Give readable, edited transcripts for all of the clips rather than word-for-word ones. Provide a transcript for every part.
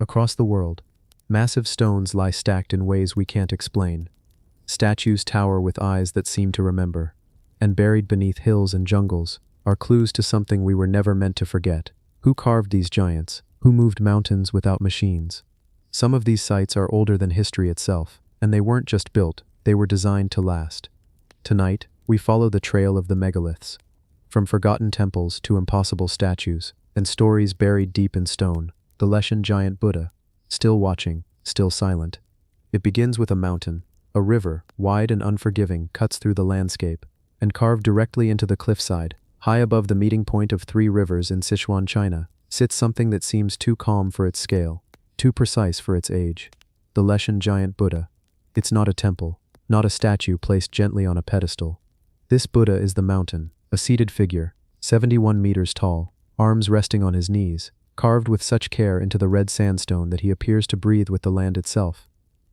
Across the world, massive stones lie stacked in ways we can't explain. Statues tower with eyes that seem to remember, and buried beneath hills and jungles are clues to something we were never meant to forget. Who carved these giants? Who moved mountains without machines? Some of these sites are older than history itself, and they weren't just built, they were designed to last. Tonight, we follow the trail of the megaliths, from forgotten temples to impossible statues, and stories buried deep in stone. The Leshan giant Buddha, still watching, still silent. It begins with a mountain. A river, wide and unforgiving, cuts through the landscape, and carved directly into the cliffside, high above the meeting point of three rivers in Sichuan, China, sits something that seems too calm for its scale, too precise for its age. The Leshan giant Buddha. It's not a temple, not a statue placed gently on a pedestal. This Buddha is the mountain, a seated figure, 71 meters tall, arms resting on his knees, carved with such care into the red sandstone that he appears to breathe with the land itself.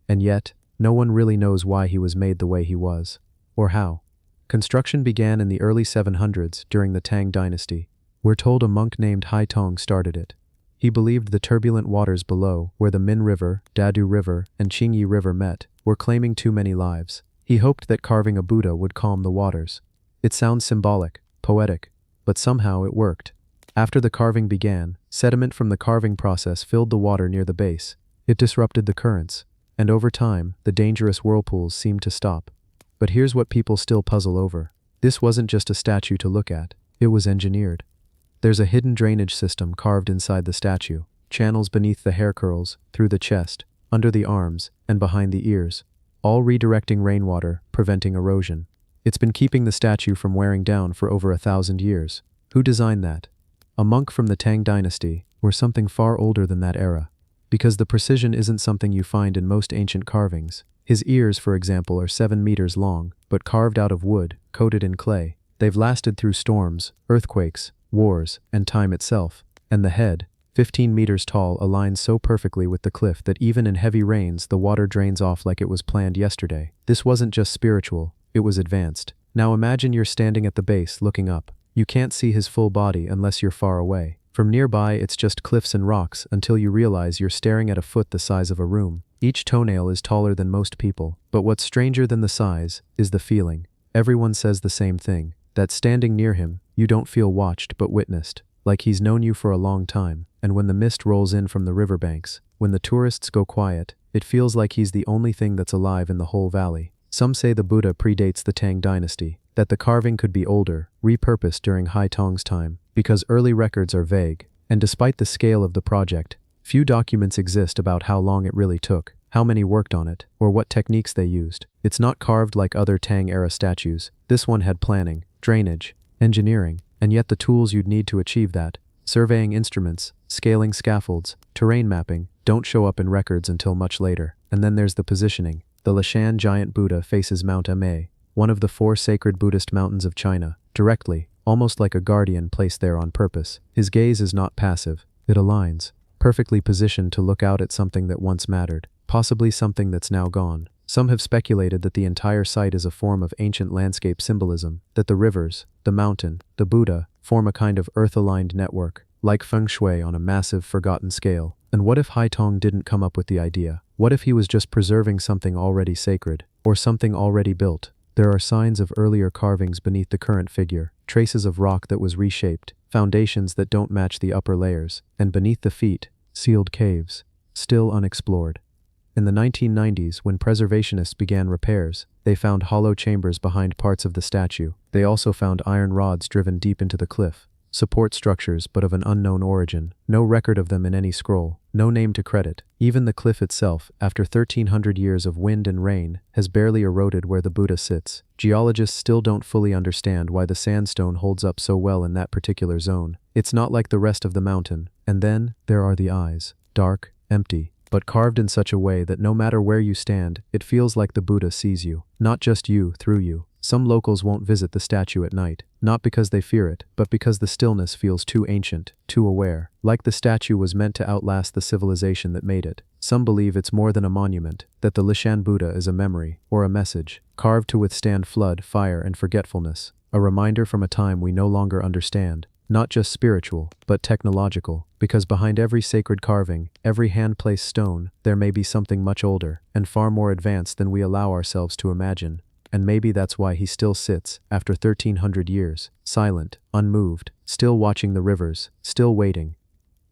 And yet, no one really knows why he was made the way he was, or how. Construction began in the early 700s during the Tang dynasty. We're told a monk named Hai Tong started it. He believed the turbulent waters below, where the Min River, Dadu River, and Qingyi River met, were claiming too many lives. He hoped that carving a Buddha would calm the waters. It sounds symbolic, poetic, but somehow it worked. After the carving began, sediment from the carving process filled the water near the base. It disrupted the currents, and over time, the dangerous whirlpools seemed to stop. But here's what people still puzzle over. This wasn't just a statue to look at, it was engineered. There's a hidden drainage system carved inside the statue, channels beneath the hair curls, through the chest, under the arms, and behind the ears, all redirecting rainwater, preventing erosion. It's been keeping the statue from wearing down for over 1,000 years. Who designed that? A monk from the Tang dynasty, or something far older than that era. Because the precision isn't something you find in most ancient carvings. His ears, for example, are 7 meters long, but carved out of wood, coated in clay. They've lasted through storms, earthquakes, wars, and time itself. And the head, 15 meters tall, aligns so perfectly with the cliff that even in heavy rains the water drains off like it was planned yesterday. This wasn't just spiritual, it was advanced. Now imagine you're standing at the base, looking up. You can't see his full body unless you're far away. From nearby, it's just cliffs and rocks until you realize you're staring at a foot the size of a room. Each toenail is taller than most people, but what's stranger than the size is the feeling. Everyone says the same thing, that standing near him, you don't feel watched but witnessed, like he's known you for a long time. And when the mist rolls in from the riverbanks, when the tourists go quiet, it feels like he's the only thing that's alive in the whole valley. Some say the Buddha predates the Tang dynasty, that the carving could be older, repurposed during Hai Tong's time, because early records are vague, and despite the scale of the project, few documents exist about how long it really took, how many worked on it, or what techniques they used. It's not carved like other Tang-era statues. This one had planning, drainage, engineering, and yet the tools you'd need to achieve that, surveying instruments, scaling scaffolds, terrain mapping, don't show up in records until much later. And then there's the positioning. The Leshan giant Buddha faces Mount Ma, one of the 4 sacred Buddhist mountains of China, directly, almost like a guardian placed there on purpose. His gaze is not passive, it aligns, perfectly positioned to look out at something that once mattered, possibly something that's now gone. Some have speculated that the entire site is a form of ancient landscape symbolism, that the rivers, the mountain, the Buddha, form a kind of earth-aligned network, like feng shui on a massive, forgotten scale. And what if Hai Tong didn't come up with the idea? What if he was just preserving something already sacred, or something already built? There are signs of earlier carvings beneath the current figure, traces of rock that was reshaped, foundations that don't match the upper layers, and beneath the feet, sealed caves, still unexplored. In the 1990s, when preservationists began repairs, they found hollow chambers behind parts of the statue. They also found iron rods driven deep into the cliff, support structures but of an unknown origin, no record of them in any scroll, no name to credit. Even the cliff itself, after 1,300 years of wind and rain, has barely eroded where the Buddha sits. Geologists still don't fully understand why the sandstone holds up so well in that particular zone. It's not like the rest of the mountain. And then, there are the eyes. Dark, empty, but carved in such a way that no matter where you stand, it feels like the Buddha sees you. Not just you, through you. Some locals won't visit the statue at night, not because they fear it, but because the stillness feels too ancient, too aware, like the statue was meant to outlast the civilization that made it. Some believe it's more than a monument, that the Leshan Buddha is a memory, or a message, carved to withstand flood, fire, and forgetfulness, a reminder from a time we no longer understand. not just spiritual, but technological, because behind every sacred carving, every hand-placed stone, there may be something much older, and far more advanced than we allow ourselves to imagine. And maybe that's why he still sits, after 1300 years, silent, unmoved, still watching the rivers, still waiting.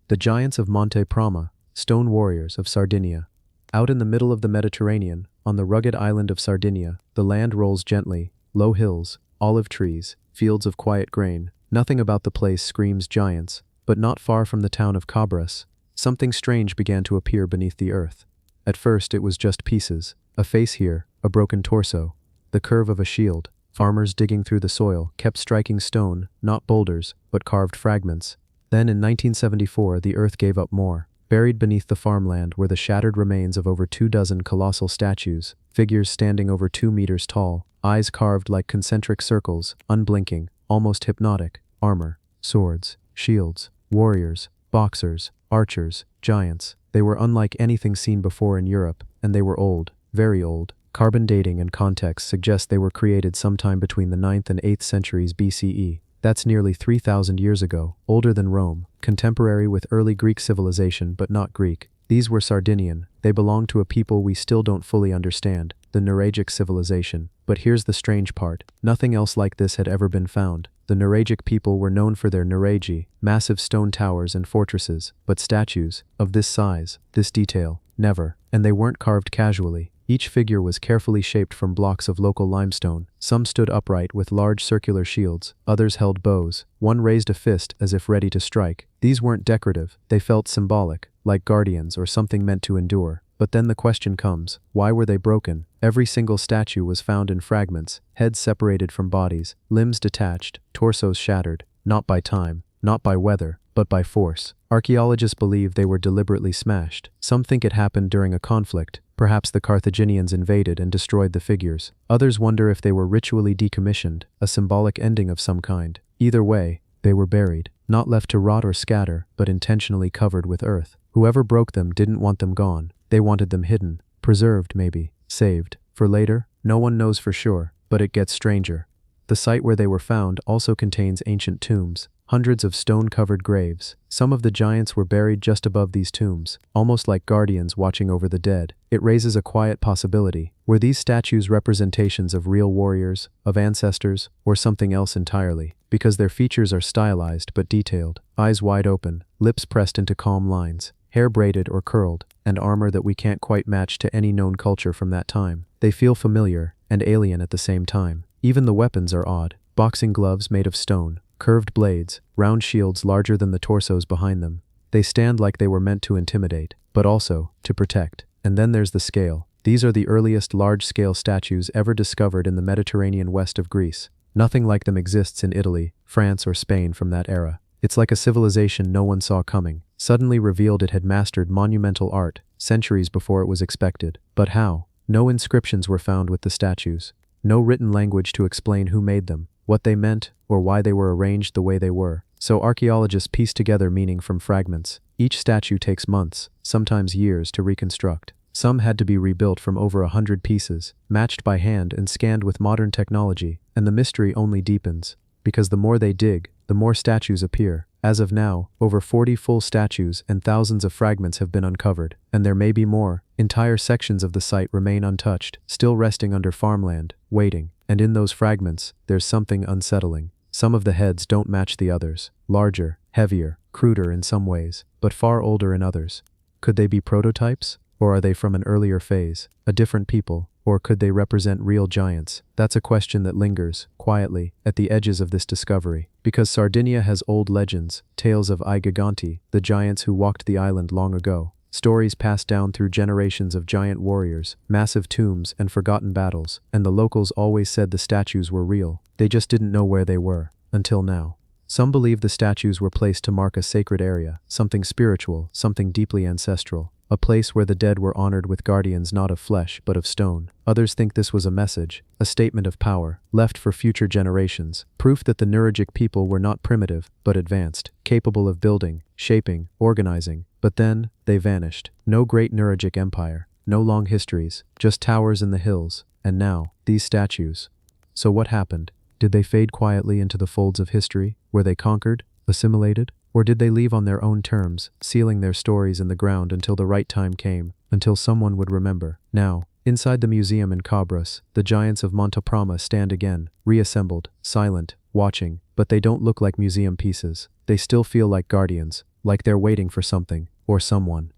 The giants of Monte Prama, stone warriors of Sardinia. Out in the middle of the Mediterranean, on the rugged island of Sardinia, the land rolls gently, low hills, olive trees, fields of quiet grain. Nothing about the place screams giants, but not far from the town of Cabras, something strange began to appear beneath the earth. At first it was just pieces, a face here, a broken torso, the curve of a shield. Farmers digging through the soil kept striking stone, not boulders, but carved fragments. Then in 1974 the earth gave up more. Buried beneath the farmland were the shattered remains of over 24 colossal statues, figures standing over 2 meters tall, eyes carved like concentric circles, unblinking, almost hypnotic, armor, swords, shields, warriors, boxers, archers, giants. They were unlike anything seen before in Europe, and they were old, very old. Carbon dating and context suggest they were created sometime between the 9th and 8th centuries BCE. That's nearly 3,000 years ago, older than Rome, contemporary with early Greek civilization but not Greek. These were Sardinian. They belonged to a people we still don't fully understand, the Nuragic civilization. But here's the strange part. Nothing else like this had ever been found. The Nuragic people were known for their nuragi, massive stone towers and fortresses, but statues, of this size, this detail, never. And they weren't carved casually. Each figure was carefully shaped from blocks of local limestone. Some stood upright with large circular shields, others held bows. One raised a fist as if ready to strike. These weren't decorative, they felt symbolic, like guardians or something meant to endure. But then the question comes, why were they broken? Every single statue was found in fragments, heads separated from bodies, limbs detached, torsos shattered, not by time, not by weather, but by force. Archaeologists believe they were deliberately smashed. Some think it happened during a conflict. Perhaps the Carthaginians invaded and destroyed the figures. Others wonder if they were ritually decommissioned, a symbolic ending of some kind. Either way, they were buried, not left to rot or scatter, but intentionally covered with earth. Whoever broke them didn't want them gone. They wanted them hidden, preserved maybe, saved. For later, no one knows for sure, but it gets stranger. The site where they were found also contains ancient tombs, hundreds of stone-covered graves. Some of the giants were buried just above these tombs, almost like guardians watching over the dead. It raises a quiet possibility. Were these statues representations of real warriors, of ancestors, or something else entirely? Because their features are stylized but detailed, eyes wide open, lips pressed into calm lines, hair braided or curled, and armor that we can't quite match to any known culture from that time. They feel familiar and alien at the same time. Even the weapons are odd. Boxing gloves made of stone, curved blades, round shields larger than the torsos behind them. They stand like they were meant to intimidate, but also to protect. And then there's the scale. These are the earliest large-scale statues ever discovered in the Mediterranean west of Greece. Nothing like them exists in Italy, France, or Spain from that era. It's like a civilization no one saw coming, suddenly revealed it had mastered monumental art, centuries before it was expected. But how? No inscriptions were found with the statues. No written language to explain who made them, what they meant, or why they were arranged the way they were. So archaeologists piece together meaning from fragments. Each statue takes months, sometimes years, to reconstruct. Some had to be rebuilt from over 100 pieces, matched by hand and scanned with modern technology, and the mystery only deepens. Because the more they dig, the more statues appear. As of now, over 40 full statues and thousands of fragments have been uncovered, and there may be more. Entire sections of the site remain untouched, still resting under farmland, waiting. And in those fragments, there's something unsettling. Some of the heads don't match the others. Larger, heavier, cruder in some ways, but far older in others. Could they be prototypes? Or are they from an earlier phase, a different people? Or could they represent real giants? That's a question that lingers, quietly, at the edges of this discovery. Because Sardinia has old legends, tales of I Giganti, the giants who walked the island long ago. Stories passed down through generations of giant warriors, massive tombs, and forgotten battles. And the locals always said the statues were real. They just didn't know where they were, until now. Some believe the statues were placed to mark a sacred area, something spiritual, something deeply ancestral. A place where the dead were honored with guardians not of flesh but of stone. Others think this was a message, a statement of power, left for future generations, proof that the Nuragic people were not primitive but advanced, capable of building, shaping, organizing. But then, they vanished. No great Nuragic empire, no long histories, just towers in the hills, and now, these statues. So what happened? Did they fade quietly into the folds of history? Were they conquered? Assimilated? Or did they leave on their own terms, sealing their stories in the ground until the right time came, until someone would remember? Now, inside the museum in Cabras, the giants of Monteprama stand again, reassembled, silent, watching, but they don't look like museum pieces. They still feel like guardians, like they're waiting for something, or someone.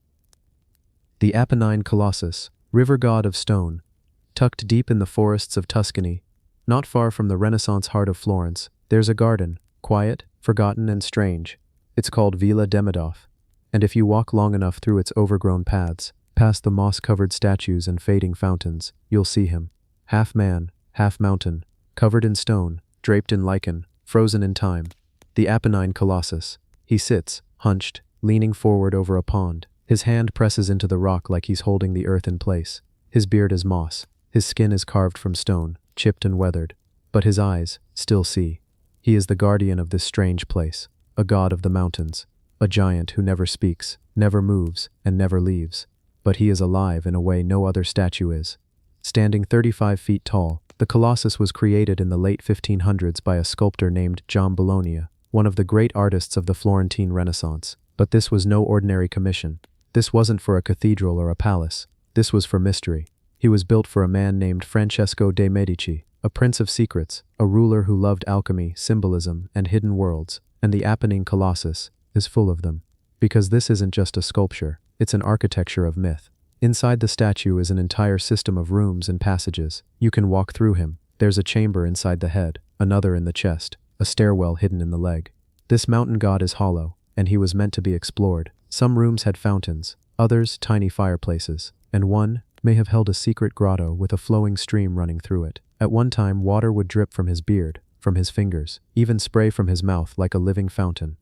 The Apennine Colossus, river god of stone. Tucked deep in the forests of Tuscany, not far from the Renaissance heart of Florence, there's a garden, quiet, forgotten and strange. It's called Villa Demidov, and if you walk long enough through its overgrown paths, past the moss-covered statues and fading fountains, you'll see him. Half man, half mountain, covered in stone, draped in lichen, frozen in time. The Apennine Colossus. He sits, hunched, leaning forward over a pond. His hand presses into the rock like he's holding the earth in place. His beard is moss. His skin is carved from stone, chipped and weathered. But his eyes still see. He is the guardian of this strange place, a god of the mountains, a giant who never speaks, never moves, and never leaves. But he is alive in a way no other statue is. Standing 35 feet tall, the Colossus was created in the late 1500s by a sculptor named John Bologna, one of the great artists of the Florentine Renaissance. But this was no ordinary commission. This wasn't for a cathedral or a palace. This was for mystery. He was built for a man named Francesco de' Medici, a prince of secrets, a ruler who loved alchemy, symbolism, and hidden worlds, and the Apennine Colossus is full of them. Because this isn't just a sculpture, it's an architecture of myth. Inside the statue is an entire system of rooms and passages. You can walk through him. There's a chamber inside the head, another in the chest, a stairwell hidden in the leg. This mountain god is hollow, and he was meant to be explored. Some rooms had fountains, others tiny fireplaces, and one may have held a secret grotto with a flowing stream running through it. At one time, water would drip from his beard, from his fingers, even spray from his mouth like a living fountain.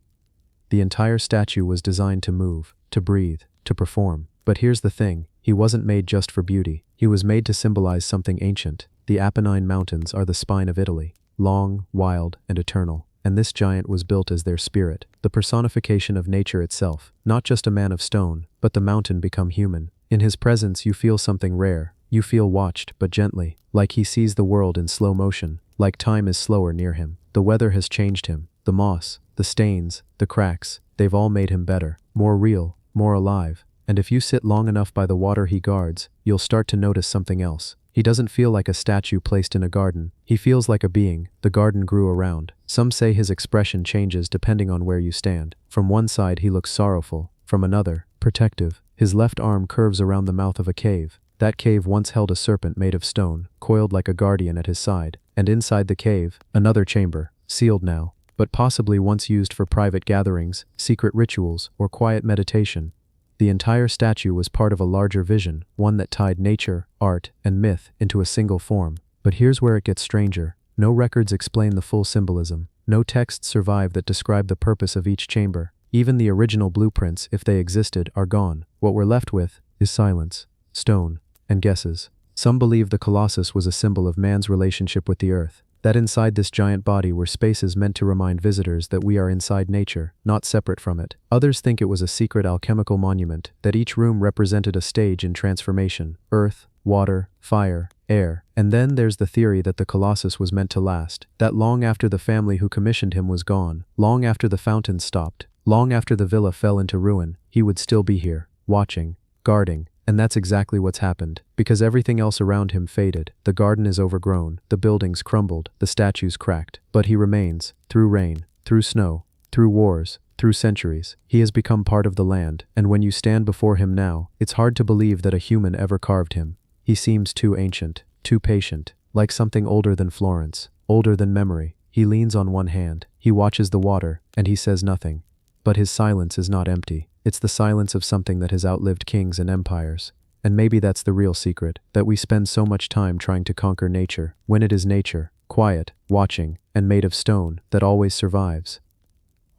The entire statue was designed to move, to breathe, to perform. But here's the thing, he wasn't made just for beauty. He was made to symbolize something ancient. The Apennine Mountains are the spine of Italy, long, wild, and eternal. And this giant was built as their spirit, the personification of nature itself, not just a man of stone, but the mountain become human. In his presence you feel something rare. You feel watched, but gently, like he sees the world in slow motion, like time is slower near him. The weather has changed him. The moss, the stains, the cracks, they've all made him better, more real, more alive. And if you sit long enough by the water he guards, you'll start to notice something else. He doesn't feel like a statue placed in a garden. He feels like a being the garden grew around. Some say his expression changes depending on where you stand. From one side he looks sorrowful, from another, protective. His left arm curves around the mouth of a cave. That cave once held a serpent made of stone, coiled like a guardian at his side. And inside the cave, another chamber, sealed now, but possibly once used for private gatherings, secret rituals, or quiet meditation. The entire statue was part of a larger vision, one that tied nature, art, and myth into a single form. But here's where it gets stranger. No records explain the full symbolism. No texts survive that describe the purpose of each chamber. Even the original blueprints, if they existed, are gone. What we're left with is silence, stone, and guesses. Some believe the Colossus was a symbol of man's relationship with the earth, that inside this giant body were spaces meant to remind visitors that we are inside nature, not separate from it. Others think it was a secret alchemical monument, that each room represented a stage in transformation: earth, water, fire, air. And then there's the theory that the Colossus was meant to last, that long after the family who commissioned him was gone, long after the fountains stopped, long after the villa fell into ruin, he would still be here, watching, guarding. And that's exactly what's happened, because everything else around him faded. The garden is overgrown, the buildings crumbled, the statues cracked. But he remains, through rain, through snow, through wars, through centuries. He has become part of the land, and when you stand before him now, it's hard to believe that a human ever carved him. He seems too ancient, too patient, like something older than Florence, older than memory. He leans on one hand, he watches the water, and he says nothing. But his silence is not empty. It's the silence of something that has outlived kings and empires. And maybe that's the real secret, that we spend so much time trying to conquer nature, when it is nature, quiet, watching, and made of stone, that always survives.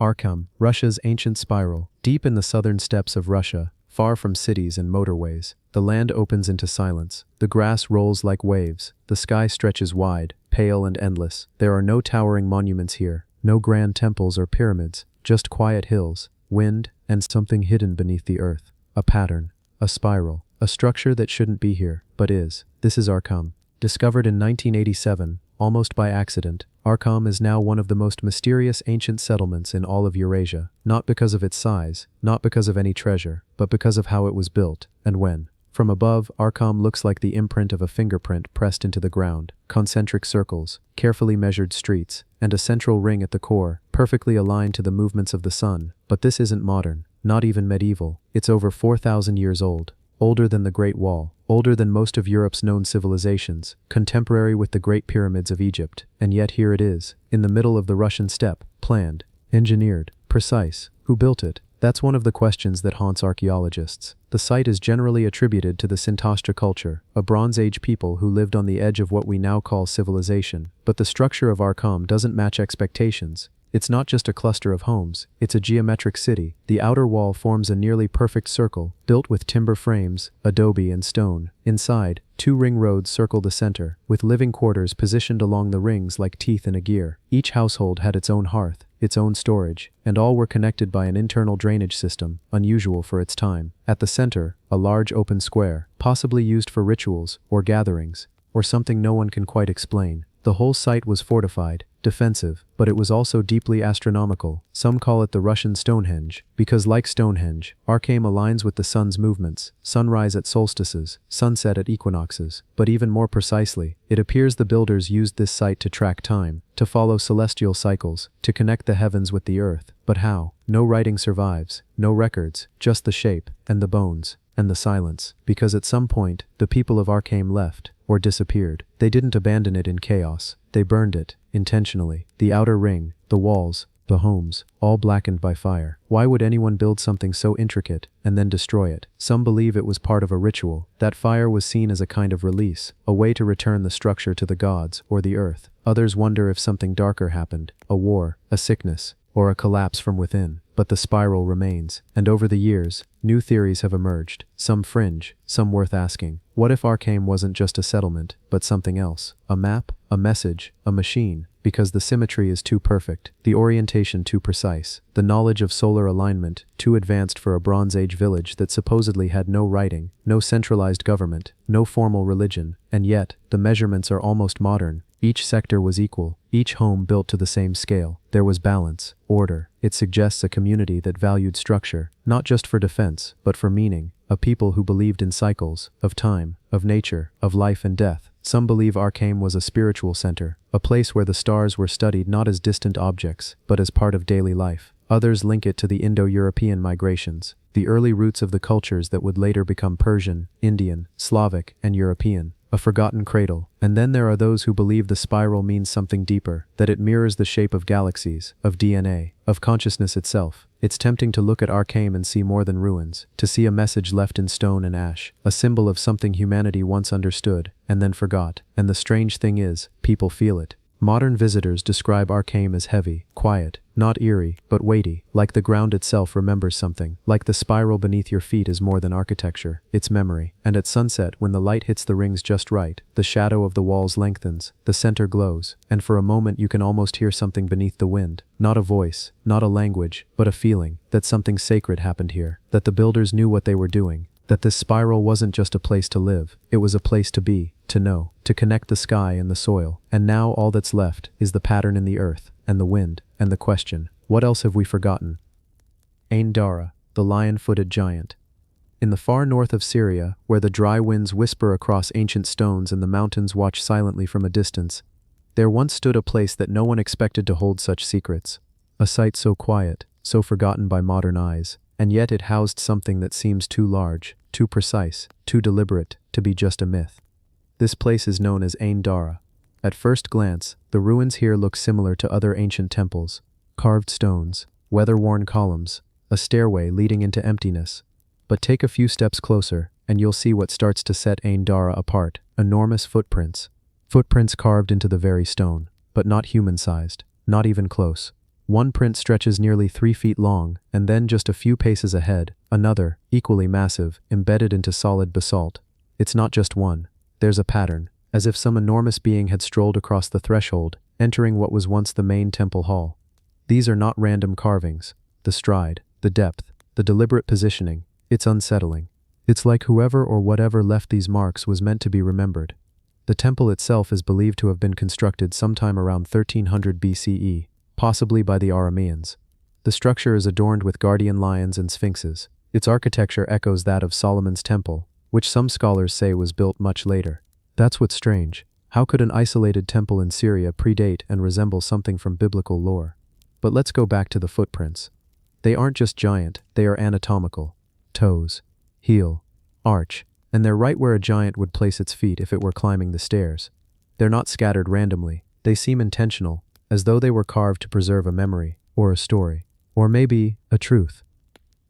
Arkham, Russia's ancient spiral. Deep in the southern steppes of Russia, far from cities and motorways, the land opens into silence. The grass rolls like waves. The sky stretches wide, pale and endless. There are no towering monuments here, no grand temples or pyramids, just quiet hills, wind, and something hidden beneath the earth. A pattern, a spiral, a structure that shouldn't be here, but is. This is Arkham. Discovered in 1987, almost by accident, Arkham is now one of the most mysterious ancient settlements in all of Eurasia, not because of its size, not because of any treasure, but because of how it was built, and when. From above, Arkham looks like the imprint of a fingerprint pressed into the ground, concentric circles, carefully measured streets, and a central ring at the core, perfectly aligned to the movements of the sun. But this isn't modern, not even medieval. It's over 4,000 years old. Older than the Great Wall, older than most of Europe's known civilizations, contemporary with the Great Pyramids of Egypt, and yet here it is, in the middle of the Russian steppe, planned, engineered, precise. Who built it? That's one of the questions that haunts archaeologists. The site is generally attributed to the Sintashta culture, a Bronze Age people who lived on the edge of what we now call civilization. But the structure of Arkham doesn't match expectations. It's not just a cluster of homes, it's a geometric city. The outer wall forms a nearly perfect circle, built with timber frames, adobe and stone. Inside, 2 ring roads circle the center, with living quarters positioned along the rings like teeth in a gear. Each household had its own hearth, its own storage, and all were connected by an internal drainage system, unusual for its time. At the center, a large open square, possibly used for rituals, or gatherings, or something no one can quite explain. The whole site was fortified, defensive, but it was also deeply astronomical. Some call it the Russian Stonehenge, because like Stonehenge, Arkham aligns with the sun's movements, sunrise at solstices, sunset at equinoxes. But even more precisely, it appears the builders used this site to track time, to follow celestial cycles, to connect the heavens with the earth. But how? No writing survives, no records, just the shape, and the bones, and the silence. Because at some point, the people of Arkham left, or disappeared. They didn't abandon it in chaos. They burned it, intentionally. The outer ring, the walls, the homes, all blackened by fire. Why would anyone build something so intricate, and then destroy it? Some believe it was part of a ritual. That fire was seen as a kind of release, a way to return the structure to the gods, or the earth. Others wonder if something darker happened, a war, a sickness, or a collapse from within. But the spiral remains, and over the years, new theories have emerged, some fringe, some worth asking. What if Arkham wasn't just a settlement, but something else? A map, a message, a machine? Because the symmetry is too perfect, the orientation too precise, the knowledge of solar alignment too advanced for a Bronze Age village that supposedly had no writing, no centralized government, no formal religion, and yet, the measurements are almost modern. Each sector was equal, each home built to the same scale. There was balance, order. It suggests a community that valued structure, not just for defense, but for meaning, a people who believed in cycles, of time, of nature, of life and death. Some believe Arkham was a spiritual center, a place where the stars were studied not as distant objects, but as part of daily life. Others link it to the Indo-European migrations, the early roots of the cultures that would later become Persian, Indian, Slavic, and European. A forgotten cradle. And then there are those who believe the spiral means something deeper, that it mirrors the shape of galaxies, of DNA, of consciousness itself. It's tempting to look at Arkham and see more than ruins, to see a message left in stone and ash, a symbol of something humanity once understood, and then forgot. And the strange thing is, people feel it. Modern visitors describe Arkham as heavy, quiet, not eerie, but weighty, like the ground itself remembers something, like the spiral beneath your feet is more than architecture, it's memory. And at sunset, when the light hits the rings just right, the shadow of the walls lengthens, the center glows, and for a moment you can almost hear something beneath the wind. Not a voice, not a language, but a feeling, that something sacred happened here, that the builders knew what they were doing, that this spiral wasn't just a place to live, it was a place to be, to know, to connect the sky and the soil. And now all that's left is the pattern in the earth, and the wind, and the question, what else have we forgotten? Ain Dara, the lion-footed giant. In the far north of Syria, where the dry winds whisper across ancient stones and the mountains watch silently from a distance, there once stood a place that no one expected to hold such secrets. A site so quiet, so forgotten by modern eyes, and yet it housed something that seems too large, too precise, too deliberate, to be just a myth. This place is known as Ain Dara. At first glance, the ruins here look similar to other ancient temples. Carved stones, weather-worn columns, a stairway leading into emptiness. But take a few steps closer, and you'll see what starts to set Ain Dara apart. Enormous footprints. Footprints carved into the very stone, but not human-sized, not even close. One print stretches nearly 3 feet long, and then just a few paces ahead, another, equally massive, embedded into solid basalt. It's not just one. There's a pattern, as if some enormous being had strolled across the threshold, entering what was once the main temple hall. These are not random carvings. The stride, the depth, the deliberate positioning, it's unsettling. It's like whoever or whatever left these marks was meant to be remembered. The temple itself is believed to have been constructed sometime around 1300 BCE, possibly by the Arameans. The structure is adorned with guardian lions and sphinxes. Its architecture echoes that of Solomon's temple, which some scholars say was built much later. That's what's strange. How could an isolated temple in Syria predate and resemble something from biblical lore? But let's go back to the footprints. They aren't just giant, they are anatomical. Toes, heel, arch, and they're right where a giant would place its feet if it were climbing the stairs. They're not scattered randomly, they seem intentional, as though they were carved to preserve a memory, or a story, or maybe a truth.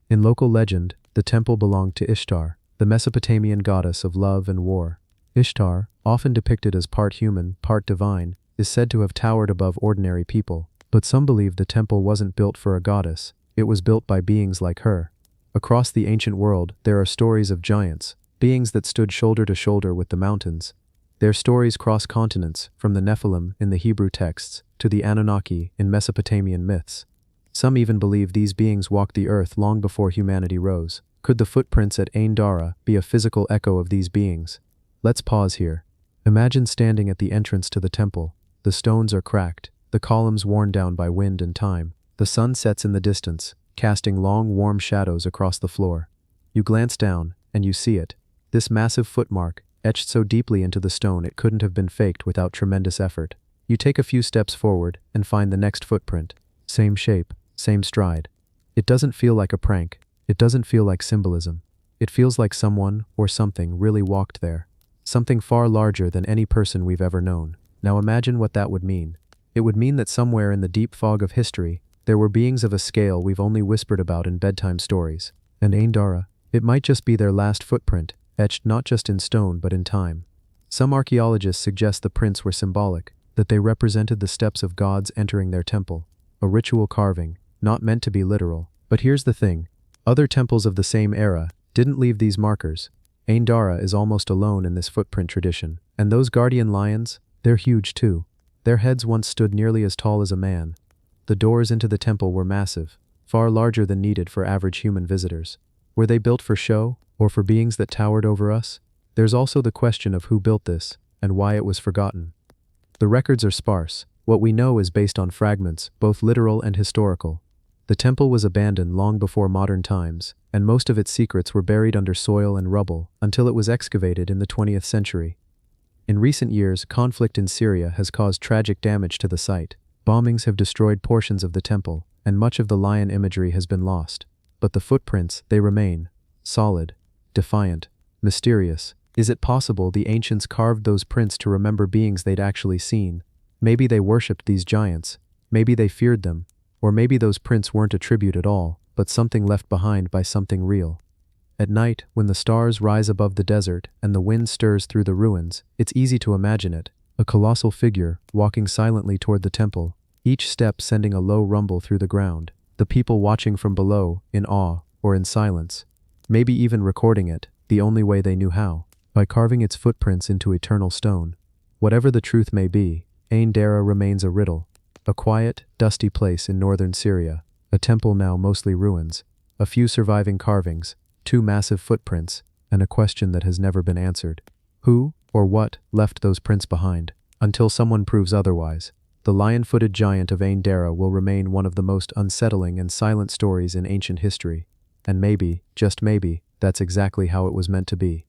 In local legend, the temple belonged to Ishtar, the Mesopotamian goddess of love and war. Ishtar, often depicted as part human, part divine, is said to have towered above ordinary people, but some believe the temple wasn't built for a goddess, it was built by beings like her. Across the ancient world, there are stories of giants, beings that stood shoulder to shoulder with the mountains. Their stories cross continents, from the Nephilim in the Hebrew texts to the Anunnaki in Mesopotamian myths. Some even believe these beings walked the earth long before humanity rose. Could the footprints at Ain Dara be a physical echo of these beings? Let's pause here. Imagine standing at the entrance to the temple. The stones are cracked, the columns worn down by wind and time. The sun sets in the distance, casting long, warm shadows across the floor. You glance down, and you see it. This massive footmark, etched so deeply into the stone it couldn't have been faked without tremendous effort. You take a few steps forward and find the next footprint. Same shape, same stride. It doesn't feel like a prank. It doesn't feel like symbolism. It feels like someone or something really walked there. Something far larger than any person we've ever known. Now imagine what that would mean. It would mean that somewhere in the deep fog of history, there were beings of a scale we've only whispered about in bedtime stories. And Ain Dara, it might just be their last footprint, etched not just in stone but in time. Some archaeologists suggest the prints were symbolic, that they represented the steps of gods entering their temple. A ritual carving, not meant to be literal. But here's the thing. Other temples of the same era didn't leave these markers. Ain Dara is almost alone in this footprint tradition. And those guardian lions, they're huge too. Their heads once stood nearly as tall as a man. The doors into the temple were massive, far larger than needed for average human visitors. Were they built for show, or for beings that towered over us? There's also the question of who built this, and why it was forgotten. The records are sparse. What we know is based on fragments, both literal and historical. The temple was abandoned long before modern times, and most of its secrets were buried under soil and rubble until it was excavated in the 20th century. In recent years, conflict in Syria has caused tragic damage to the site. Bombings have destroyed portions of the temple, and much of the lion imagery has been lost. But the footprints, they remain. Solid, defiant, mysterious. Is it possible the ancients carved those prints to remember beings they'd actually seen? Maybe they worshipped these giants. Maybe they feared them. Or maybe those prints weren't a tribute at all, but something left behind by something real. At night, when the stars rise above the desert and the wind stirs through the ruins, it's easy to imagine it. A colossal figure, walking silently toward the temple, each step sending a low rumble through the ground. The people watching from below, in awe, or in silence. Maybe even recording it, the only way they knew how, by carving its footprints into eternal stone. Whatever the truth may be, Ain Dara remains a riddle. A quiet, dusty place in northern Syria, a temple now mostly ruins, a few surviving carvings, 2 massive footprints, and a question that has never been answered. Who, or what, left those prints behind? Until someone proves otherwise, the lion-footed giant of Ain Dara will remain one of the most unsettling and silent stories in ancient history. And maybe, just maybe, that's exactly how it was meant to be.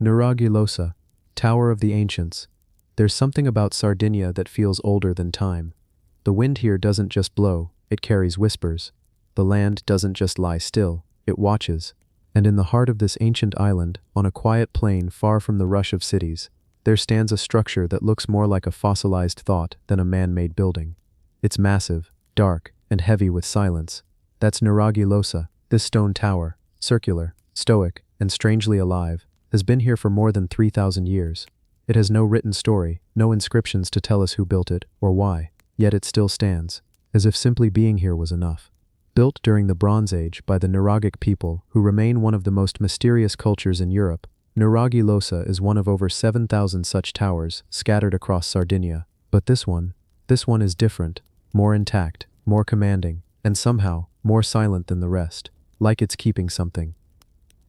Nuraghi, Tower of the Ancients. There's something about Sardinia that feels older than time. The wind here doesn't just blow, it carries whispers. The land doesn't just lie still, it watches. And in the heart of this ancient island, on a quiet plain far from the rush of cities, there stands a structure that looks more like a fossilized thought than a man-made building. It's massive, dark, and heavy with silence. That's Nuraghi. This stone tower, circular, stoic, and strangely alive, has been here for more than 3,000 years. It has no written story, no inscriptions to tell us who built it, or why, yet it still stands, as if simply being here was enough. Built during the Bronze Age by the Nuragic people, who remain one of the most mysterious cultures in Europe, Nuraghi is one of over 7,000 such towers scattered across Sardinia. But this one is different, more intact, more commanding, and somehow more silent than the rest, like it's keeping something.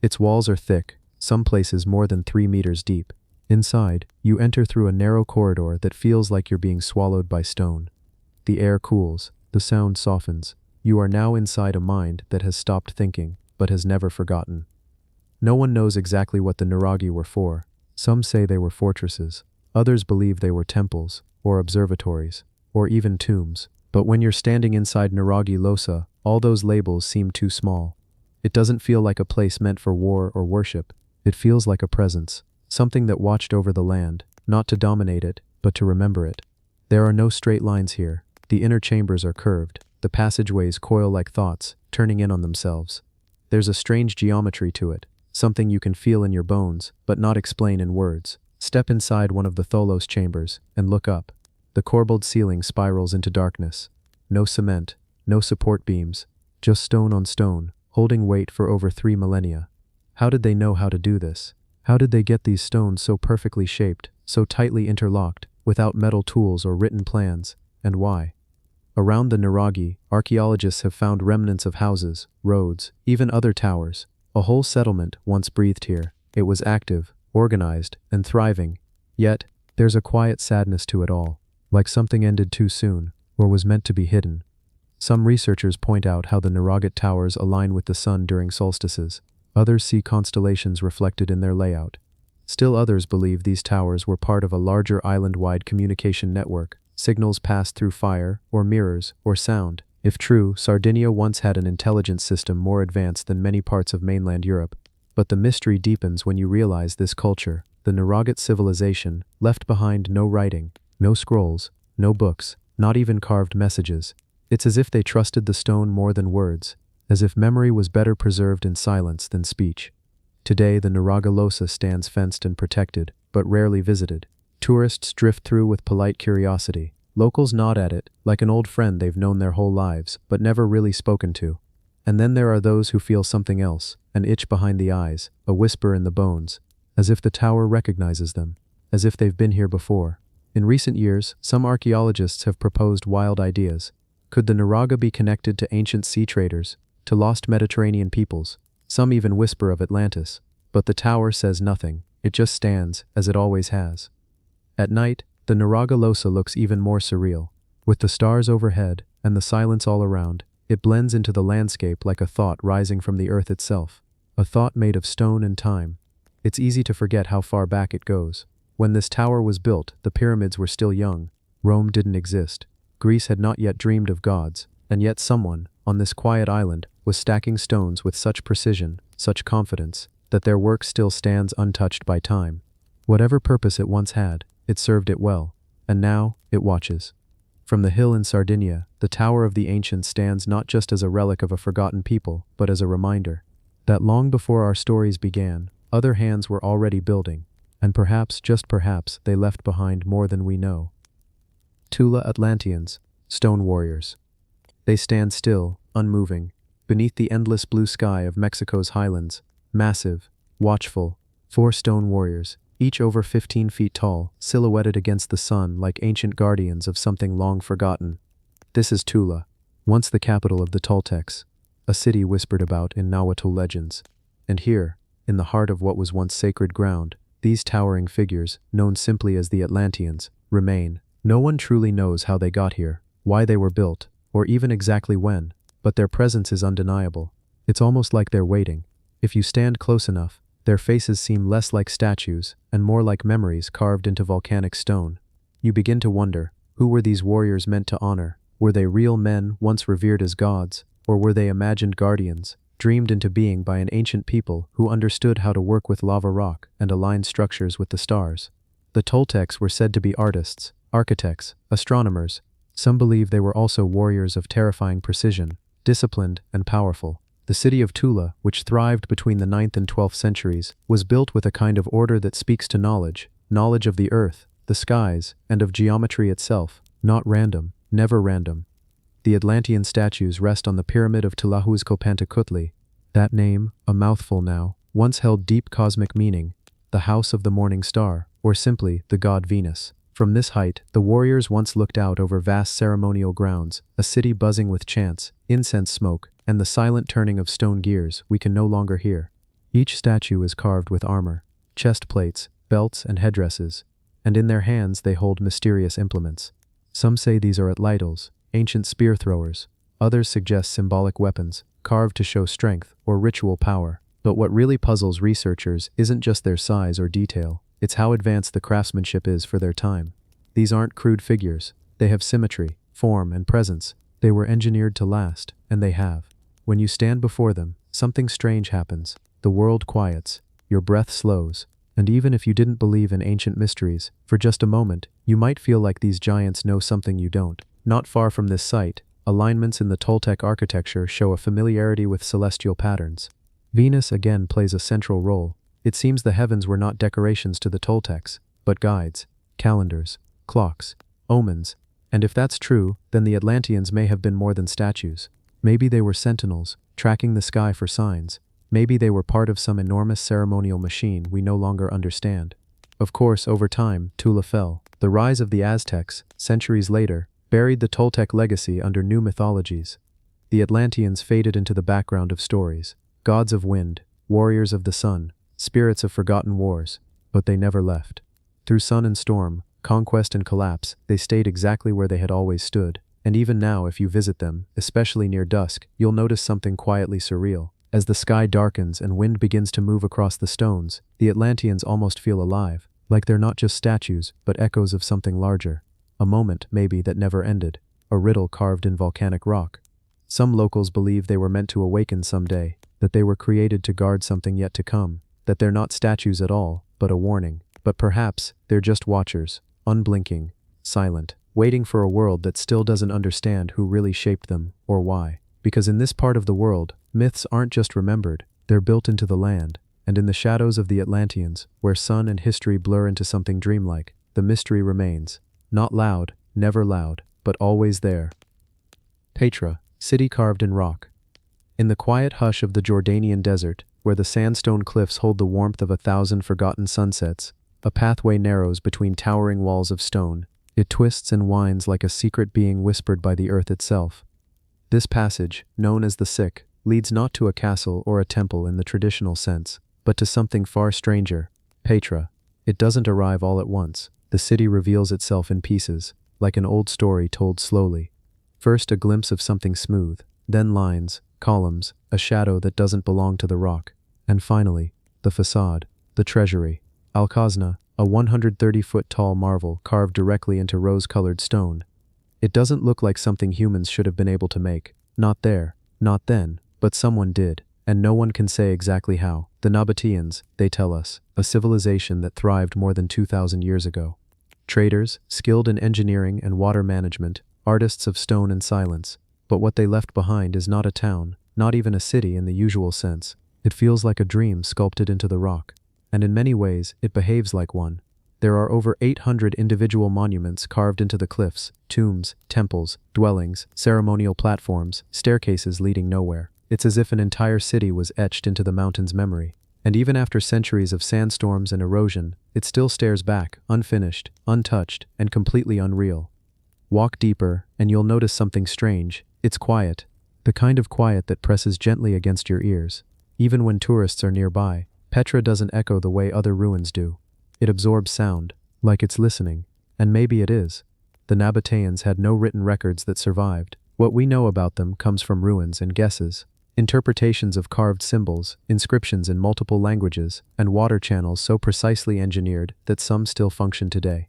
Its walls are thick, some places more than 3 meters deep. Inside, you enter through a narrow corridor that feels like you're being swallowed by stone. The air cools, the sound softens. You are now inside a mind that has stopped thinking, but has never forgotten. No one knows exactly what the Nuragi were for. Some say they were fortresses. Others believe they were temples, or observatories, or even tombs. But when you're standing inside Nuragi Losa, all those labels seem too small. It doesn't feel like a place meant for war or worship. It feels like a presence, something that watched over the land, not to dominate it, but to remember it. There are no straight lines here. The inner chambers are curved. The passageways coil like thoughts, turning in on themselves. There's a strange geometry to it, something you can feel in your bones, but not explain in words. Step inside one of the Tholos chambers, and look up. The corbelled ceiling spirals into darkness. No cement, no support beams, just stone on stone, holding weight for over 3 millennia. How did they know how to do this? How did they get these stones so perfectly shaped, so tightly interlocked, without metal tools or written plans? And why? Around the Nuragi, archaeologists have found remnants of houses, roads, even other towers. A whole settlement once breathed here. It was active, organized, and thriving. Yet, there's a quiet sadness to it all, like something ended too soon, or was meant to be hidden. Some researchers point out how the Nuragat towers align with the sun during solstices. Others see constellations reflected in their layout. Still others believe these towers were part of a larger island-wide communication network. Signals passed through fire, or mirrors, or sound. If true, Sardinia once had an intelligence system more advanced than many parts of mainland Europe. But the mystery deepens when you realize this culture, the Nuragat civilization, left behind no writing, no scrolls, no books, not even carved messages. It's as if they trusted the stone more than words, as if memory was better preserved in silence than speech. Today, the Nuragalosa stands fenced and protected, but rarely visited. Tourists drift through with polite curiosity. Locals nod at it, like an old friend they've known their whole lives, but never really spoken to. And then there are those who feel something else, an itch behind the eyes, a whisper in the bones, as if the tower recognizes them, as if they've been here before. In recent years, some archaeologists have proposed wild ideas. Could the Nuraga be connected to ancient sea traders, to lost Mediterranean peoples? Some even whisper of Atlantis. But the tower says nothing. It just stands, as it always has. At night, the Nuragalosa looks even more surreal. With the stars overhead, and the silence all around, it blends into the landscape like a thought rising from the earth itself. A thought made of stone and time. It's easy to forget how far back it goes. When this tower was built, the pyramids were still young. Rome didn't exist. Greece had not yet dreamed of gods. And yet someone, on this quiet island, was stacking stones with such precision, such confidence, that their work still stands untouched by time. Whatever purpose it once had, it served it well. And now, it watches. From the hill in Sardinia, the Tower of the Ancients stands not just as a relic of a forgotten people, but as a reminder that long before our stories began, other hands were already building, and perhaps, just perhaps, they left behind more than we know. Tula Atlanteans, stone warriors. They stand still, unmoving, beneath the endless blue sky of Mexico's highlands, massive, watchful, 4 stone warriors, each over 15 feet tall, silhouetted against the sun like ancient guardians of something long forgotten. This is Tula, once the capital of the Toltecs, a city whispered about in Nahuatl legends. And here, in the heart of what was once sacred ground, these towering figures, known simply as the Atlanteans, remain. No one truly knows how they got here, why they were built, or even exactly when, but their presence is undeniable. It's almost like they're waiting. If you stand close enough, their faces seem less like statues and more like memories carved into volcanic stone. You begin to wonder, who were these warriors meant to honor? Were they real men once revered as gods, or were they imagined guardians, dreamed into being by an ancient people who understood how to work with lava rock and align structures with the stars? The Toltecs were said to be artists, architects, astronomers. Some believe they were also warriors of terrifying precision, disciplined and powerful. The city of Tula, which thrived between the 9th and 12th centuries, was built with a kind of order that speaks to knowledge of the earth, the skies, and of geometry itself, not random, never random. The Atlantean statues rest on the pyramid of Tlahuizcopantecutli. That name, a mouthful now, once held deep cosmic meaning, the house of the morning star, or simply the god Venus. From this height, the warriors once looked out over vast ceremonial grounds, a city buzzing with chants, incense smoke, and the silent turning of stone gears we can no longer hear. Each statue is carved with armor, chest plates, belts, and headdresses, and in their hands they hold mysterious implements. Some say these are atlatls, ancient spear throwers. Others suggest symbolic weapons, carved to show strength or ritual power. But what really puzzles researchers isn't just their size or detail, it's how advanced the craftsmanship is for their time. These aren't crude figures. They have symmetry, form, and presence. They were engineered to last, and they have. When you stand before them, something strange happens. The world quiets, your breath slows, and even if you didn't believe in ancient mysteries, for just a moment, you might feel like these giants know something you don't. Not far from this site, alignments in the Toltec architecture show a familiarity with celestial patterns. Venus again plays a central role. It seems the heavens were not decorations to the Toltecs, but guides, calendars, clocks, omens. And if that's true, then the Atlanteans may have been more than statues. Maybe they were sentinels, tracking the sky for signs. Maybe they were part of some enormous ceremonial machine we no longer understand. Of course, over time, Tula fell. The rise of the Aztecs, centuries later, buried the Toltec legacy under new mythologies. The Atlanteans faded into the background of stories. Gods of wind, warriors of the sun, spirits of forgotten wars. But they never left. Through sun and storm, conquest and collapse, they stayed exactly where they had always stood. And even now, if you visit them, especially near dusk, you'll notice something quietly surreal. As the sky darkens and wind begins to move across the stones, the Atlanteans almost feel alive, like they're not just statues, but echoes of something larger. A moment, maybe, that never ended. A riddle carved in volcanic rock. Some locals believe they were meant to awaken someday, that they were created to guard something yet to come, that they're not statues at all, but a warning. But perhaps they're just watchers, unblinking, silent, waiting for a world that still doesn't understand who really shaped them or why. Because in this part of the world, myths aren't just remembered, they're built into the land. And in the shadows of the Atlanteans, where sun and history blur into something dreamlike, the mystery remains. Not loud, never loud, but always there. Petra, city carved in rock. In the quiet hush of the Jordanian desert, where the sandstone cliffs hold the warmth of 1,000 forgotten sunsets, a pathway narrows between towering walls of stone. It twists and winds like a secret being whispered by the earth itself. This passage, known as the Sick, leads not to a castle or a temple in the traditional sense, but to something far stranger, Petra. It doesn't arrive all at once. The city reveals itself in pieces, like an old story told slowly. First a glimpse of something smooth, then lines, columns, a shadow that doesn't belong to the rock, and finally, the facade, the treasury. Al-Khazna, a 130-foot-tall marvel carved directly into rose-colored stone. It doesn't look like something humans should have been able to make. Not there, not then, but someone did, and no one can say exactly how. The Nabateans, they tell us, a civilization that thrived more than 2,000 years ago. Traders, skilled in engineering and water management, artists of stone and silence. But what they left behind is not a town, not even a city in the usual sense. It feels like a dream sculpted into the rock. And in many ways, it behaves like one. There are over 800 individual monuments carved into the cliffs, tombs, temples, dwellings, ceremonial platforms, staircases leading nowhere. It's as if an entire city was etched into the mountain's memory. And even after centuries of sandstorms and erosion, it still stares back, unfinished, untouched, and completely unreal. Walk deeper, and you'll notice something strange. It's quiet. The kind of quiet that presses gently against your ears. Even when tourists are nearby, Petra doesn't echo the way other ruins do. It absorbs sound, like it's listening. And maybe it is. The Nabateans had no written records that survived. What we know about them comes from ruins and guesses. Interpretations of carved symbols, inscriptions in multiple languages, and water channels so precisely engineered that some still function today.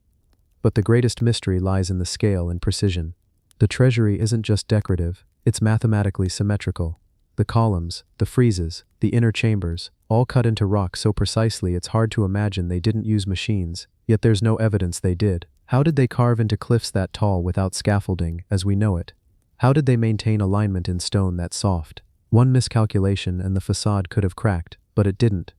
But the greatest mystery lies in the scale and precision. The treasury isn't just decorative, it's mathematically symmetrical. The columns, the friezes, the inner chambers, all cut into rock so precisely it's hard to imagine they didn't use machines, yet there's no evidence they did. How did they carve into cliffs that tall without scaffolding, as we know it? How did they maintain alignment in stone that soft? One miscalculation and the facade could have cracked, but it didn't.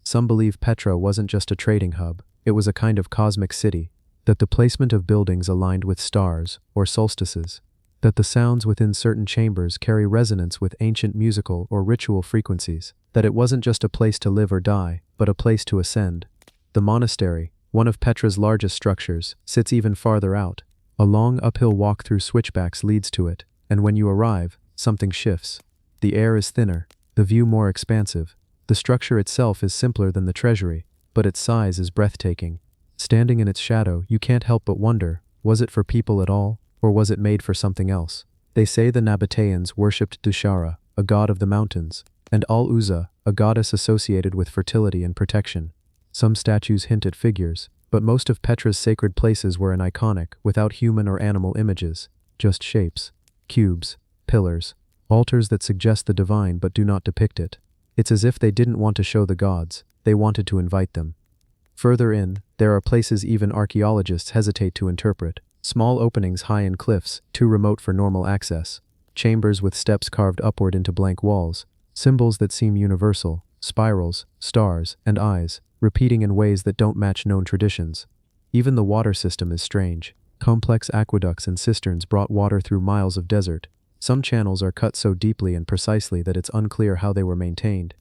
Some believe Petra wasn't just a trading hub, it was a kind of cosmic city, that the placement of buildings aligned with stars or solstices, that the sounds within certain chambers carry resonance with ancient musical or ritual frequencies, that it wasn't just a place to live or die, but a place to ascend. The monastery, one of Petra's largest structures, sits even farther out. A long uphill walk through switchbacks leads to it, and when you arrive, something shifts. The air is thinner, the view more expansive. The structure itself is simpler than the treasury, but its size is breathtaking. Standing in its shadow, you can't help but wonder, was it for people at all, or was it made for something else? They say the Nabateans worshipped Dushara, a god of the mountains, and Al-Uzza, a goddess associated with fertility and protection. Some statues hint at figures, but most of Petra's sacred places were iconic, without human or animal images, just shapes, cubes, pillars, altars that suggest the divine but do not depict it. It's as if they didn't want to show the gods, they wanted to invite them. Further in, there are places even archaeologists hesitate to interpret. Small openings high in cliffs, too remote for normal access. Chambers with steps carved upward into blank walls. Symbols that seem universal. Spirals, stars, and eyes, repeating in ways that don't match known traditions. Even the water system is strange. Complex aqueducts and cisterns brought water through miles of desert. Some channels are cut so deeply and precisely that it's unclear how they were maintained.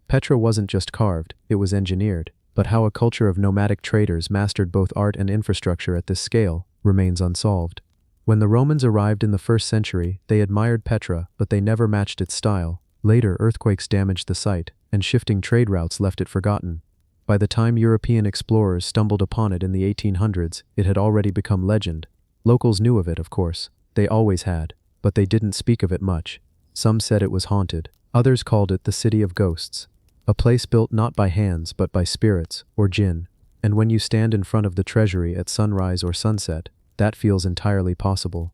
Petra wasn't just carved, it was engineered. But how a culture of nomadic traders mastered both art and infrastructure at this scale remains unsolved. When the Romans arrived in the 1st century, they admired Petra, but they never matched its style. Later, earthquakes damaged the site, and shifting trade routes left it forgotten. By the time European explorers stumbled upon it in the 1800s, it had already become legend. Locals knew of it, of course. They always had, but they didn't speak of it much. Some said it was haunted. Others called it the City of Ghosts. A place built not by hands but by spirits, or jinn. And when you stand in front of the treasury at sunrise or sunset, that feels entirely possible.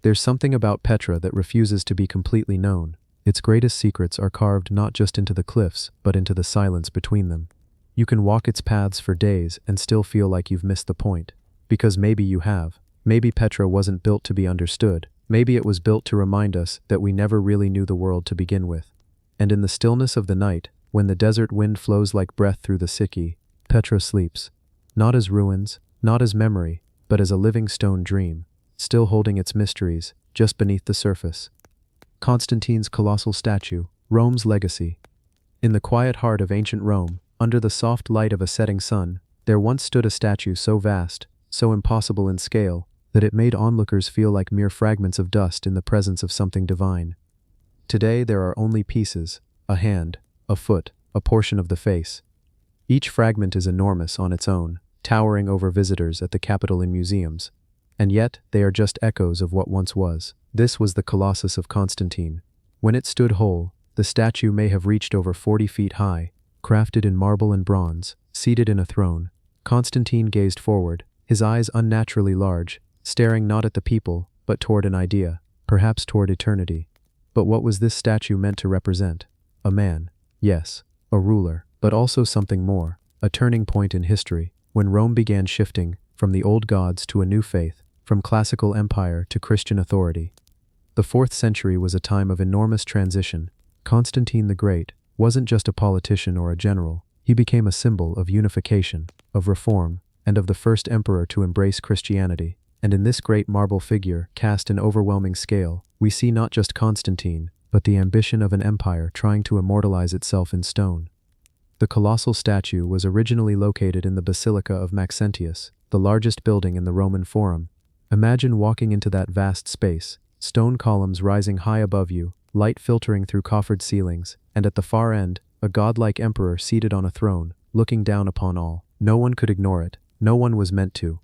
There's something about Petra that refuses to be completely known. Its greatest secrets are carved not just into the cliffs, but into the silence between them. You can walk its paths for days and still feel like you've missed the point. Because maybe you have. Maybe Petra wasn't built to be understood. Maybe it was built to remind us that we never really knew the world to begin with. And in the stillness of the night, when the desert wind flows like breath through the Sikhi, Petra sleeps. Not as ruins, not as memory, but as a living stone dream, still holding its mysteries, just beneath the surface. Constantine's colossal statue, Rome's legacy. In the quiet heart of ancient Rome, under the soft light of a setting sun, there once stood a statue so vast, so impossible in scale, that it made onlookers feel like mere fragments of dust in the presence of something divine. Today there are only pieces, a hand, a foot, a portion of the face. Each fragment is enormous on its own, towering over visitors at the Capitol and museums. And yet, they are just echoes of what once was. This was the Colossus of Constantine. When it stood whole, the statue may have reached over 40 feet high, crafted in marble and bronze, seated in a throne. Constantine gazed forward, his eyes unnaturally large, staring not at the people, but toward an idea, perhaps toward eternity. But what was this statue meant to represent? A man. Yes, a ruler, but also something more, a turning point in history, when Rome began shifting from the old gods to a new faith, from classical empire to Christian authority. The 4th century was a time of enormous transition. Constantine the Great wasn't just a politician or a general, he became a symbol of unification, of reform, and of the first emperor to embrace Christianity. And in this great marble figure, cast in overwhelming scale, we see not just Constantine, but the ambition of an empire trying to immortalize itself in stone. The colossal statue was originally located in the Basilica of Maxentius, the largest building in the Roman Forum. Imagine walking into that vast space, stone columns rising high above you, light filtering through coffered ceilings, and at the far end, a godlike emperor seated on a throne, looking down upon all. No one could ignore it, no one was meant to.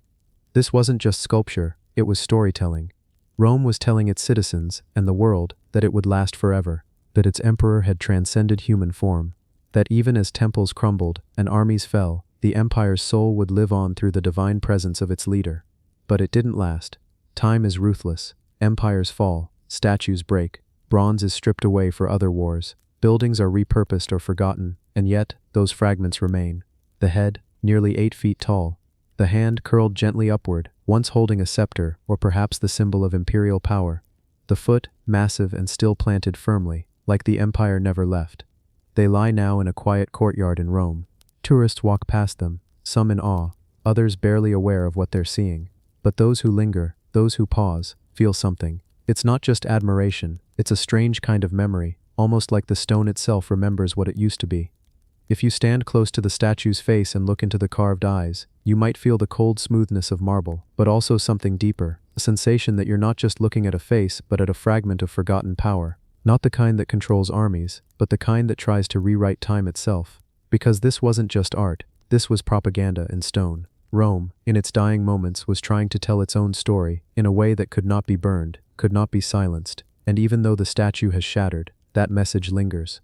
This wasn't just sculpture, it was storytelling. Rome was telling its citizens, and the world, that it would last forever, that its emperor had transcended human form, that even as temples crumbled and armies fell, the empire's soul would live on through the divine presence of its leader. But it didn't last. Time is ruthless. Empires fall, statues break, bronze is stripped away for other wars, buildings are repurposed or forgotten, and yet, those fragments remain. The head, nearly 8 feet tall. The hand curled gently upward, once holding a scepter or perhaps the symbol of imperial power. The foot, massive and still planted firmly, like the empire never left. They lie now in a quiet courtyard in Rome. Tourists walk past them, some in awe, others barely aware of what they're seeing. But those who linger, those who pause, feel something. It's not just admiration, it's a strange kind of memory, almost like the stone itself remembers what it used to be. If you stand close to the statue's face and look into the carved eyes, you might feel the cold smoothness of marble, but also something deeper, a sensation that you're not just looking at a face but at a fragment of forgotten power. Not the kind that controls armies, but the kind that tries to rewrite time itself. Because this wasn't just art, This was propaganda in stone. Rome, in its dying moments, was trying to tell its own story in a way that could not be burned, could not be silenced, and even though the statue has shattered, that message lingers.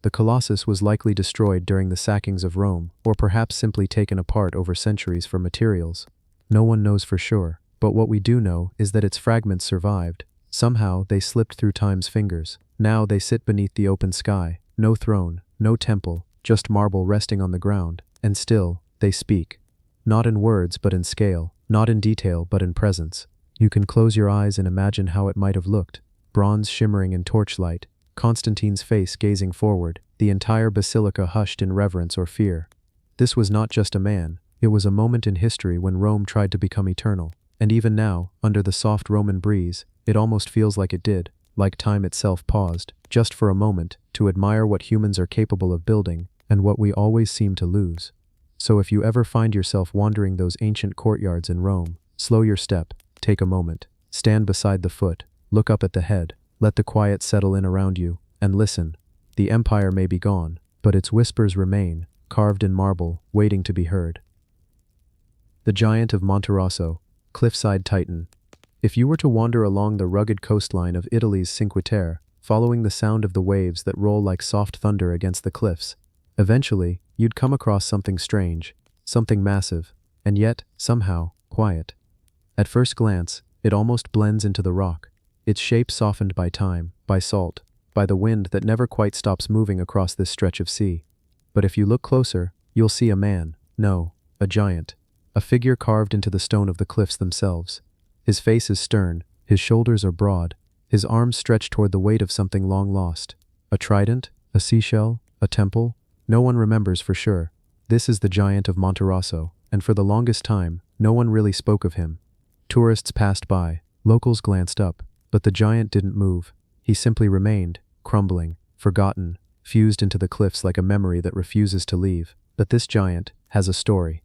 The Colossus was likely destroyed during the sackings of Rome, or perhaps simply taken apart over centuries for materials. No one knows for sure, but what we do know is that its fragments survived. Somehow they slipped through time's fingers. Now they sit beneath the open sky. No throne, no temple, just marble resting on the ground, and still, they speak. Not in words but in scale, not in detail but in presence. You can close your eyes and imagine how it might have looked. Bronze shimmering in torchlight, Constantine's face gazing forward, the entire basilica hushed in reverence or fear. This was not just a man, it was a moment in history when Rome tried to become eternal. And even now, under the soft Roman breeze, it almost feels like it did, like time itself paused, just for a moment, to admire what humans are capable of building, and what we always seem to lose. So if you ever find yourself wandering those ancient courtyards in Rome, slow your step, take a moment, stand beside the foot, look up at the head, let the quiet settle in around you, and listen. The empire may be gone, but its whispers remain, carved in marble, waiting to be heard. The giant of Monterosso, cliffside titan. If you were to wander along the rugged coastline of Italy's Cinque Terre, following the sound of the waves that roll like soft thunder against the cliffs, eventually, you'd come across something strange, something massive, and yet, somehow, quiet. At first glance, it almost blends into the rock, its shape softened by time, by salt, by the wind that never quite stops moving across this stretch of sea. But if you look closer, you'll see a man, no, a giant, a figure carved into the stone of the cliffs themselves. His face is stern, his shoulders are broad, his arms stretch toward the weight of something long lost. A trident, a seashell, a temple? No one remembers for sure. This is the giant of Monterosso, and for the longest time, no one really spoke of him. Tourists passed by, locals glanced up, but the giant didn't move. He simply remained, crumbling, forgotten, fused into the cliffs like a memory that refuses to leave. But this giant has a story.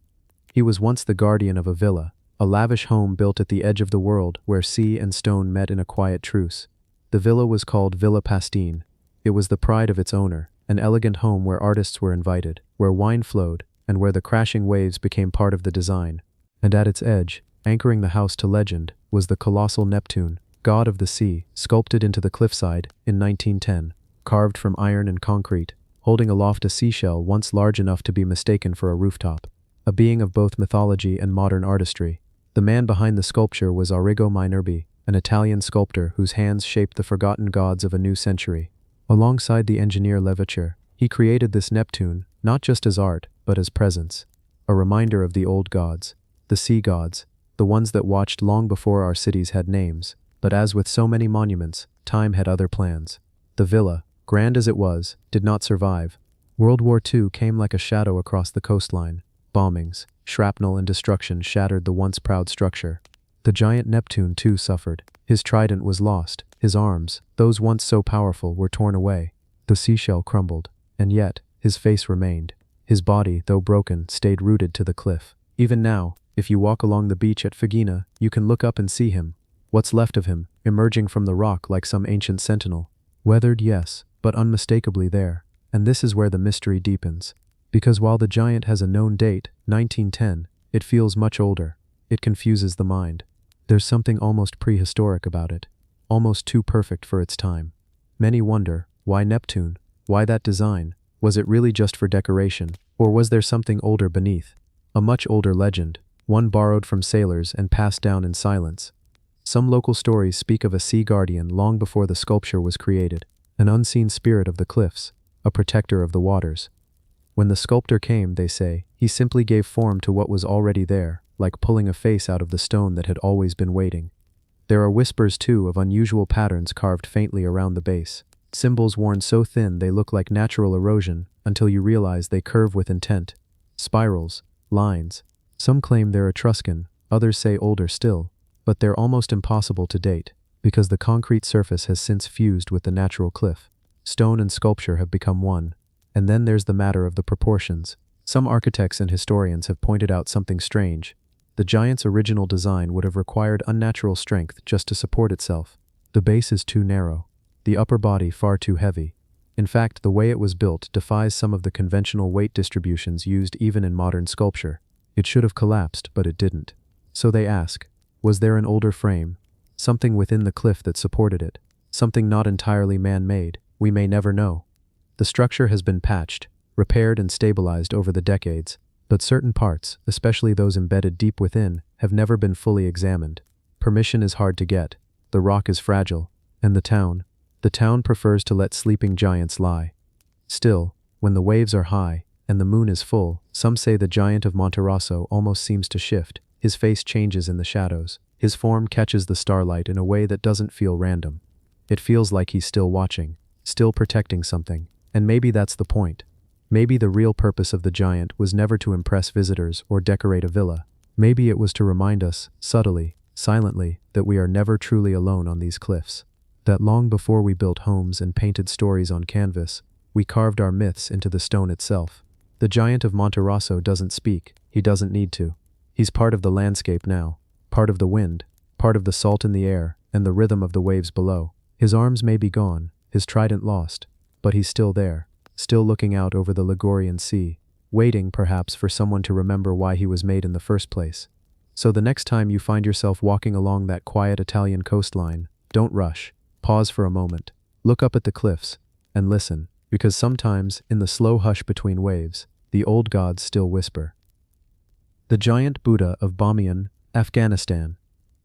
He was once the guardian of a villa, a lavish home built at the edge of the world where sea and stone met in a quiet truce. The villa was called Villa Pastine. It was the pride of its owner, an elegant home where artists were invited, where wine flowed, and where the crashing waves became part of the design. And at its edge, anchoring the house to legend, was the colossal Neptune, god of the sea, sculpted into the cliffside in 1910, carved from iron and concrete, holding aloft a seashell once large enough to be mistaken for a rooftop. A being of both mythology and modern artistry. The man behind the sculpture was Arrigo Minerbi, an Italian sculptor whose hands shaped the forgotten gods of a new century. Alongside the engineer Leviceur, he created this Neptune, not just as art, but as presence. A reminder of the old gods, the sea gods, the ones that watched long before our cities had names. But as with so many monuments, time had other plans. The villa, grand as it was, did not survive. World War II came like a shadow across the coastline. Bombings, shrapnel and destruction shattered the once proud structure. The giant Neptune too suffered. His trident was lost. His arms, those once so powerful, were torn away. The seashell crumbled. And yet, his face remained. His body, though broken, stayed rooted to the cliff. Even now, if you walk along the beach at Fagina, you can look up and see him. What's left of him, emerging from the rock like some ancient sentinel. Weathered, yes, but unmistakably there. And this is where the mystery deepens. Because while the giant has a known date, 1910, it feels much older. It confuses the mind. There's something almost prehistoric about it. Almost too perfect for its time. Many wonder, why Neptune? Why that design? Was it really just for decoration? Or was there something older beneath? A much older legend, one borrowed from sailors and passed down in silence. Some local stories speak of a sea guardian long before the sculpture was created, an unseen spirit of the cliffs, a protector of the waters. When the sculptor came, they say, he simply gave form to what was already there, like pulling a face out of the stone that had always been waiting. There are whispers, too, of unusual patterns carved faintly around the base. Symbols worn so thin they look like natural erosion, until you realize they curve with intent. Spirals, lines. Some claim they're Etruscan, others say older still, but they're almost impossible to date, because the concrete surface has since fused with the natural cliff. Stone and sculpture have become one. And then there's the matter of the proportions. Some architects and historians have pointed out something strange. The giant's original design would have required unnatural strength just to support itself. The base is too narrow, the upper body far too heavy. In fact, the way it was built defies some of the conventional weight distributions used even in modern sculpture. It should have collapsed, but it didn't. So they ask, was there an older frame? Something within the cliff that supported it? Something not entirely man-made? We may never know. The structure has been patched, repaired and stabilized over the decades, but certain parts, especially those embedded deep within, have never been fully examined. Permission is hard to get, the rock is fragile, and the town prefers to let sleeping giants lie. Still, when the waves are high, and the moon is full, some say the giant of Monterosso almost seems to shift. His face changes in the shadows. His form catches the starlight in a way that doesn't feel random. It feels like he's still watching, still protecting something, and maybe that's the point. Maybe the real purpose of the giant was never to impress visitors or decorate a villa. Maybe it was to remind us, subtly, silently, that we are never truly alone on these cliffs. That long before we built homes and painted stories on canvas, we carved our myths into the stone itself. The giant of Monterosso doesn't speak, he doesn't need to. He's part of the landscape now, part of the wind, part of the salt in the air, and the rhythm of the waves below. His arms may be gone, his trident lost, but he's still there, still looking out over the Ligurian Sea, waiting perhaps for someone to remember why he was made in the first place. So the next time you find yourself walking along that quiet Italian coastline, don't rush, pause for a moment, look up at the cliffs, and listen, because sometimes, in the slow hush between waves, the old gods still whisper. The giant Buddha of Bamiyan, Afghanistan.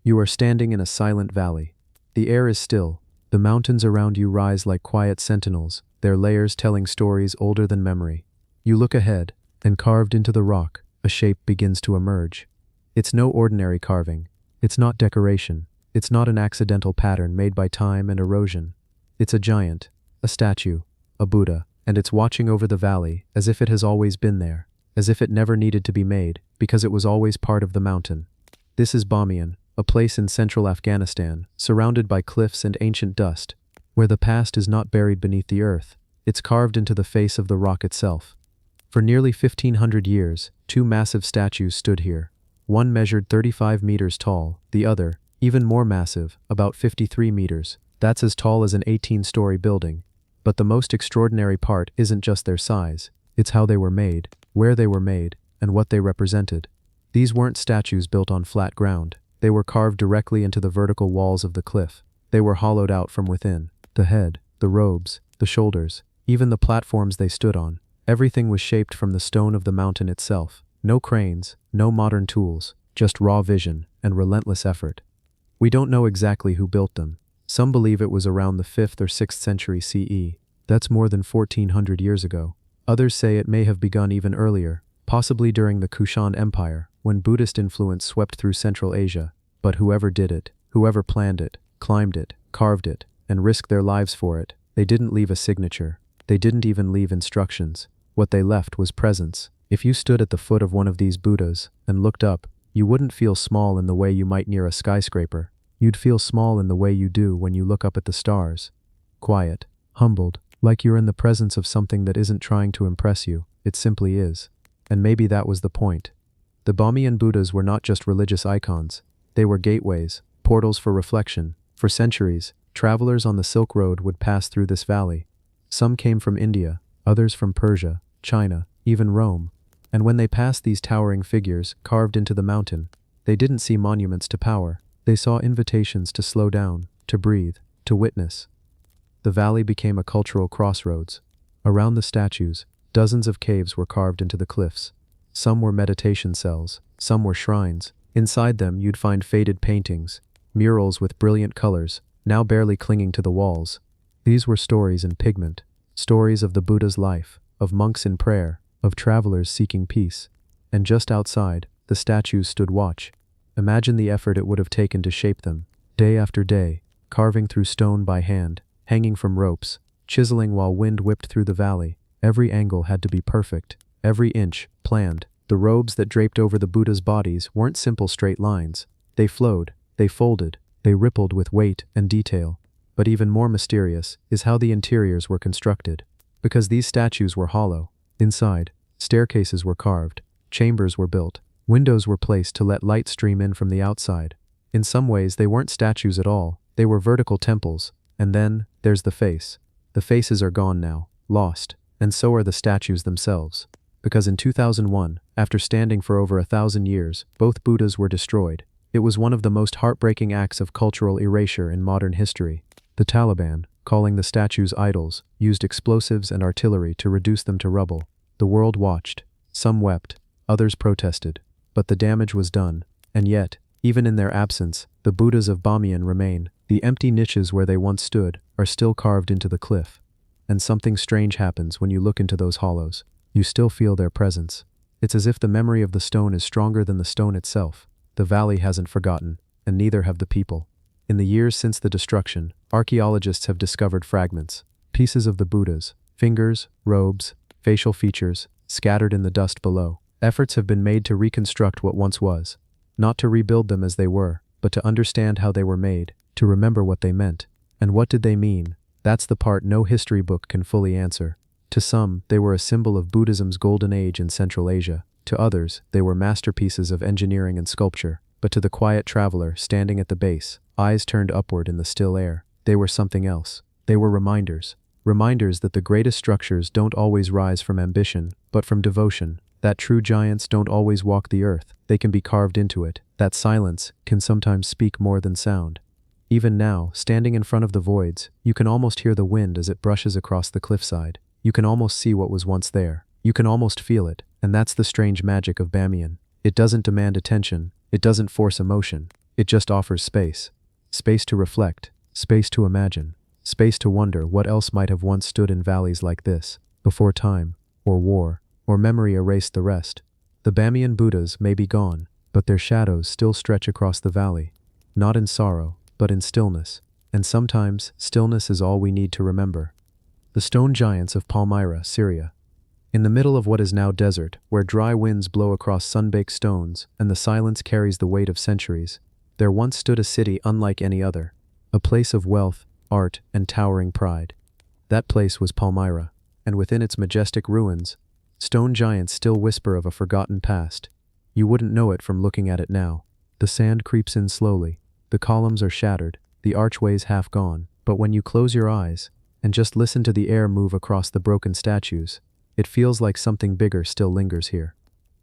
You are standing in a silent valley. The air is still. The mountains around you rise like quiet sentinels, their layers telling stories older than memory. You look ahead, and carved into the rock, a shape begins to emerge. It's no ordinary carving. It's not decoration. It's not an accidental pattern made by time and erosion. It's a giant, a statue, a Buddha, and it's watching over the valley as if it has always been there, as if it never needed to be made, because it was always part of the mountain. This is Bamiyan, a place in central Afghanistan, surrounded by cliffs and ancient dust, where the past is not buried beneath the earth, it's carved into the face of the rock itself. For nearly 1,500 years, two massive statues stood here. One measured 35 meters tall, the other, even more massive, about 53 meters. That's as tall as an 18-story building. But the most extraordinary part isn't just their size, it's how they were made, where they were made, and what they represented. These weren't statues built on flat ground. They were carved directly into the vertical walls of the cliff. They were hollowed out from within. The head, the robes, the shoulders, even the platforms they stood on. Everything was shaped from the stone of the mountain itself. No cranes, no modern tools, just raw vision and relentless effort. We don't know exactly who built them. Some believe it was around the 5th or 6th century CE. That's more than 1,400 years ago. Others say it may have begun even earlier, possibly during the Kushan Empire, when Buddhist influence swept through Central Asia. But whoever did it, whoever planned it, climbed it, carved it, and risked their lives for it, they didn't leave a signature. They didn't even leave instructions. What they left was presence. If you stood at the foot of one of these Buddhas and looked up, you wouldn't feel small in the way you might near a skyscraper. You'd feel small in the way you do when you look up at the stars. Quiet, humbled, like you're in the presence of something that isn't trying to impress you, it simply is. And maybe that was the point. The Bamiyan Buddhas were not just religious icons. They were gateways, portals for reflection. For centuries, travelers on the Silk Road would pass through this valley. Some came from India, others from Persia, China, even Rome. And when they passed these towering figures carved into the mountain, they didn't see monuments to power. They saw invitations to slow down, to breathe, to witness. The valley became a cultural crossroads. Around the statues, dozens of caves were carved into the cliffs. Some were meditation cells, some were shrines. Inside them you'd find faded paintings, murals with brilliant colors, now barely clinging to the walls. These were stories in pigment, stories of the Buddha's life, of monks in prayer, of travelers seeking peace. And just outside, the statues stood watch. Imagine the effort it would have taken to shape them, day after day, carving through stone by hand, hanging from ropes, chiseling while wind whipped through the valley. Every angle had to be perfect, every inch planned. The robes that draped over the Buddha's bodies weren't simple straight lines. They flowed, they folded, they rippled with weight and detail. But even more mysterious is how the interiors were constructed. Because these statues were hollow. Inside, staircases were carved, chambers were built, windows were placed to let light stream in from the outside. In some ways they weren't statues at all, they were vertical temples. And then, there's the face The faces are gone now, lost, and so are the statues themselves. Because in 2001, after standing for over 1,000 years, both Buddhas were destroyed. It was one of the most heartbreaking acts of cultural erasure in modern history. The Taliban, calling the statues idols, used explosives and artillery to reduce them to rubble. The world watched. Some wept, others protested. But the damage was done. And yet, even in their absence, the Buddhas of Bamiyan remain. The empty niches where they once stood are still carved into the cliff. And something strange happens when you look into those hollows. You still feel their presence. It's as if the memory of the stone is stronger than the stone itself. The valley hasn't forgotten, and neither have the people. In the years since the destruction, archaeologists have discovered fragments, pieces of the Buddhas, fingers, robes, facial features, scattered in the dust below. Efforts have been made to reconstruct what once was, not to rebuild them as they were, but to understand how they were made, to remember what they meant. And what did they mean? That's the part no history book can fully answer. To some, they were a symbol of Buddhism's golden age in Central Asia. To others, they were masterpieces of engineering and sculpture. But to the quiet traveler standing at the base, eyes turned upward in the still air, they were something else. They were reminders. Reminders that the greatest structures don't always rise from ambition, but from devotion. That true giants don't always walk the earth, they can be carved into it. That silence can sometimes speak more than sound. Even now, standing in front of the voids, you can almost hear the wind as it brushes across the cliffside. You can almost see what was once there. You can almost feel it, and that's the strange magic of Bamiyan. It doesn't demand attention, it doesn't force emotion, it just offers space. Space to reflect, space to imagine, space to wonder what else might have once stood in valleys like this, before time, or war, or memory erased the rest. The Bamiyan Buddhas may be gone, but their shadows still stretch across the valley, not in sorrow, but in stillness, and sometimes stillness is all we need to remember. The stone giants of Palmyra, Syria. In the middle of what is now desert, where dry winds blow across sun-baked stones and the silence carries the weight of centuries, there once stood a city unlike any other, a place of wealth, art, and towering pride. That place was Palmyra, and within its majestic ruins, stone giants still whisper of a forgotten past. You wouldn't know it from looking at it now. The sand creeps in slowly, the columns are shattered, the archways half gone, but when you close your eyes and just listen to the air move across the broken statues, it feels like something bigger still lingers here.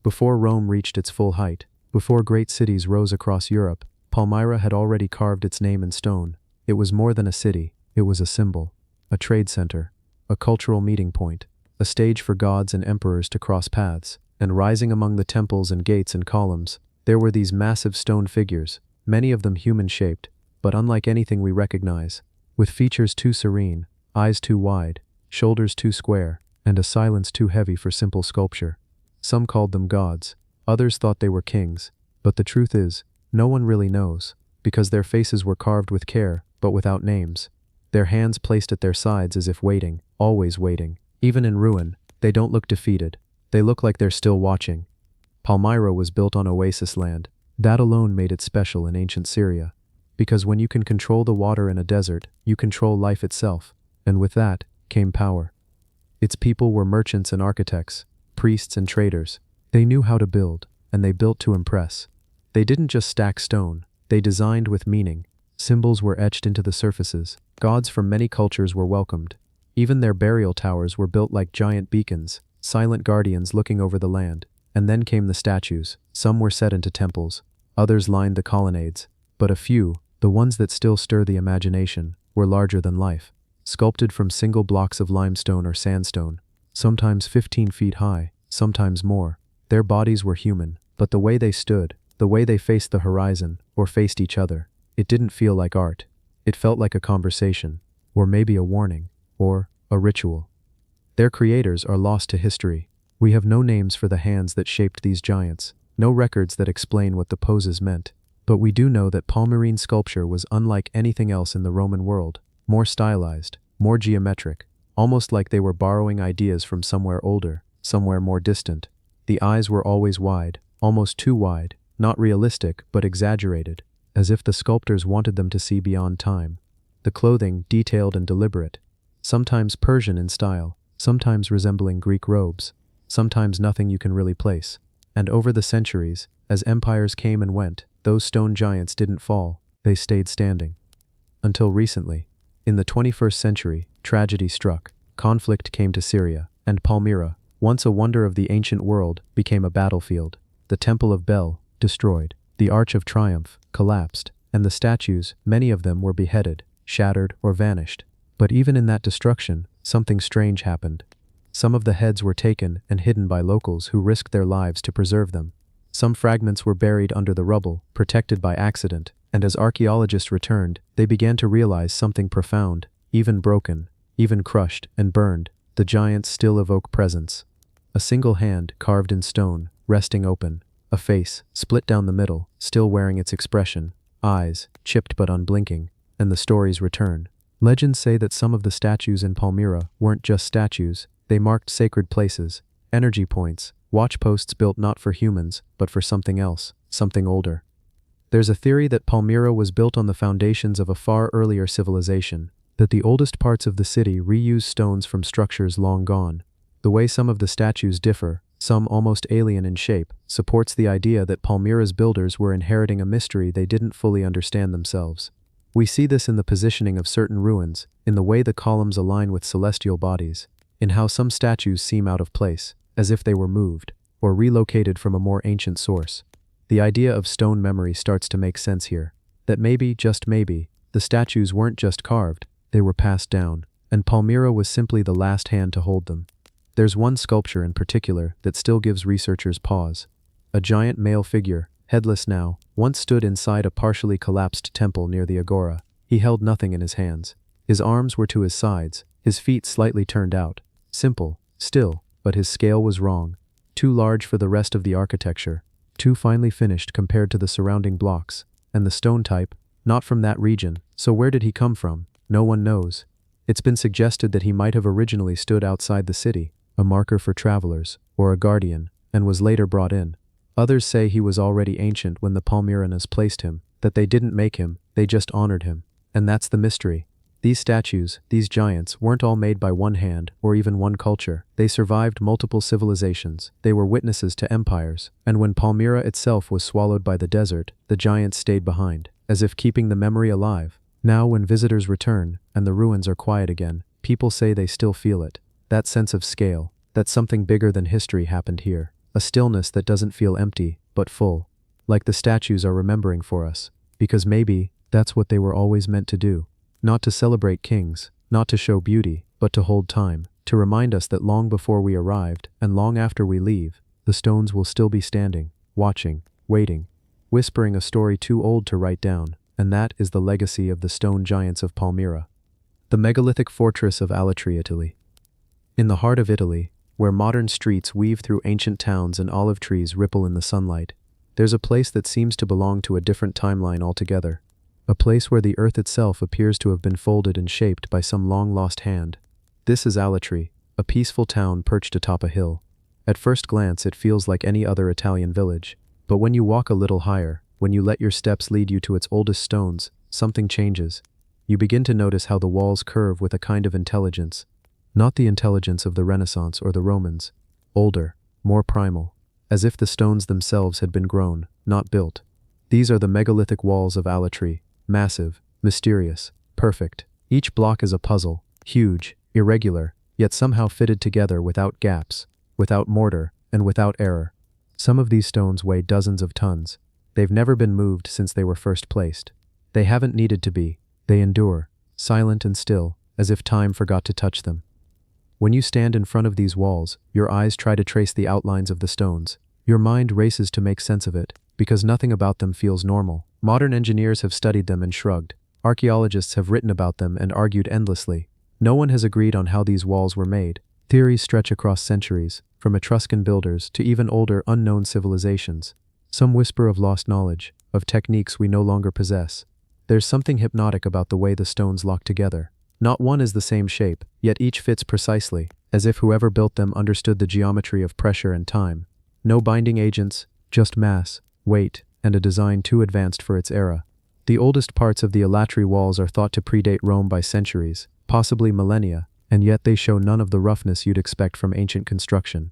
Before Rome reached its full height, before great cities rose across Europe, Palmyra had already carved its name in stone. It was more than a city, it was a symbol, a trade center, a cultural meeting point, a stage for gods and emperors to cross paths. And rising among the temples and gates and columns, there were these massive stone figures, many of them human-shaped, but unlike anything we recognize, with features too serene, eyes too wide, shoulders too square, and a silence too heavy for simple sculpture. Some called them gods, others thought they were kings, but the truth is, no one really knows, because their faces were carved with care, but without names. Their hands placed at their sides as if waiting, always waiting. Even in ruin, they don't look defeated, they look like they're still watching. Palmyra was built on oasis land. That alone made it special in ancient Syria. Because when you can control the water in a desert, you control life itself, and with that came power. Its people were merchants and architects, priests and traders. They knew how to build, and they built to impress. They didn't just stack stone, they designed with meaning. Symbols were etched into the surfaces. Gods from many cultures were welcomed. Even their burial towers were built like giant beacons, silent guardians looking over the land. And then came the statues. Some were set into temples, others lined the colonnades, but a few, the ones that still stir the imagination, were larger than life, sculpted from single blocks of limestone or sandstone, sometimes 15 feet high, sometimes more. Their bodies were human, but the way they stood, the way they faced the horizon, or faced each other, it didn't feel like art. It felt like a conversation, or maybe a warning, or a ritual. Their creators are lost to history. We have no names for the hands that shaped these giants, no records that explain what the poses meant. But we do know that Palmyrene sculpture was unlike anything else in the Roman world, more stylized, more geometric, almost like they were borrowing ideas from somewhere older, somewhere more distant. The eyes were always wide, almost too wide, not realistic but exaggerated, as if the sculptors wanted them to see beyond time. The clothing, detailed and deliberate, sometimes Persian in style, sometimes resembling Greek robes, sometimes nothing you can really place. And over the centuries, as empires came and went, those stone giants didn't fall, they stayed standing. Until recently, in the 21st century, tragedy struck. Conflict came to Syria, and Palmyra, once a wonder of the ancient world, became a battlefield. The Temple of Bel, destroyed. The Arch of Triumph, collapsed, and the statues, many of them were beheaded, shattered, or vanished. But even in that destruction, something strange happened. Some of the heads were taken and hidden by locals who risked their lives to preserve them. Some fragments were buried under the rubble, protected by accident, and as archaeologists returned, they began to realize something profound. Even broken, even crushed and burned, the giants still evoke presence. A single hand, carved in stone, resting open. A face, split down the middle, still wearing its expression. Eyes, chipped but unblinking. And the stories return. Legends say that some of the statues in Palmyra weren't just statues, they marked sacred places, energy points, watchposts built not for humans, but for something else, something older. There's a theory that Palmyra was built on the foundations of a far earlier civilization, that the oldest parts of the city reuse stones from structures long gone. The way some of the statues differ, some almost alien in shape, supports the idea that Palmyra's builders were inheriting a mystery they didn't fully understand themselves. We see this in the positioning of certain ruins, in the way the columns align with celestial bodies, in how some statues seem out of place, as if they were moved, or relocated from a more ancient source. The idea of stone memory starts to make sense here, that maybe, just maybe, the statues weren't just carved, they were passed down, and Palmyra was simply the last hand to hold them. There's one sculpture in particular that still gives researchers pause. A giant male figure, headless now, once stood inside a partially collapsed temple near the agora. He held nothing in his hands. His arms were to his sides, his feet slightly turned out. Simple, still, but his scale was wrong. Too large for the rest of the architecture, too finely finished compared to the surrounding blocks, and the stone type, not from that region. So where did he come from? No one knows. It's been suggested that he might have originally stood outside the city, a marker for travelers, or a guardian, and was later brought in. Others say he was already ancient when the Palmyranas placed him, that they didn't make him, they just honored him. And that's the mystery. These statues, these giants, weren't all made by one hand, or even one culture. They survived multiple civilizations. They were witnesses to empires. And when Palmyra itself was swallowed by the desert, the giants stayed behind, as if keeping the memory alive. Now when visitors return, and the ruins are quiet again, people say they still feel it. That sense of scale, that something bigger than history happened here. A stillness that doesn't feel empty, but full. Like the statues are remembering for us. Because maybe, that's what they were always meant to do. Not to celebrate kings, not to show beauty, but to hold time. To remind us that long before we arrived, and long after we leave, the stones will still be standing, watching, waiting, whispering a story too old to write down. And that is the legacy of the stone giants of Palmyra. The megalithic fortress of Alatri, Italy. In the heart of Italy, where modern streets weave through ancient towns and olive trees ripple in the sunlight, there's a place that seems to belong to a different timeline altogether. A place where the earth itself appears to have been folded and shaped by some long-lost hand. This is Alatri, a peaceful town perched atop a hill. At first glance it feels like any other Italian village, but when you walk a little higher, when you let your steps lead you to its oldest stones, something changes. You begin to notice how the walls curve with a kind of intelligence. Not the intelligence of the Renaissance or the Romans. Older, more primal, as if the stones themselves had been grown, not built. These are the megalithic walls of Alatri, massive, mysterious, perfect. Each block is a puzzle, huge, irregular, yet somehow fitted together without gaps, without mortar, and without error. Some of these stones weigh dozens of tons. They've never been moved since they were first placed. They haven't needed to be. They endure, silent and still, as if time forgot to touch them. When you stand in front of these walls, your eyes try to trace the outlines of the stones. Your mind races to make sense of it, because nothing about them feels normal. Modern engineers have studied them and shrugged. Archaeologists have written about them and argued endlessly. No one has agreed on how these walls were made. Theories stretch across centuries, from Etruscan builders to even older, unknown civilizations. Some whisper of lost knowledge, of techniques we no longer possess. There's something hypnotic about the way the stones lock together. Not one is the same shape, yet each fits precisely, as if whoever built them understood the geometry of pressure and time. No binding agents, just mass, weight, and a design too advanced for its era. The oldest parts of the Alatri walls are thought to predate Rome by centuries, possibly millennia, and yet they show none of the roughness you'd expect from ancient construction.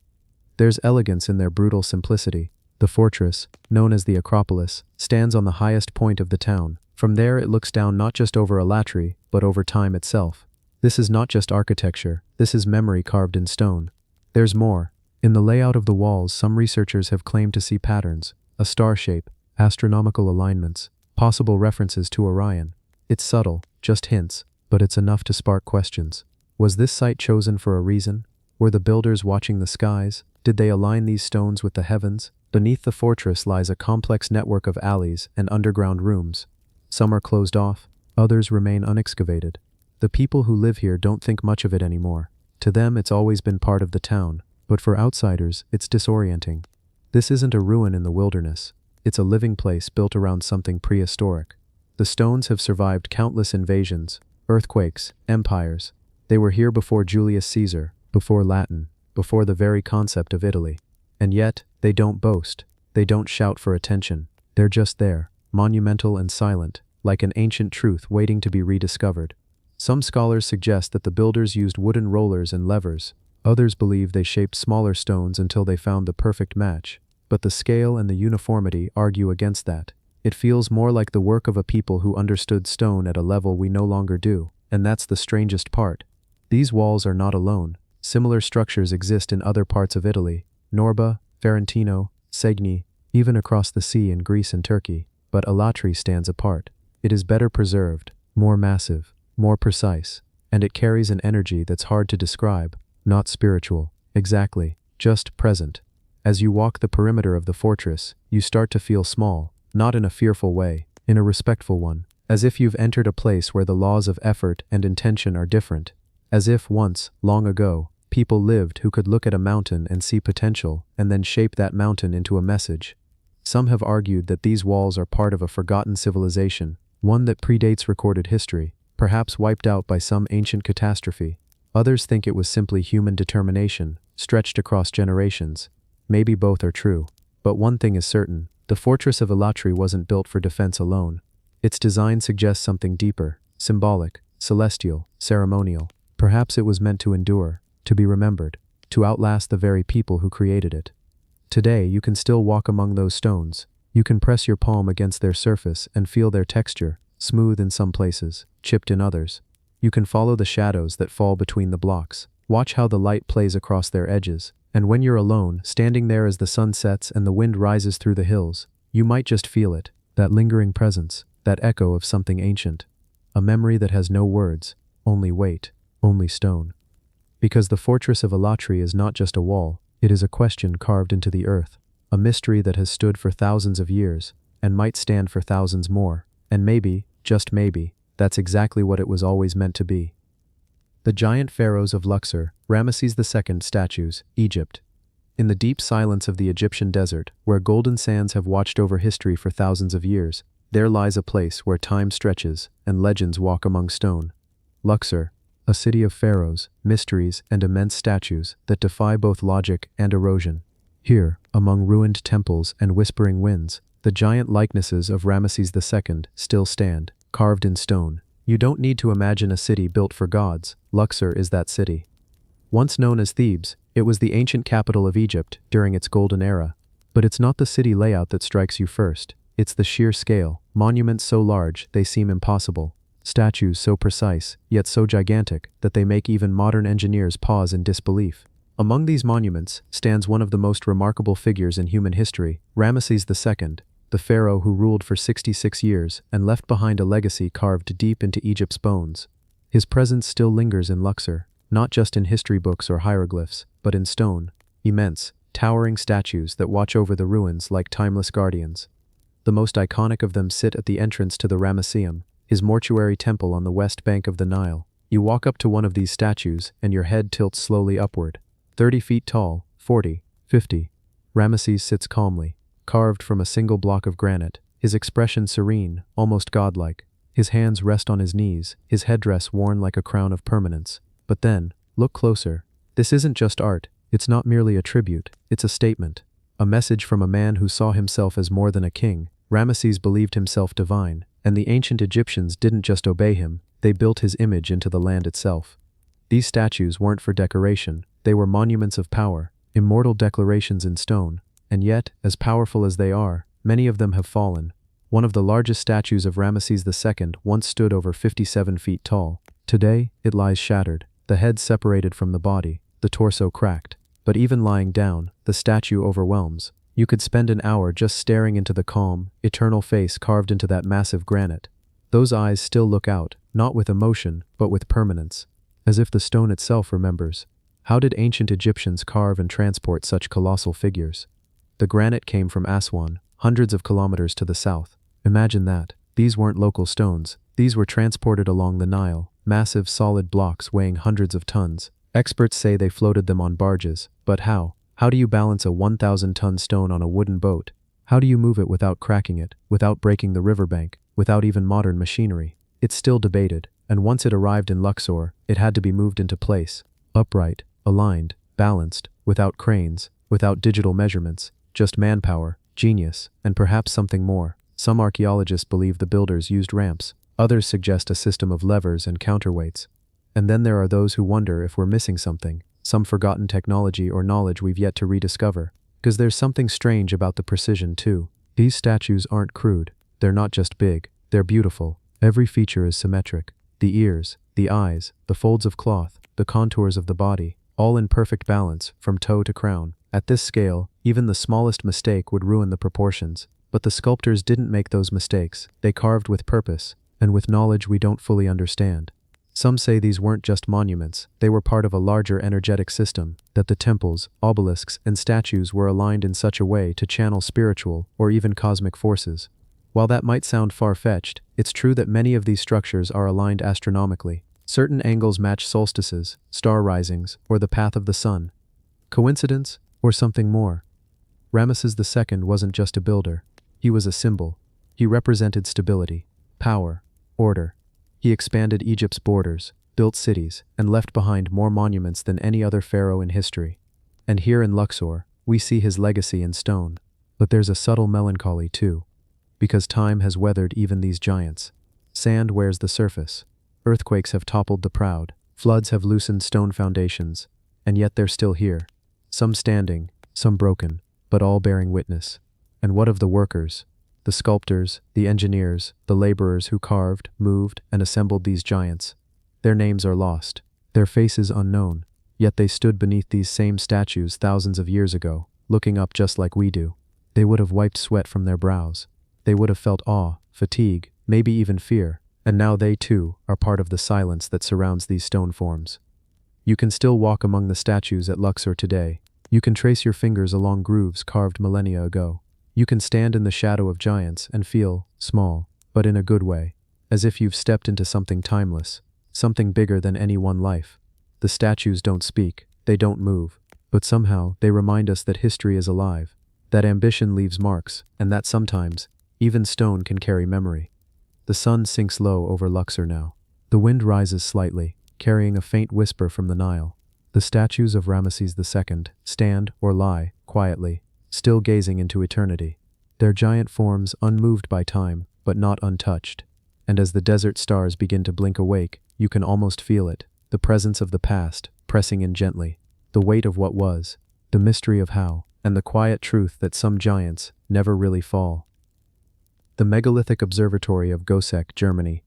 There's elegance in their brutal simplicity. The fortress, known as the Acropolis, stands on the highest point of the town. From there it looks down not just over Alatri, but over time itself. This is not just architecture, this is memory carved in stone. There's more. In the layout of the walls, some researchers have claimed to see patterns, a star shape, astronomical alignments, possible references to Orion. It's subtle, just hints, but it's enough to spark questions. Was this site chosen for a reason? Were the builders watching the skies? Did they align these stones with the heavens? Beneath the fortress lies a complex network of alleys and underground rooms. Some are closed off, others remain unexcavated. The people who live here don't think much of it anymore. To them, it's always been part of the town, but for outsiders, it's disorienting. This isn't a ruin in the wilderness. It's a living place built around something prehistoric. The stones have survived countless invasions, earthquakes, empires. They were here before Julius Caesar, before Latin, before the very concept of Italy. And yet, they don't boast. They don't shout for attention. They're just there, monumental and silent, like an ancient truth waiting to be rediscovered. Some scholars suggest that the builders used wooden rollers and levers. Others believe they shaped smaller stones until they found the perfect match. But the scale and the uniformity argue against that. It feels more like the work of a people who understood stone at a level we no longer do, and that's the strangest part. These walls are not alone. Similar structures exist in other parts of Italy, Norba, Ferentino, Segni, even across the sea in Greece and Turkey. But Alatri stands apart. It is better preserved, more massive, more precise, and it carries an energy that's hard to describe, not spiritual, exactly, just present. As you walk the perimeter of the fortress, you start to feel small, not in a fearful way, in a respectful one, as if you've entered a place where the laws of effort and intention are different, as if once, long ago, people lived who could look at a mountain and see potential and then shape that mountain into a message. Some have argued that these walls are part of a forgotten civilization, one that predates recorded history, perhaps wiped out by some ancient catastrophe. Others think it was simply human determination, stretched across generations. Maybe both are true. But one thing is certain, the fortress of Alatri wasn't built for defense alone. Its design suggests something deeper, symbolic, celestial, ceremonial. Perhaps it was meant to endure, to be remembered, to outlast the very people who created it. Today, you can still walk among those stones. You can press your palm against their surface and feel their texture, smooth in some places, chipped in others. You can follow the shadows that fall between the blocks. Watch how the light plays across their edges. And when you're alone, standing there as the sun sets and the wind rises through the hills, you might just feel it, that lingering presence, that echo of something ancient. A memory that has no words, only weight, only stone. Because the fortress of Alatri is not just a wall, it is a question carved into the earth, a mystery that has stood for thousands of years, and might stand for thousands more. And maybe, just maybe, that's exactly what it was always meant to be. The giant pharaohs of Luxor, Ramesses II statues, Egypt. In the deep silence of the Egyptian desert, where golden sands have watched over history for thousands of years, there lies a place where time stretches and legends walk among stone. Luxor, a city of pharaohs, mysteries, and immense statues that defy both logic and erosion. Here, among ruined temples and whispering winds, the giant likenesses of Ramesses II still stand, carved in stone. You don't need to imagine a city built for gods. Luxor is that city. Once known as Thebes, it was the ancient capital of Egypt during its golden era. But it's not the city layout that strikes you first. It's the sheer scale, monuments so large they seem impossible. Statues so precise, yet so gigantic, that they make even modern engineers pause in disbelief. Among these monuments stands one of the most remarkable figures in human history, Ramesses II, the pharaoh who ruled for 66 years and left behind a legacy carved deep into Egypt's bones. His presence still lingers in Luxor, not just in history books or hieroglyphs, but in stone, immense, towering statues that watch over the ruins like timeless guardians. The most iconic of them sit at the entrance to the Ramesseum, his mortuary temple on the west bank of the Nile. You walk up to one of these statues and your head tilts slowly upward. 30 feet tall, 40, 50. Ramesses sits calmly, carved from a single block of granite, his expression serene, almost godlike. His hands rest on his knees, his headdress worn like a crown of permanence. But then, look closer. This isn't just art, it's not merely a tribute, it's a statement. A message from a man who saw himself as more than a king. Ramesses believed himself divine, and the ancient Egyptians didn't just obey him, they built his image into the land itself. These statues weren't for decoration, they were monuments of power, immortal declarations in stone. And yet, as powerful as they are, many of them have fallen. One of the largest statues of Ramesses II once stood over 57 feet tall. Today, it lies shattered, the head separated from the body, the torso cracked. But even lying down, the statue overwhelms. You could spend an hour just staring into the calm, eternal face carved into that massive granite. Those eyes still look out, not with emotion, but with permanence, as if the stone itself remembers. How did ancient Egyptians carve and transport such colossal figures? The granite came from Aswan, hundreds of kilometers to the south. Imagine that. These weren't local stones. These were transported along the Nile, massive solid blocks weighing hundreds of tons. Experts say they floated them on barges, but how? How do you balance a 1,000-ton stone on a wooden boat? How do you move it without cracking it, without breaking the riverbank, without even modern machinery? It's still debated, and once it arrived in Luxor, it had to be moved into place. Upright, aligned, balanced, without cranes, without digital measurements, just manpower, genius, and perhaps something more. Some archaeologists believe the builders used ramps. Others suggest a system of levers and counterweights. And then there are those who wonder if we're missing something, some forgotten technology or knowledge we've yet to rediscover. Because there's something strange about the precision too. These statues aren't crude. They're not just big. They're beautiful. Every feature is symmetric. The ears, the eyes, the folds of cloth, the contours of the body, all in perfect balance, from toe to crown. At this scale, even the smallest mistake would ruin the proportions. But the sculptors didn't make those mistakes. They carved with purpose, and with knowledge we don't fully understand. Some say these weren't just monuments, they were part of a larger energetic system, that the temples, obelisks, and statues were aligned in such a way to channel spiritual or even cosmic forces. While that might sound far-fetched, it's true that many of these structures are aligned astronomically. Certain angles match solstices, star risings, or the path of the sun. Coincidence, or something more? Ramesses II wasn't just a builder. He was a symbol. He represented stability, power, order. He expanded Egypt's borders, built cities, and left behind more monuments than any other pharaoh in history. And here in Luxor, we see his legacy in stone. But there's a subtle melancholy too. Because time has weathered even these giants. Sand wears the surface. Earthquakes have toppled the proud. Floods have loosened stone foundations. And yet they're still here. Some standing, some broken, but all bearing witness. And what of the workers? The sculptors, the engineers, the laborers who carved, moved, and assembled these giants. Their names are lost, their faces unknown, yet they stood beneath these same statues thousands of years ago, looking up just like we do. They would have wiped sweat from their brows. They would have felt awe, fatigue, maybe even fear, and now they too are part of the silence that surrounds these stone forms. You can still walk among the statues at Luxor today. You can trace your fingers along grooves carved millennia ago. You can stand in the shadow of giants and feel small, but in a good way, as if you've stepped into something timeless, something bigger than any one life. The statues don't speak, they don't move, but somehow they remind us that history is alive, that ambition leaves marks, and that sometimes, even stone can carry memory. The sun sinks low over Luxor now. The wind rises slightly, carrying a faint whisper from the Nile. The statues of Ramesses II stand or lie, quietly, still gazing into eternity, their giant forms unmoved by time, but not untouched. And as the desert stars begin to blink awake, you can almost feel it, the presence of the past, pressing in gently, the weight of what was, the mystery of how, and the quiet truth that some giants never really fall. The megalithic observatory of Goseck, Germany.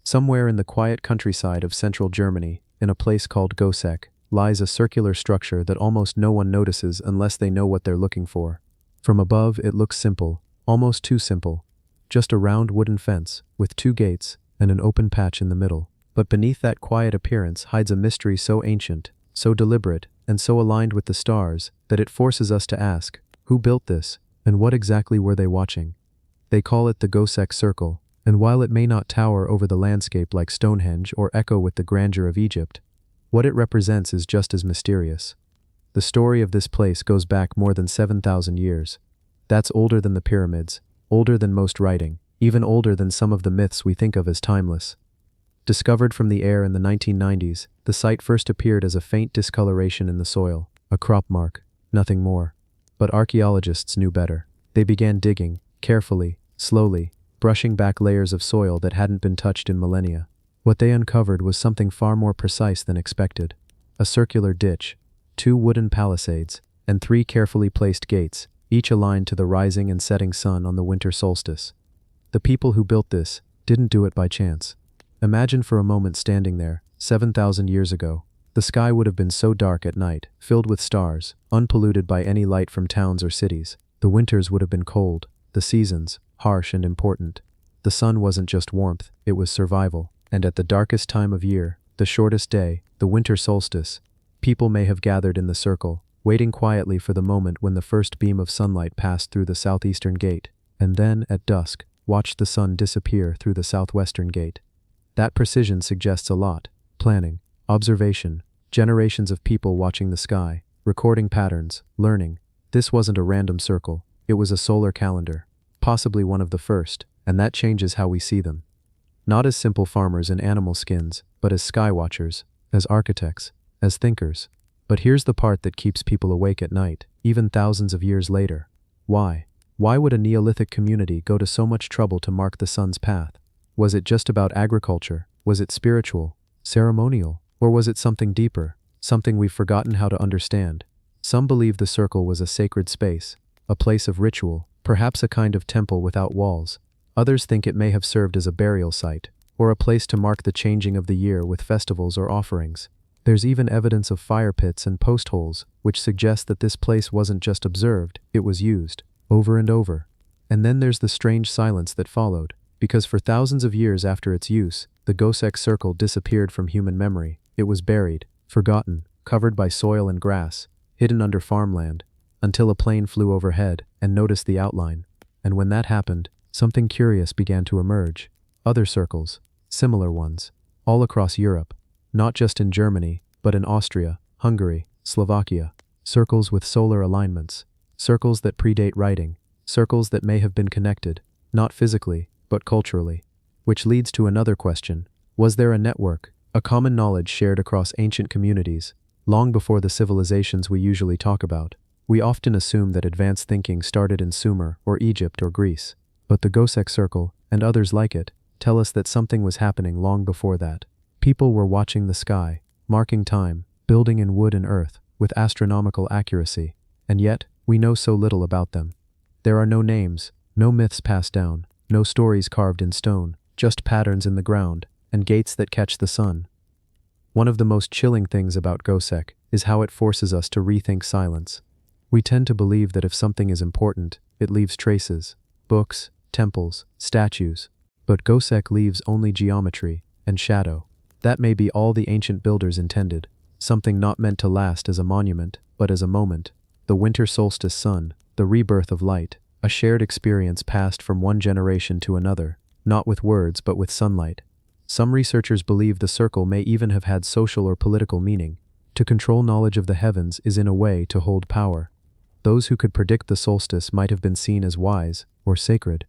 Somewhere in the quiet countryside of central Germany, in a place called Goseck, lies a circular structure that almost no one notices unless they know what they're looking for. From above, it looks simple, almost too simple. Just a round wooden fence, with 2 gates, and an open patch in the middle. But beneath that quiet appearance hides a mystery so ancient, so deliberate, and so aligned with the stars, that it forces us to ask, who built this, and what exactly were they watching? They call it the Goseck Circle, and while it may not tower over the landscape like Stonehenge or echo with the grandeur of Egypt, what it represents is just as mysterious. The story of this place goes back more than 7,000 years. That's older than the pyramids, older than most writing, even older than some of the myths we think of as timeless. Discovered from the air in the 1990s, the site first appeared as a faint discoloration in the soil, a crop mark, nothing more. But archaeologists knew better. They began digging, carefully, slowly, brushing back layers of soil that hadn't been touched in millennia. What they uncovered was something far more precise than expected. A circular ditch, 2 wooden palisades, and 3 carefully placed gates, each aligned to the rising and setting sun on the winter solstice. The people who built this didn't do it by chance. Imagine for a moment standing there, 7,000 years ago. The sky would have been so dark at night, filled with stars, unpolluted by any light from towns or cities. The winters would have been cold, the seasons, harsh and important. The sun wasn't just warmth, it was survival. And at the darkest time of year, the shortest day, the winter solstice, people may have gathered in the circle, waiting quietly for the moment when the first beam of sunlight passed through the southeastern gate, and then, at dusk, watched the sun disappear through the southwestern gate. That precision suggests a lot: planning, observation, generations of people watching the sky, recording patterns, learning. This wasn't a random circle, it was a solar calendar, possibly one of the first, and that changes how we see them. Not as simple farmers in animal skins, but as sky watchers, as architects, as thinkers. But here's the part that keeps people awake at night, even thousands of years later. Why? Why would a Neolithic community go to so much trouble to mark the sun's path? Was it just about agriculture? Was it spiritual, ceremonial? Or was it something deeper, something we've forgotten how to understand? Some believe the circle was a sacred space, a place of ritual, perhaps a kind of temple without walls. Others think it may have served as a burial site, or a place to mark the changing of the year with festivals or offerings. There's even evidence of fire pits and post holes, which suggest that this place wasn't just observed, it was used, over and over. And then there's the strange silence that followed, because for thousands of years after its use, the Gosek circle disappeared from human memory. It was buried, forgotten, covered by soil and grass, hidden under farmland, until a plane flew overhead and noticed the outline. And when that happened, something curious began to emerge. Other circles, similar ones, all across Europe, not just in Germany, but in Austria, Hungary, Slovakia. Circles with solar alignments, circles that predate writing, circles that may have been connected, not physically, but culturally. Which leads to another question: was there a network, a common knowledge shared across ancient communities, long before the civilizations we usually talk about? We often assume that advanced thinking started in Sumer or Egypt or Greece, but the Gosek Circle, and others like it, tell us that something was happening long before that. People were watching the sky, marking time, building in wood and earth, with astronomical accuracy, and yet, we know so little about them. There are no names, no myths passed down, no stories carved in stone, just patterns in the ground, and gates that catch the sun. One of the most chilling things about Gosek is how it forces us to rethink silence. We tend to believe that if something is important, it leaves traces, books, temples, statues. But Gosek leaves only geometry and shadow. That may be all the ancient builders intended, something not meant to last as a monument, but as a moment. The winter solstice sun, the rebirth of light, a shared experience passed from one generation to another, not with words but with sunlight. Some researchers believe the circle may even have had social or political meaning. To control knowledge of the heavens is in a way to hold power. Those who could predict the solstice might have been seen as wise or sacred.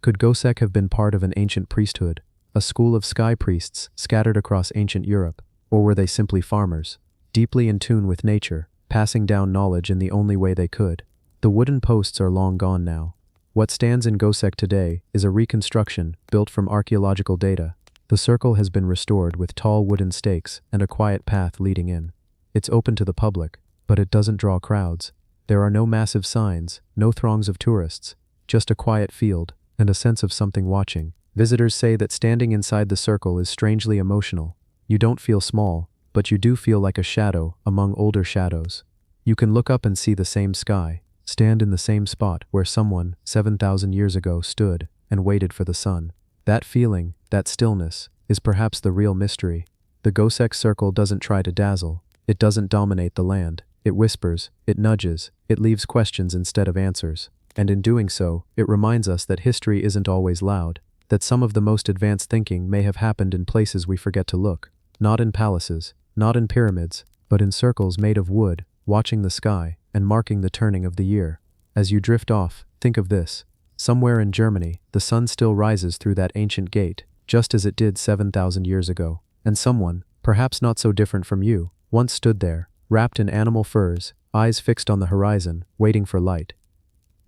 Could Gosek have been part of an ancient priesthood, a school of sky priests scattered across ancient Europe, or were they simply farmers, deeply in tune with nature, passing down knowledge in the only way they could? The wooden posts are long gone now. What stands in Gosek today is a reconstruction built from archaeological data. The circle has been restored with tall wooden stakes and a quiet path leading in. It's open to the public, but it doesn't draw crowds. There are no massive signs, no throngs of tourists, just a quiet field and a sense of something watching. Visitors say that standing inside the circle is strangely emotional. You don't feel small, but you do feel like a shadow among older shadows. You can look up and see the same sky, stand in the same spot where someone 7,000 years ago stood and waited for the sun. That feeling, that stillness, is perhaps the real mystery. The Gosek circle doesn't try to dazzle. It doesn't dominate the land. It whispers, it nudges, it leaves questions instead of answers. And in doing so, it reminds us that history isn't always loud, that some of the most advanced thinking may have happened in places we forget to look. Not in palaces, not in pyramids, but in circles made of wood, watching the sky and marking the turning of the year. As you drift off, think of this. Somewhere in Germany, the sun still rises through that ancient gate, just as it did 7,000 years ago. And someone, perhaps not so different from you, once stood there, wrapped in animal furs, eyes fixed on the horizon, waiting for light.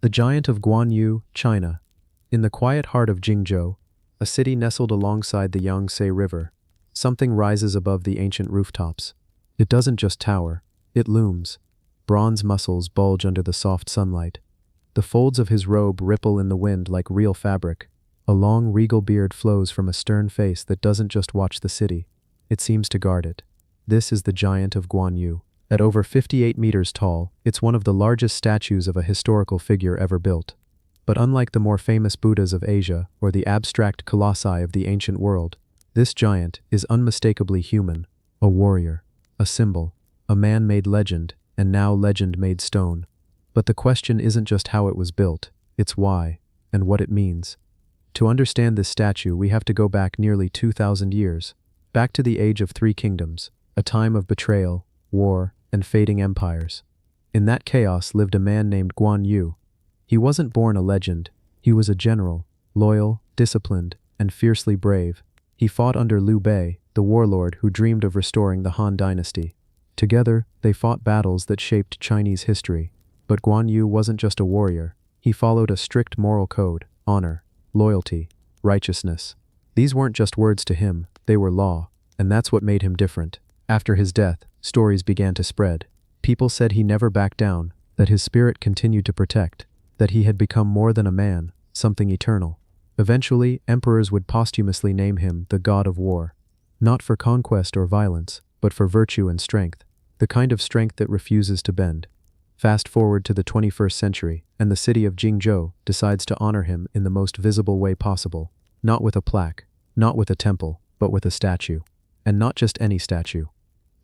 The giant of Guanyu, China. In the quiet heart of Jingzhou, a city nestled alongside the Yangtze River, something rises above the ancient rooftops. It doesn't just tower, it looms. Bronze muscles bulge under the soft sunlight. The folds of his robe ripple in the wind like real fabric. A long, regal beard flows from a stern face that doesn't just watch the city, it seems to guard it. This is the giant of Guan Yu. At over 58 meters tall, it's one of the largest statues of a historical figure ever built. But unlike the more famous Buddhas of Asia or the abstract colossi of the ancient world, this giant is unmistakably human, a warrior, a symbol, a man-made legend, and now legend-made stone. But the question isn't just how it was built, it's why, and what it means. To understand this statue, we have to go back nearly 2,000 years, back to the age of three kingdoms, a time of betrayal, war, and fading empires. In that chaos lived a man named Guan Yu. He wasn't born a legend, he was a general, loyal, disciplined, and fiercely brave. He fought under Liu Bei, the warlord who dreamed of restoring the Han dynasty. Together, they fought battles that shaped Chinese history. But Guan Yu wasn't just a warrior, he followed a strict moral code: honor, loyalty, righteousness. These weren't just words to him, they were law, and that's what made him different. After his death, stories began to spread. People said he never backed down, that his spirit continued to protect, that he had become more than a man, something eternal. Eventually, emperors would posthumously name him the God of War. Not for conquest or violence, but for virtue and strength, the kind of strength that refuses to bend. Fast forward to the 21st century, and the city of Jingzhou decides to honor him in the most visible way possible. Not with a plaque, not with a temple, but with a statue. And not just any statue.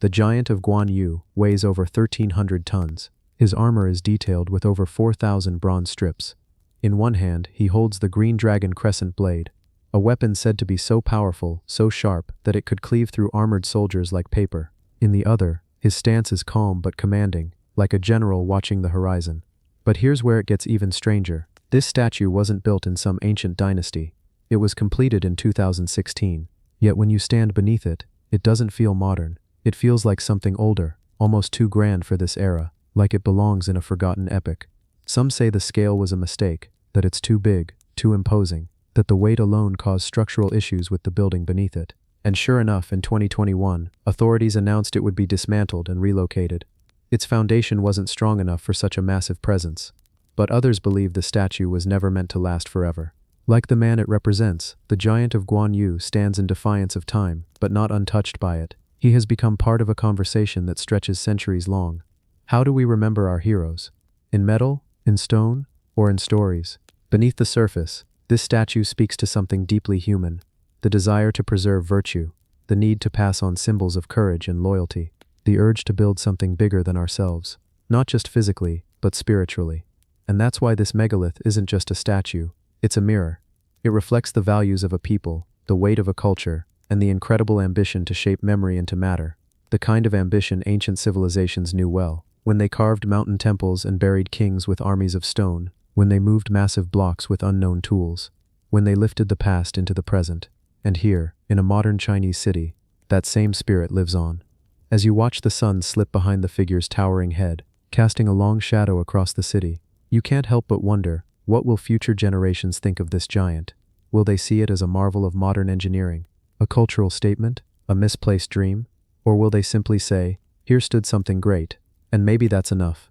The giant of Guan Yu weighs over 1,300 tons. His armor is detailed with over 4,000 bronze strips. In one hand, he holds the green dragon crescent blade, a weapon said to be so powerful, so sharp, that it could cleave through armored soldiers like paper. In the other, his stance is calm but commanding, like a general watching the horizon. But here's where it gets even stranger. This statue wasn't built in some ancient dynasty. It was completed in 2016. Yet when you stand beneath it, it doesn't feel modern. It feels like something older, almost too grand for this era, like it belongs in a forgotten epic. Some say the scale was a mistake, that it's too big, too imposing, that the weight alone caused structural issues with the building beneath it. And sure enough, in 2021, authorities announced it would be dismantled and relocated. Its foundation wasn't strong enough for such a massive presence. But others believe the statue was never meant to last forever. Like the man it represents, the giant of Guan Yu stands in defiance of time, but not untouched by it. He has become part of a conversation that stretches centuries long. How do we remember our heroes? In metal, in stone, or in stories? Beneath the surface, this statue speaks to something deeply human: the desire to preserve virtue, the need to pass on symbols of courage and loyalty, the urge to build something bigger than ourselves, not just physically, but spiritually. And that's why this megalith isn't just a statue, it's a mirror. It reflects the values of a people, the weight of a culture, and the incredible ambition to shape memory into matter, the kind of ambition ancient civilizations knew well. When they carved mountain temples and buried kings with armies of stone, when they moved massive blocks with unknown tools, when they lifted the past into the present. And here, in a modern Chinese city, that same spirit lives on. As you watch the sun slip behind the figure's towering head, casting a long shadow across the city, you can't help but wonder, what will future generations think of this giant? Will they see it as a marvel of modern engineering, a cultural statement, a misplaced dream? Or will they simply say, here stood something great, and maybe that's enough?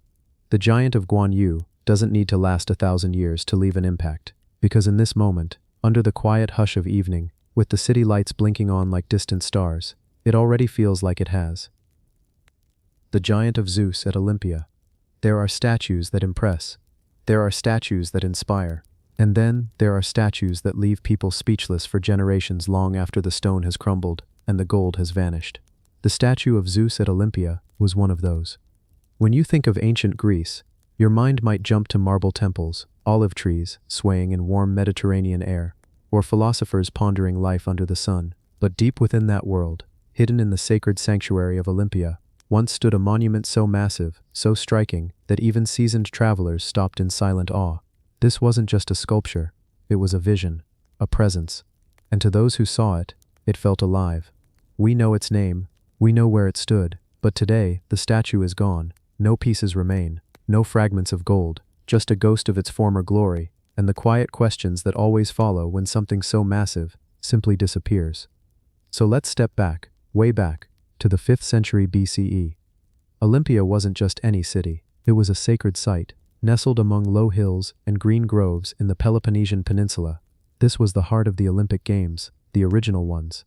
The giant of Guan Yu doesn't need to last 1,000 years to leave an impact, because in this moment, under the quiet hush of evening, with the city lights blinking on like distant stars, it already feels like it has. The giant of Zeus at Olympia. There are statues that impress. There are statues that inspire. And then, there are statues that leave people speechless for generations long after the stone has crumbled and the gold has vanished. The statue of Zeus at Olympia was one of those. When you think of ancient Greece, your mind might jump to marble temples, olive trees swaying in warm Mediterranean air, or philosophers pondering life under the sun. But deep within that world, hidden in the sacred sanctuary of Olympia, once stood a monument so massive, so striking, that even seasoned travelers stopped in silent awe. This wasn't just a sculpture, it was a vision, a presence. And to those who saw it, it felt alive. We know its name, we know where it stood, but today, the statue is gone. No pieces remain, no fragments of gold, just a ghost of its former glory, and the quiet questions that always follow when something so massive simply disappears. So let's step back, way back, to the 5th century BCE. Olympia wasn't just any city, it was a sacred site, nestled among low hills and green groves in the Peloponnesian Peninsula. This was the heart of the Olympic Games, the original ones.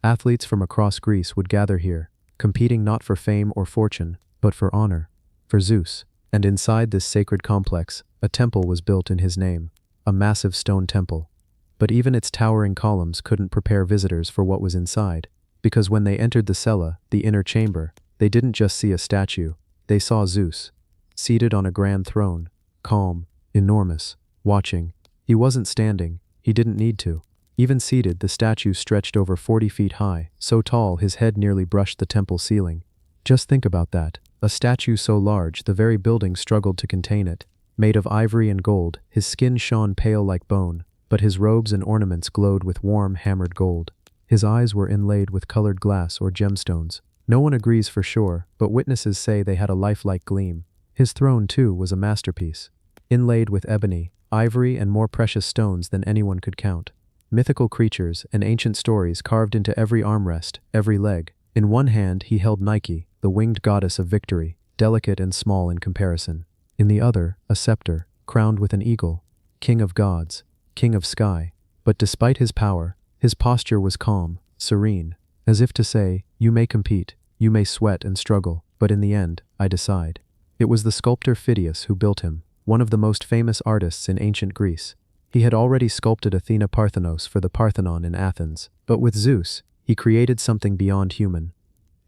Athletes from across Greece would gather here, competing not for fame or fortune, but for honor, for Zeus. And inside this sacred complex, a temple was built in his name, a massive stone temple. But even its towering columns couldn't prepare visitors for what was inside, because when they entered the cella, the inner chamber, they didn't just see a statue, they saw Zeus, seated on a grand throne, calm, enormous, watching. He wasn't standing, he didn't need to. Even seated, the statue stretched over 40 feet high, so tall his head nearly brushed the temple ceiling. Just think about that, a statue so large the very building struggled to contain it. Made of ivory and gold, his skin shone pale like bone, but his robes and ornaments glowed with warm, hammered gold. His eyes were inlaid with colored glass or gemstones. No one agrees for sure, but witnesses say they had a lifelike gleam. His throne, too, was a masterpiece, inlaid with ebony, ivory, and more precious stones than anyone could count. Mythical creatures and ancient stories carved into every armrest, every leg. In one hand he held Nike, the winged goddess of victory, delicate and small in comparison. In the other, a scepter, crowned with an eagle, king of gods, king of sky. But despite his power, his posture was calm, serene, as if to say, you may compete, you may sweat and struggle, but in the end, I decide. It was the sculptor Phidias who built him, one of the most famous artists in ancient Greece. He had already sculpted Athena Parthenos for the Parthenon in Athens, but with Zeus, he created something beyond human.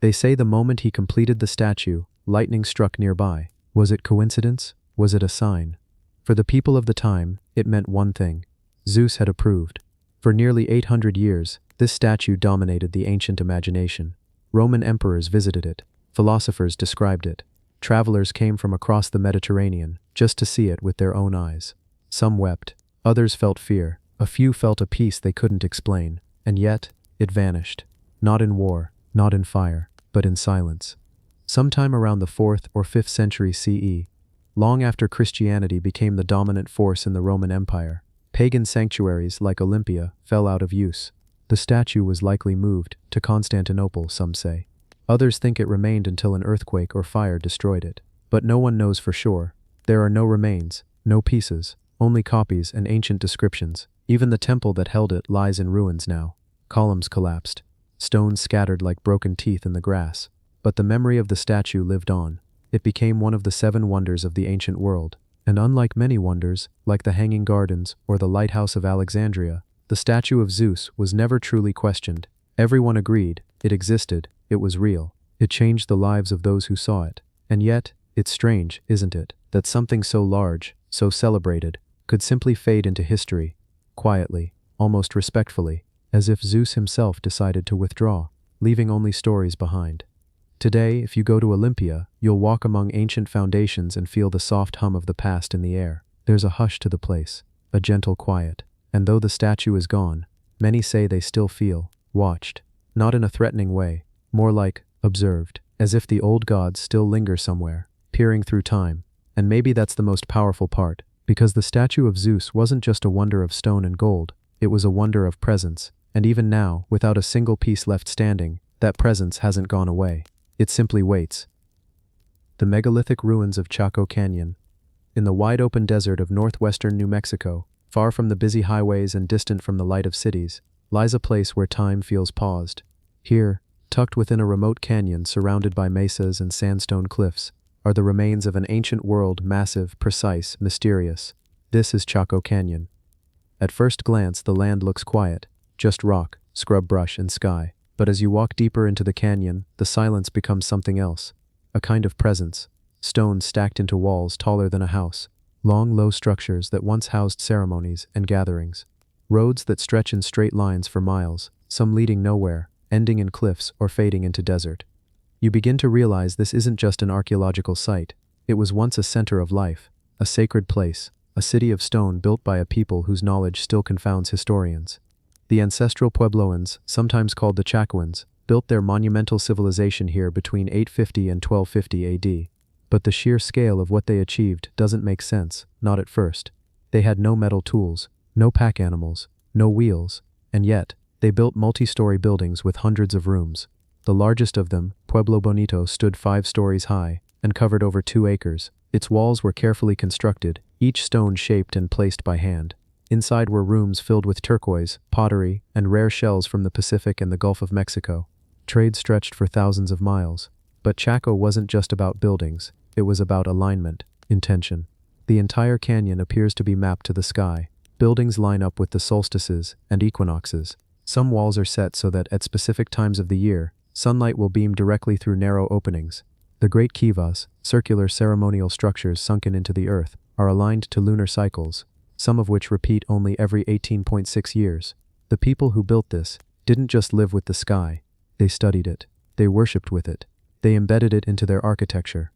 They say the moment he completed the statue, lightning struck nearby. Was it coincidence? Was it a sign? For the people of the time, it meant one thing. Zeus had approved. For nearly 800 years, this statue dominated the ancient imagination. Roman emperors visited it. Philosophers described it. Travelers came from across the Mediterranean just to see it with their own eyes. Some wept. Others felt fear. A few felt a peace they couldn't explain. And yet, it vanished. Not in war, not in fire, but in silence. Sometime around the 4th or 5th century CE, long after Christianity became the dominant force in the Roman Empire, pagan sanctuaries like Olympia fell out of use. The statue was likely moved to Constantinople, some say. Others think it remained until an earthquake or fire destroyed it. But no one knows for sure. There are no remains, no pieces, only copies and ancient descriptions. Even the temple that held it lies in ruins now. Columns collapsed, stones scattered like broken teeth in the grass. But the memory of the statue lived on. It became one of the 7 wonders of the ancient world. And unlike many wonders, like the Hanging Gardens or the Lighthouse of Alexandria, the statue of Zeus was never truly questioned. Everyone agreed, it existed, it was real. It changed the lives of those who saw it. And yet, it's strange, isn't it, that something so large, so celebrated, could simply fade into history, quietly, almost respectfully, as if Zeus himself decided to withdraw, leaving only stories behind. Today, if you go to Olympia, you'll walk among ancient foundations and feel the soft hum of the past in the air. There's a hush to the place, a gentle quiet. And though the statue is gone, many say they still feel watched, not in a threatening way, more like observed, as if the old gods still linger somewhere, peering through time. And maybe that's the most powerful part, because the statue of Zeus wasn't just a wonder of stone and gold, it was a wonder of presence. And even now, without a single piece left standing, that presence hasn't gone away. It simply waits. The megalithic ruins of Chaco Canyon. In the wide-open desert of northwestern New Mexico, far from the busy highways and distant from the light of cities, lies a place where time feels paused. Here, tucked within a remote canyon surrounded by mesas and sandstone cliffs, are the remains of an ancient world, massive, precise, mysterious. This is Chaco Canyon. At first glance, the land looks quiet, just rock, scrub brush, and sky. But as you walk deeper into the canyon, the silence becomes something else, a kind of presence. Stones stacked into walls taller than a house, long, low structures that once housed ceremonies and gatherings, roads that stretch in straight lines for miles, some leading nowhere, ending in cliffs or fading into desert. You begin to realize this isn't just an archaeological site. It was once a center of life, a sacred place, a city of stone built by a people whose knowledge still confounds historians. The ancestral Puebloans, sometimes called the Chacoans, built their monumental civilization here between 850 and 1250 AD. But the sheer scale of what they achieved doesn't make sense, not at first. They had no metal tools, no pack animals, no wheels, and yet, they built multi-story buildings with hundreds of rooms. The largest of them, Pueblo Bonito, stood 5 stories high and covered over 2 acres. Its walls were carefully constructed, each stone shaped and placed by hand. Inside were rooms filled with turquoise, pottery, and rare shells from the Pacific and the Gulf of Mexico. Trade stretched for thousands of miles. But Chaco wasn't just about buildings, it was about alignment, intention. The entire canyon appears to be mapped to the sky. Buildings line up with the solstices and equinoxes. Some walls are set so that at specific times of the year, sunlight will beam directly through narrow openings. The great kivas, circular ceremonial structures sunken into the earth, are aligned to lunar cycles, some of which repeat only every 18.6 years. The people who built this didn't just live with the sky, they studied it, they worshipped with it, they embedded it into their architecture.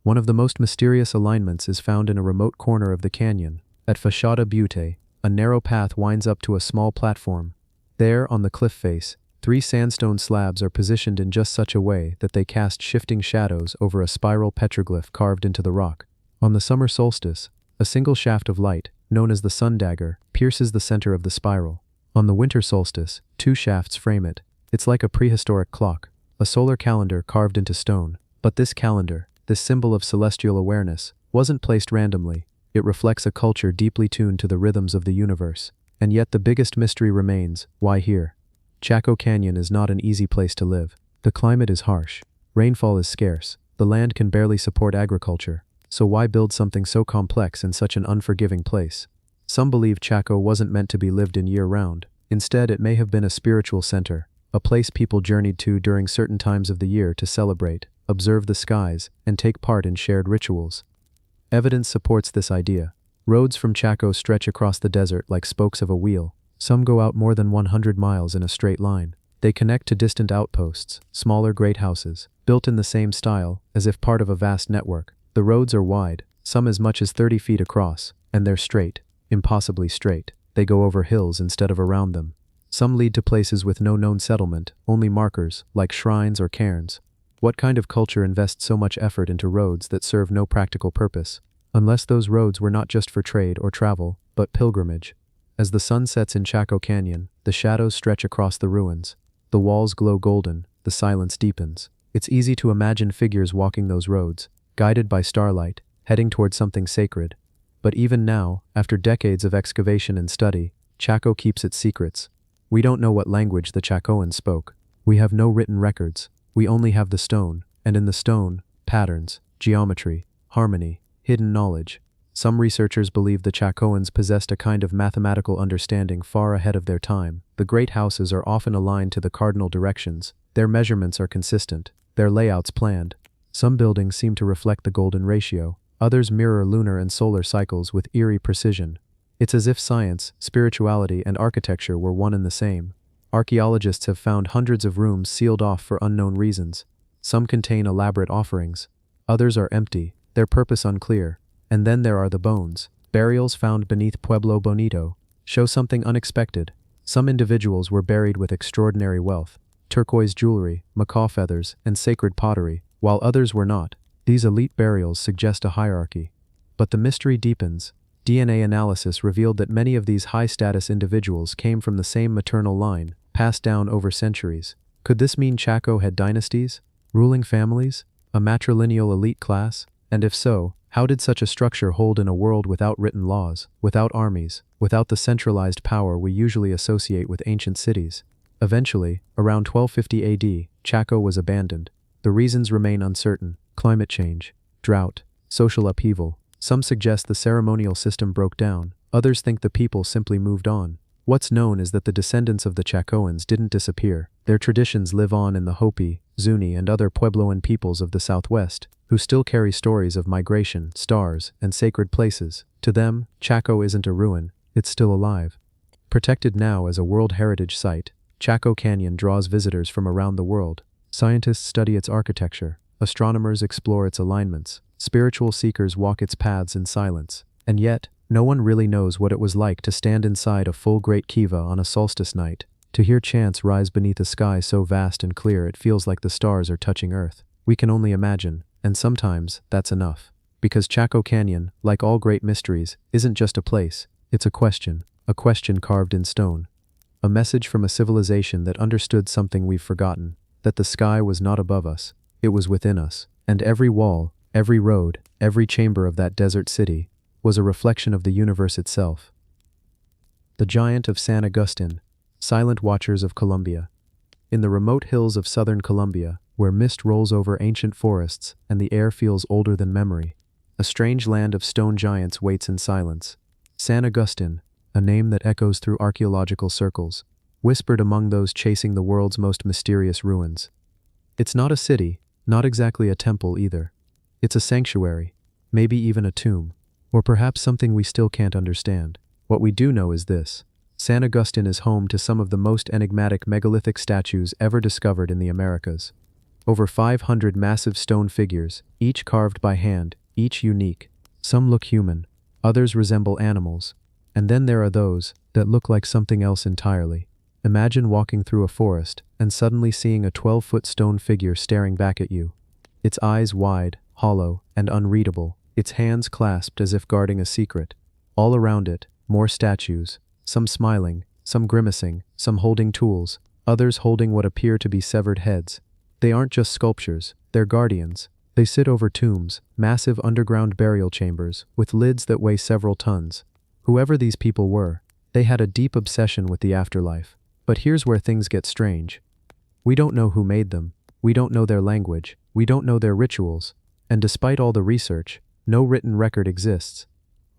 One of the most mysterious alignments is found in a remote corner of the canyon. At Fachada Butte, a narrow path winds up to a small platform. There, on the cliff face, 3 sandstone slabs are positioned in just such a way that they cast shifting shadows over a spiral petroglyph carved into the rock. On the summer solstice, a single shaft of light, known as the sun dagger, pierces the center of the spiral. On the winter solstice, 2 shafts frame it. It's like a prehistoric clock, a solar calendar carved into stone. But this calendar, this symbol of celestial awareness, wasn't placed randomly. It reflects a culture deeply tuned to the rhythms of the universe. And yet the biggest mystery remains: why here? Chaco Canyon is not an easy place to live. The climate is harsh. Rainfall is scarce. The land can barely support agriculture. So why build something so complex in such an unforgiving place? Some believe Chaco wasn't meant to be lived in year-round. Instead, it may have been a spiritual center, a place people journeyed to during certain times of the year to celebrate, observe the skies, and take part in shared rituals. Evidence supports this idea. Roads from Chaco stretch across the desert like spokes of a wheel. Some go out more than 100 miles in a straight line. They connect to distant outposts, smaller great houses, built in the same style, as if part of a vast network. The roads are wide, some as much as 30 feet across, and they're straight, impossibly straight. They go over hills instead of around them. Some lead to places with no known settlement, only markers, like shrines or cairns. What kind of culture invests so much effort into roads that serve no practical purpose? Unless those roads were not just for trade or travel, but pilgrimage. As the sun sets in Chaco Canyon, the shadows stretch across the ruins. The walls glow golden, the silence deepens. It's easy to imagine figures walking those roads, guided by starlight, heading towards something sacred. But even now, after decades of excavation and study, Chaco keeps its secrets. We don't know what language the Chacoans spoke. We have no written records. We only have the stone, and in the stone, patterns, geometry, harmony, hidden knowledge. Some researchers believe the Chacoans possessed a kind of mathematical understanding far ahead of their time. The great houses are often aligned to the cardinal directions. Their measurements are consistent, their layouts planned. Some buildings seem to reflect the golden ratio. Others mirror lunar and solar cycles with eerie precision. It's as if science, spirituality, and architecture were one and the same. Archaeologists have found hundreds of rooms sealed off for unknown reasons. Some contain elaborate offerings. Others are empty, their purpose unclear. And then there are the bones. Burials found beneath Pueblo Bonito show something unexpected. Some individuals were buried with extraordinary wealth, turquoise jewelry, macaw feathers, and sacred pottery, while others were not. These elite burials suggest a hierarchy. But the mystery deepens. DNA analysis revealed that many of these high-status individuals came from the same maternal line, passed down over centuries. Could this mean Chaco had dynasties, ruling families, a matrilineal elite class? And if so, how did such a structure hold in a world without written laws, without armies, without the centralized power we usually associate with ancient cities? Eventually, around 1250 AD, Chaco was abandoned. The reasons remain uncertain: climate change, drought, social upheaval. Some suggest the ceremonial system broke down. Others think the people simply moved on. What's known is that the descendants of the Chacoans didn't disappear. Their traditions live on in the Hopi, Zuni, and other Puebloan peoples of the Southwest, who still carry stories of migration, stars, and sacred places. To them, Chaco isn't a ruin, it's still alive. Protected now as a World Heritage Site, Chaco Canyon draws visitors from around the world. Scientists study its architecture, astronomers explore its alignments, spiritual seekers walk its paths in silence. And yet, no one really knows what it was like to stand inside a full Great Kiva on a solstice night, to hear chants rise beneath a sky so vast and clear it feels like the stars are touching Earth. We can only imagine, and sometimes that's enough. Because Chaco Canyon, like all great mysteries, isn't just a place, it's a question carved in stone. A message from a civilization that understood something we've forgotten, that the sky was not above us, it was within us, and every wall, every road, every chamber of that desert city was a reflection of the universe itself. the giant of San Agustin, silent watchers of Colombia. In the remote hills of southern Colombia, where mist rolls over ancient forests and the air feels older than memory, a strange land of stone giants waits in silence. San Agustin, a name that echoes through archaeological circles, whispered among those chasing the world's most mysterious ruins. It's not a city, not exactly a temple either. It's a sanctuary, maybe even a tomb, or perhaps something we still can't understand. What we do know is this: San Agustin is home to some of the most enigmatic megalithic statues ever discovered in the Americas. Over 500 massive stone figures, each carved by hand, each unique. Some look human, others resemble animals, and then there are those that look like something else entirely. Imagine walking through a forest and suddenly seeing a 12-foot stone figure staring back at you. Its eyes wide, hollow, and unreadable, its hands clasped as if guarding a secret. All around it, more statues, some smiling, some grimacing, some holding tools, others holding what appear to be severed heads. They aren't just sculptures, they're guardians. They sit over tombs, massive underground burial chambers, with lids that weigh several tons. Whoever these people were, they had a deep obsession with the afterlife. But here's where things get strange. We don't know who made them, we don't know their language, we don't know their rituals, and despite all the research, no written record exists.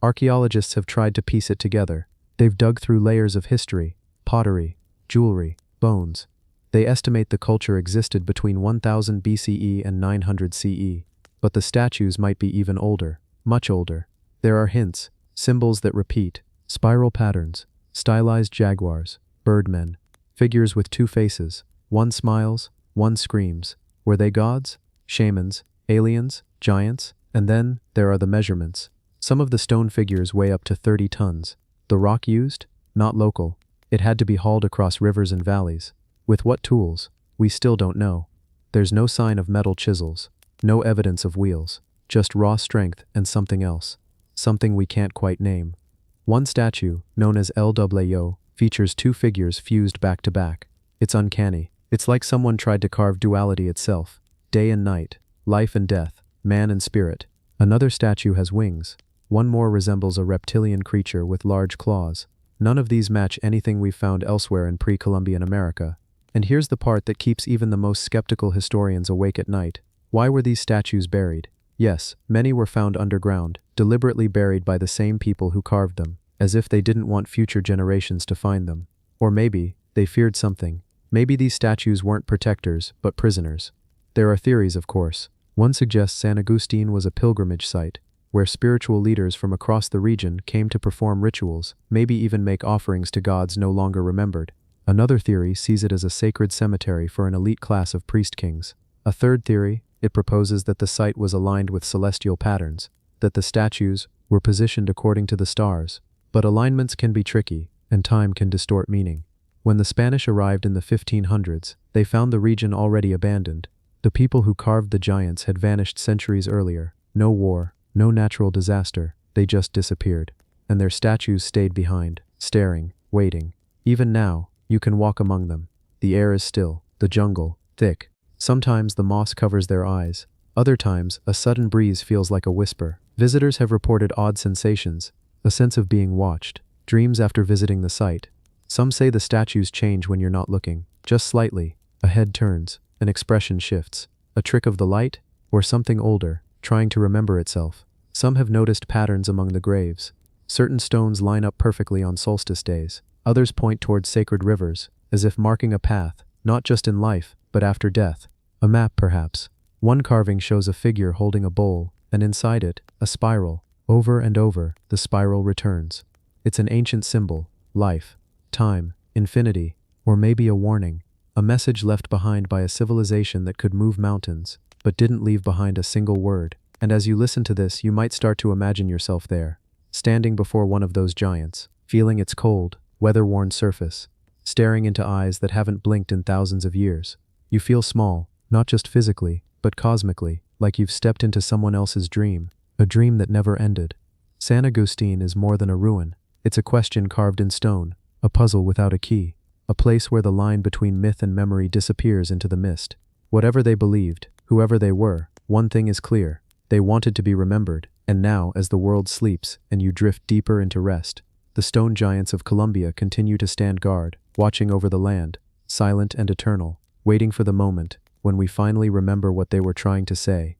Archaeologists have tried to piece it together. They've dug through layers of history, pottery, jewelry, bones. They estimate the culture existed between 1000 BCE and 900 CE, but the statues might be even older, much older. There are hints, symbols that repeat, spiral patterns, stylized jaguars, birdmen, figures with two faces, one smiles, one screams. Were they gods, shamans, aliens, giants? And then there are the measurements. Some of the stone figures weigh up to 30 tons. The rock used? Not local. It had to be hauled across rivers and valleys. With what tools? We still don't know. There's no sign of metal chisels, no evidence of wheels, just raw strength and something else. Something we can't quite name. One statue, known as El Yo, features two figures fused back to back. It's uncanny. It's like someone tried to carve duality itself. Day and night, life and death, man and spirit. Another statue has wings. One more resembles a reptilian creature with large claws. None of these match anything we've found elsewhere in pre-Columbian America. And here's the part that keeps even the most skeptical historians awake at night. Why were these statues buried? Yes, many were found underground, deliberately buried by the same people who carved them, as if they didn't want future generations to find them. Or maybe they feared something. Maybe these statues weren't protectors, but prisoners. There are theories, of course. One suggests San Agustin was a pilgrimage site, where spiritual leaders from across the region came to perform rituals, maybe even make offerings to gods no longer remembered. Another theory sees it as a sacred cemetery for an elite class of priest-kings. A third theory, it proposes that the site was aligned with celestial patterns, that the statues were positioned according to the stars. But alignments can be tricky, and time can distort meaning. When the Spanish arrived in the 1500s, they found the region already abandoned. The people who carved the giants had vanished centuries earlier. No war, no natural disaster, they just disappeared. And their statues stayed behind, staring, waiting. Even now, you can walk among them. The air is still, the jungle, thick. Sometimes the moss covers their eyes. Other times, a sudden breeze feels like a whisper. Visitors have reported odd sensations, a sense of being watched, dreams after visiting the site. Some say the statues change when you're not looking, just slightly. A head turns, an expression shifts. A trick of the light, or something older, trying to remember itself. Some have noticed patterns among the graves. Certain stones line up perfectly on solstice days. Others point towards sacred rivers, as if marking a path, not just in life, but after death. A map, perhaps. One carving shows a figure holding a bowl, and inside it, a spiral. Over and over, the spiral returns. It's an ancient symbol: life, time, infinity, or maybe a warning. A message left behind by a civilization that could move mountains, but didn't leave behind a single word. And as you listen to this, you might start to imagine yourself there, standing before one of those giants, feeling its cold, weather-worn surface, staring into eyes that haven't blinked in thousands of years. You feel small, not just physically, but cosmically, like you've stepped into someone else's dream, a dream that never ended. San Agustin is more than a ruin. It's a question carved in stone, a puzzle without a key, a place where the line between myth and memory disappears into the mist. Whatever they believed, whoever they were, one thing is clear: they wanted to be remembered. And now, as the world sleeps and you drift deeper into rest, the stone giants of Colombia continue to stand guard, watching over the land, silent and eternal, waiting for the moment when we finally remember what they were trying to say.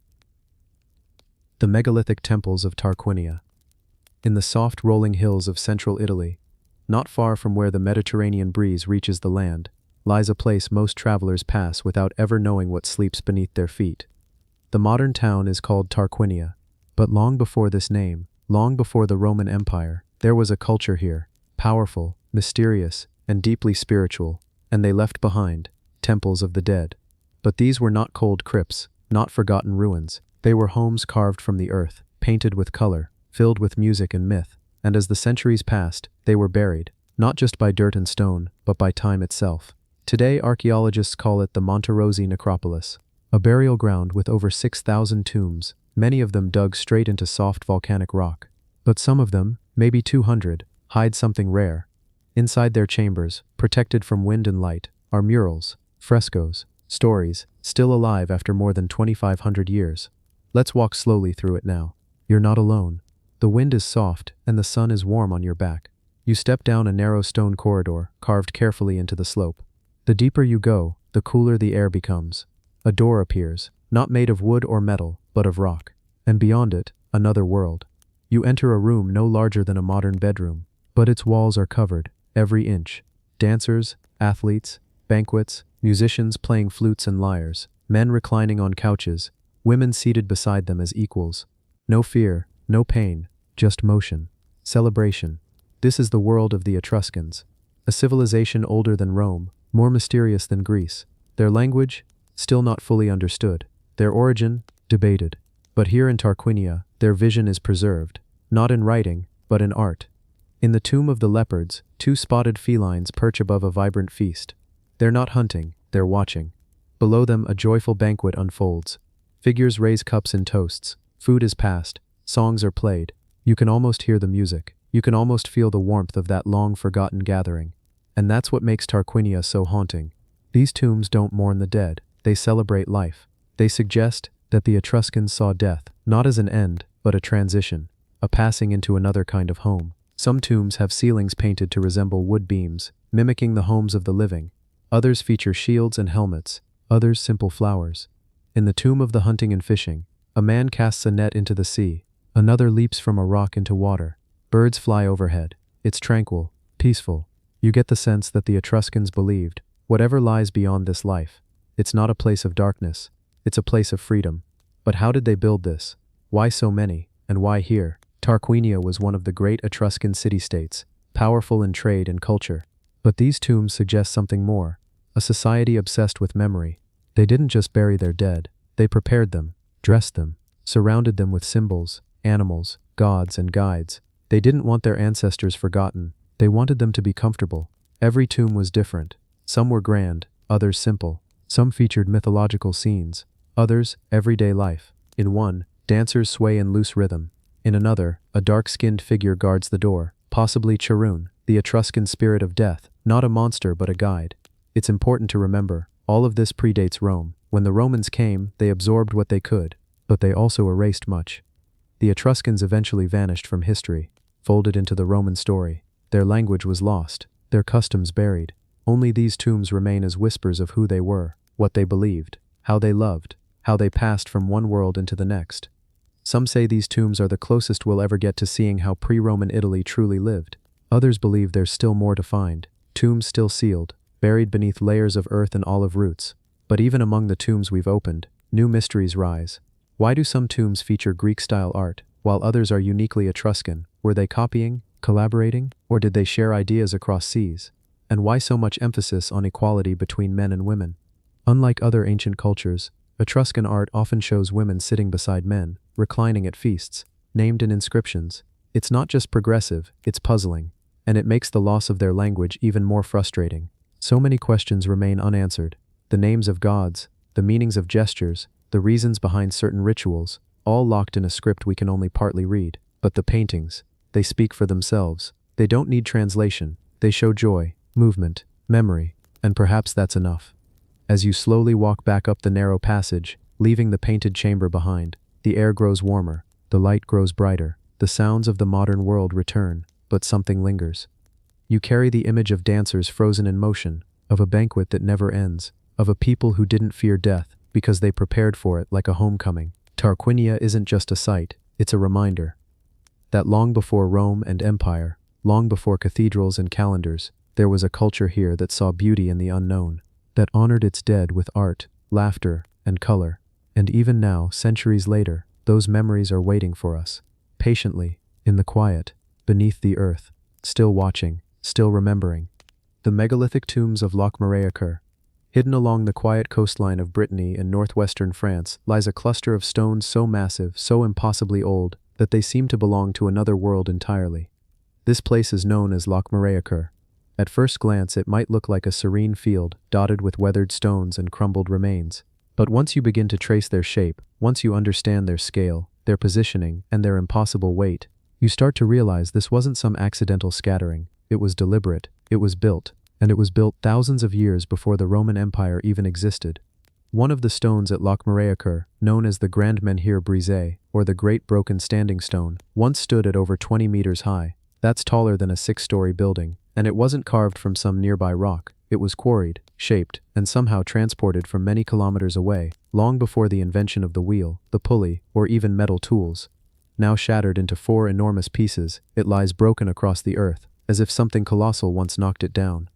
The megalithic temples of Tarquinia. In the soft rolling hills of central Italy, not far from where the Mediterranean breeze reaches the land, lies a place most travelers pass without ever knowing what sleeps beneath their feet. The modern town is called Tarquinia, but long before this name, long before the Roman Empire, there was a culture here, powerful, mysterious, and deeply spiritual, and they left behind temples of the dead. But these were not cold crypts, not forgotten ruins. They were homes carved from the earth, painted with color, filled with music and myth, and as the centuries passed, they were buried, not just by dirt and stone, but by time itself. Today, archaeologists call it the Monterosi Necropolis, a burial ground with over 6,000 tombs, many of them dug straight into soft volcanic rock. But some of them, maybe 200, hide something rare. Inside their chambers, protected from wind and light, are murals, frescoes, stories, still alive after more than 2,500 years. Let's walk slowly through it now. You're not alone. The wind is soft, and the sun is warm on your back. You step down a narrow stone corridor, carved carefully into the slope. The deeper you go, the cooler the air becomes. A door appears, not made of wood or metal, but of rock. And beyond it, another world. You enter a room no larger than a modern bedroom, but its walls are covered, every inch. Dancers, athletes, banquets, musicians playing flutes and lyres, men reclining on couches, women seated beside them as equals. No fear, no pain, just motion. Celebration. This is the world of the Etruscans, a civilization older than Rome, more mysterious than Greece. Their language, still not fully understood. Their origin, debated. But here in Tarquinia, their vision is preserved, not in writing, but in art. In the tomb of the leopards, two spotted felines perch above a vibrant feast. They're not hunting, they're watching. Below them, a joyful banquet unfolds. Figures raise cups in toasts. Food is passed. Songs are played. You can almost hear the music. You can almost feel the warmth of that long-forgotten gathering. And that's what makes Tarquinia so haunting. These tombs don't mourn the dead. They celebrate life. They suggest that the Etruscans saw death, not as an end, but a transition, a passing into another kind of home. Some tombs have ceilings painted to resemble wood beams, mimicking the homes of the living. Others feature shields and helmets, others simple flowers. In the tomb of the hunting and fishing, a man casts a net into the sea, another leaps from a rock into water. Birds fly overhead. It's tranquil, peaceful. You get the sense that the Etruscans believed, whatever lies beyond this life, it's not a place of darkness, it's a place of freedom. But how did they build this? Why so many, and why here? Tarquinia was one of the great Etruscan city-states, powerful in trade and culture. But these tombs suggest something more, a society obsessed with memory. They didn't just bury their dead, they prepared them, dressed them, surrounded them with symbols, animals, gods, and guides. They didn't want their ancestors forgotten, they wanted them to be comfortable. Every tomb was different. Some were grand, others simple. Some featured mythological scenes, others, everyday life. In one, dancers sway in loose rhythm. In another, a dark-skinned figure guards the door, possibly Charun, the Etruscan spirit of death, not a monster but a guide. It's important to remember, all of this predates Rome. When the Romans came, they absorbed what they could, but they also erased much. The Etruscans eventually vanished from history, folded into the Roman story. Their language was lost, their customs buried. Only these tombs remain as whispers of who they were, what they believed, how they loved, how they passed from one world into the next. Some say these tombs are the closest we'll ever get to seeing how pre-Roman Italy truly lived. Others believe there's still more to find, tombs still sealed, buried beneath layers of earth and olive roots. But even among the tombs we've opened, new mysteries rise. Why do some tombs feature Greek-style art, while others are uniquely Etruscan? Were they copying, collaborating, or did they share ideas across seas? And why so much emphasis on equality between men and women? Unlike other ancient cultures, Etruscan art often shows women sitting beside men, reclining at feasts, named in inscriptions. It's not just progressive, it's puzzling, and it makes the loss of their language even more frustrating. So many questions remain unanswered. The names of gods, the meanings of gestures, the reasons behind certain rituals, all locked in a script we can only partly read. But the paintings, they speak for themselves. They don't need translation. They show joy, movement, memory, and perhaps that's enough. As you slowly walk back up the narrow passage, leaving the painted chamber behind, the air grows warmer, the light grows brighter, the sounds of the modern world return. but something lingers. You carry the image of dancers frozen in motion, of a banquet that never ends, of a people who didn't fear death because they prepared for it like a homecoming. Tarquinia isn't just a site, it's a reminder that long before Rome and empire, long before cathedrals and calendars, there was a culture here that saw beauty in the unknown, that honored its dead with art, laughter, and color. And even now, centuries later, those memories are waiting for us, patiently, in the quiet, beneath the earth, still watching, still remembering. The megalithic tombs of Lochmareacher. Hidden along the quiet coastline of Brittany and northwestern France lies a cluster of stones so massive, so impossibly old, that they seem to belong to another world entirely. This place is known as Lochmareacher. At first glance it might look like a serene field, dotted with weathered stones and crumbled remains. But once you begin to trace their shape, once you understand their scale, their positioning, and their impossible weight, you start to realize this wasn't some accidental scattering. It was deliberate, it was built, and it was built thousands of years before the Roman Empire even existed. One of the stones at Lochmareacher, known as the Grand Menhir Brisé, or the Great Broken Standing Stone, once stood at over 20 meters high. That's taller than a 6-story building, and it wasn't carved from some nearby rock. It was quarried, shaped, and somehow transported from many kilometers away, long before the invention of the wheel, the pulley, or even metal tools. Now shattered into 4 enormous pieces, it lies broken across the earth, as if something colossal once knocked it down.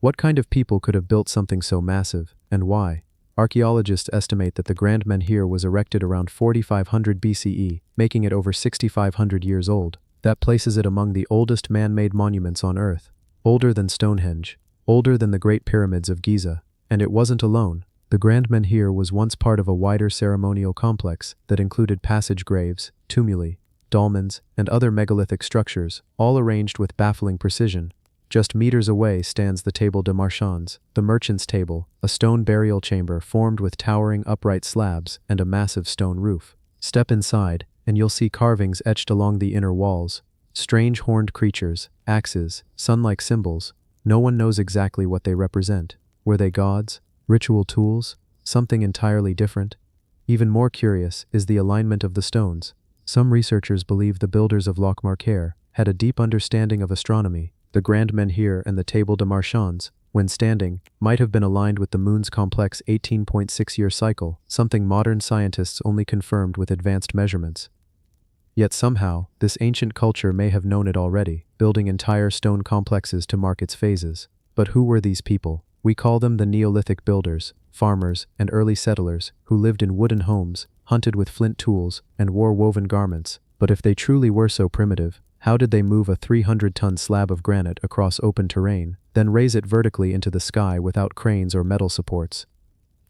What kind of people could have built something so massive, and why? Archaeologists estimate that the Grand Menhir was erected around 4500 BCE, making it over 6500 years old. That places it among the oldest man-made monuments on Earth, older than Stonehenge, older than the Great Pyramids of Giza. And it wasn't alone. The Grand Menhir was once part of a wider ceremonial complex that included passage graves, tumuli, dolmens, and other megalithic structures, all arranged with baffling precision. Just meters away stands the Table des Marchands, the merchant's table, a stone burial chamber formed with towering upright slabs and a massive stone roof. Step inside, and you'll see carvings etched along the inner walls. Strange horned creatures, axes, sun-like symbols. No one knows exactly what they represent. Were they gods? Ritual tools? Something entirely different? Even more curious is the alignment of the stones. Some researchers believe the builders of Lochmareacher had a deep understanding of astronomy. The Grand Menhir and the Table des Marchands, when standing, might have been aligned with the moon's complex 18.6-year cycle, something modern scientists only confirmed with advanced measurements. Yet somehow, this ancient culture may have known it already, building entire stone complexes to mark its phases. But who were these people? We call them the Neolithic builders, farmers, and early settlers, who lived in wooden homes, hunted with flint tools, and wore woven garments. But if they truly were so primitive, how did they move a 300-ton slab of granite across open terrain, then raise it vertically into the sky without cranes or metal supports?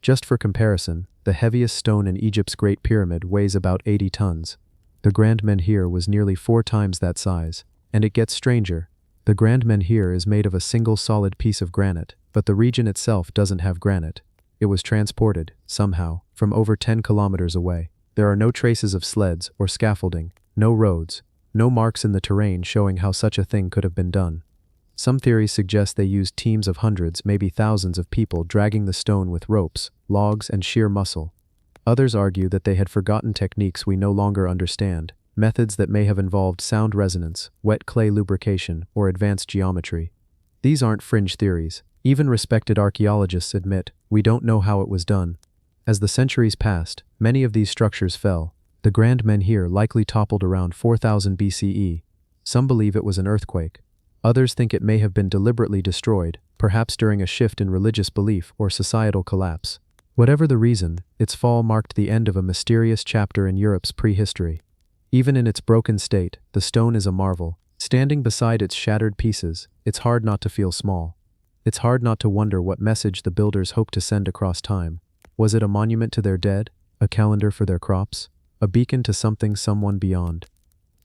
Just for comparison, the heaviest stone in Egypt's Great Pyramid weighs about 80 tons. The Grand Menhir was nearly 4 times that size. And it gets stranger. The Grand Menhir is made of a single solid piece of granite, but the region itself doesn't have granite. It was transported, somehow, from over 10 kilometers away. There are no traces of sleds or scaffolding, no roads, no marks in the terrain showing how such a thing could have been done. Some theories suggest they used teams of hundreds, maybe thousands of people dragging the stone with ropes, logs, and sheer muscle. Others argue that they had forgotten techniques we no longer understand, methods that may have involved sound resonance, wet clay lubrication, or advanced geometry. These aren't fringe theories. Even respected archaeologists admit, we don't know how it was done. As the centuries passed, many of these structures fell. The Grand Menhir likely toppled around 4000 BCE. Some believe it was an earthquake. Others think it may have been deliberately destroyed, perhaps during a shift in religious belief or societal collapse. Whatever the reason, its fall marked the end of a mysterious chapter in Europe's prehistory. Even in its broken state, the stone is a marvel. Standing beside its shattered pieces, it's hard not to feel small. It's hard not to wonder what message the builders hoped to send across time. Was it a monument to their dead? A calendar for their crops? A beacon to someone beyond?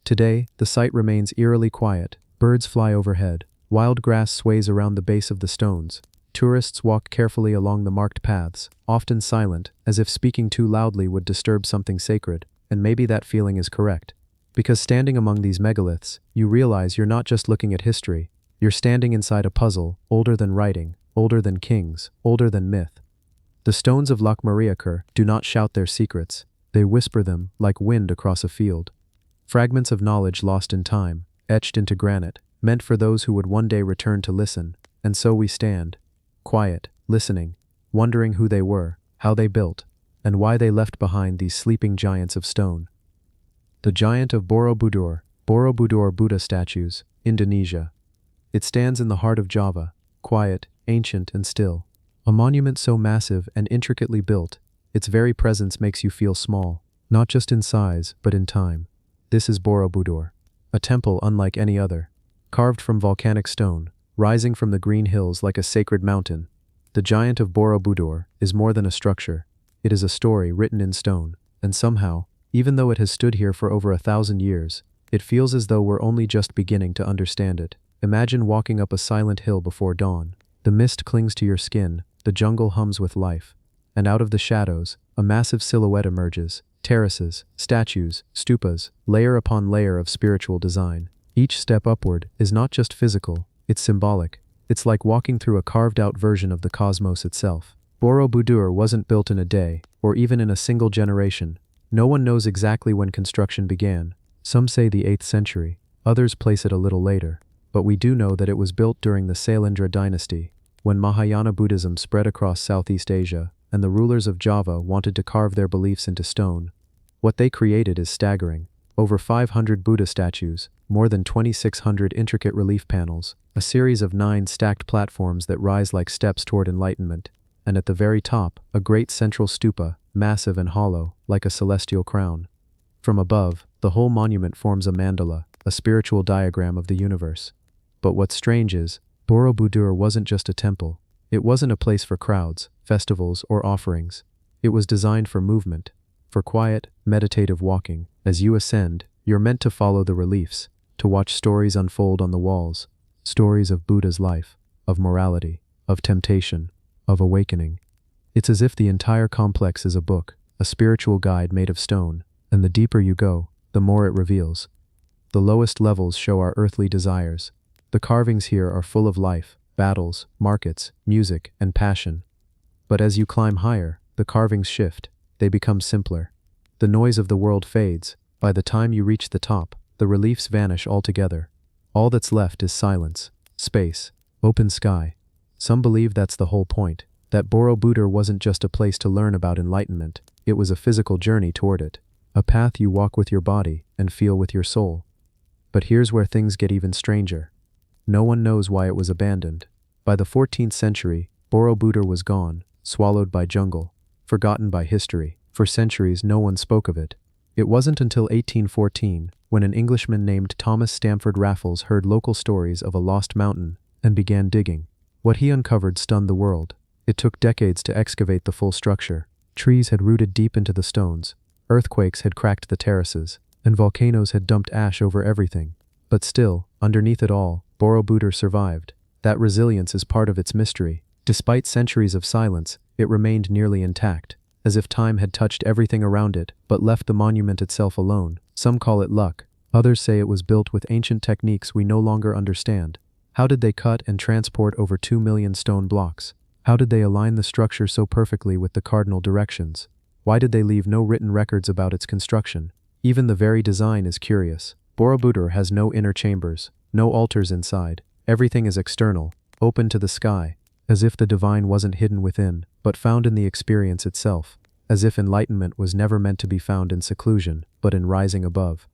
Today, the site remains eerily quiet. Birds fly overhead. Wild grass sways around the base of the stones. Tourists walk carefully along the marked paths, often silent, as if speaking too loudly would disturb something sacred. And maybe that feeling is correct. Because standing among these megaliths, you realize you're not just looking at history. You're standing inside a puzzle, older than writing, older than kings, older than myth. The stones of Lochmareacher do not shout their secrets. They whisper them like wind across a field. Fragments of knowledge lost in time, etched into granite, meant for those who would one day return to listen. And so we stand, quiet, listening, wondering who they were, how they built, and why they left behind these sleeping giants of stone. The giant of Borobudur Buddha statues, Indonesia. It stands in the heart of Java, quiet, ancient, and still. A monument so massive and intricately built, its very presence makes you feel small, not just in size, but in time. This is Borobudur, a temple unlike any other, carved from volcanic stone, rising from the green hills like a sacred mountain. The giant of Borobudur is more than a structure. It is a story written in stone, and somehow, even though it has stood here for over 1,000 years, it feels as though we're only just beginning to understand it. Imagine walking up a silent hill before dawn. The mist clings to your skin, the jungle hums with life, and out of the shadows, a massive silhouette emerges. Terraces, statues, stupas, layer upon layer of spiritual design. Each step upward is not just physical, it's symbolic. It's like walking through a carved-out version of the cosmos itself. Borobudur wasn't built in a day, or even in a single generation. No one knows exactly when construction began. Some say the 8th century, others place it a little later. But we do know that it was built during the Sailendra dynasty, when Mahayana Buddhism spread across Southeast Asia, and the rulers of Java wanted to carve their beliefs into stone. What they created is staggering. Over 500 Buddha statues, more than 2,600 intricate relief panels, a series of 9 stacked platforms that rise like steps toward enlightenment, and at the very top, a great central stupa, massive and hollow, like a celestial crown. From above, the whole monument forms a mandala, a spiritual diagram of the universe. But what's strange is, Borobudur wasn't just a temple. It wasn't a place for crowds, festivals, or offerings. It was designed for movement, for quiet, meditative walking. As you ascend, you're meant to follow the reliefs, to watch stories unfold on the walls, stories of Buddha's life, of morality, of temptation, of awakening. It's as if the entire complex is a book, a spiritual guide made of stone, and the deeper you go, the more it reveals. The lowest levels show our earthly desires. The carvings here are full of life, battles, markets, music, and passion. But as you climb higher, the carvings shift. They become simpler. The noise of the world fades. By the time you reach the top, the reliefs vanish altogether. All that's left is silence, space, open sky. Some believe that's the whole point, that Borobudur wasn't just a place to learn about enlightenment, it was a physical journey toward it, a path you walk with your body and feel with your soul. But here's where things get even stranger. No one knows why it was abandoned. By the 14th century, Borobudur was gone, swallowed by jungle, forgotten by history. For centuries, no one spoke of it. It wasn't until 1814, when an Englishman named Thomas Stamford Raffles heard local stories of a lost mountain and began digging. What he uncovered stunned the world. It took decades to excavate the full structure. Trees had rooted deep into the stones, earthquakes had cracked the terraces, and volcanoes had dumped ash over everything. But still, underneath it all, Borobudur survived. That resilience is part of its mystery. Despite centuries of silence, it remained nearly intact, as if time had touched everything around it, but left the monument itself alone. Some call it luck. Others say it was built with ancient techniques we no longer understand. How did they cut and transport over 2 million stone blocks? How did they align the structure so perfectly with the cardinal directions? Why did they leave no written records about its construction? Even the very design is curious. Borobudur has no inner chambers, no altars inside. Everything is external, open to the sky, as if the divine wasn't hidden within, but found in the experience itself, as if enlightenment was never meant to be found in seclusion, but in rising above.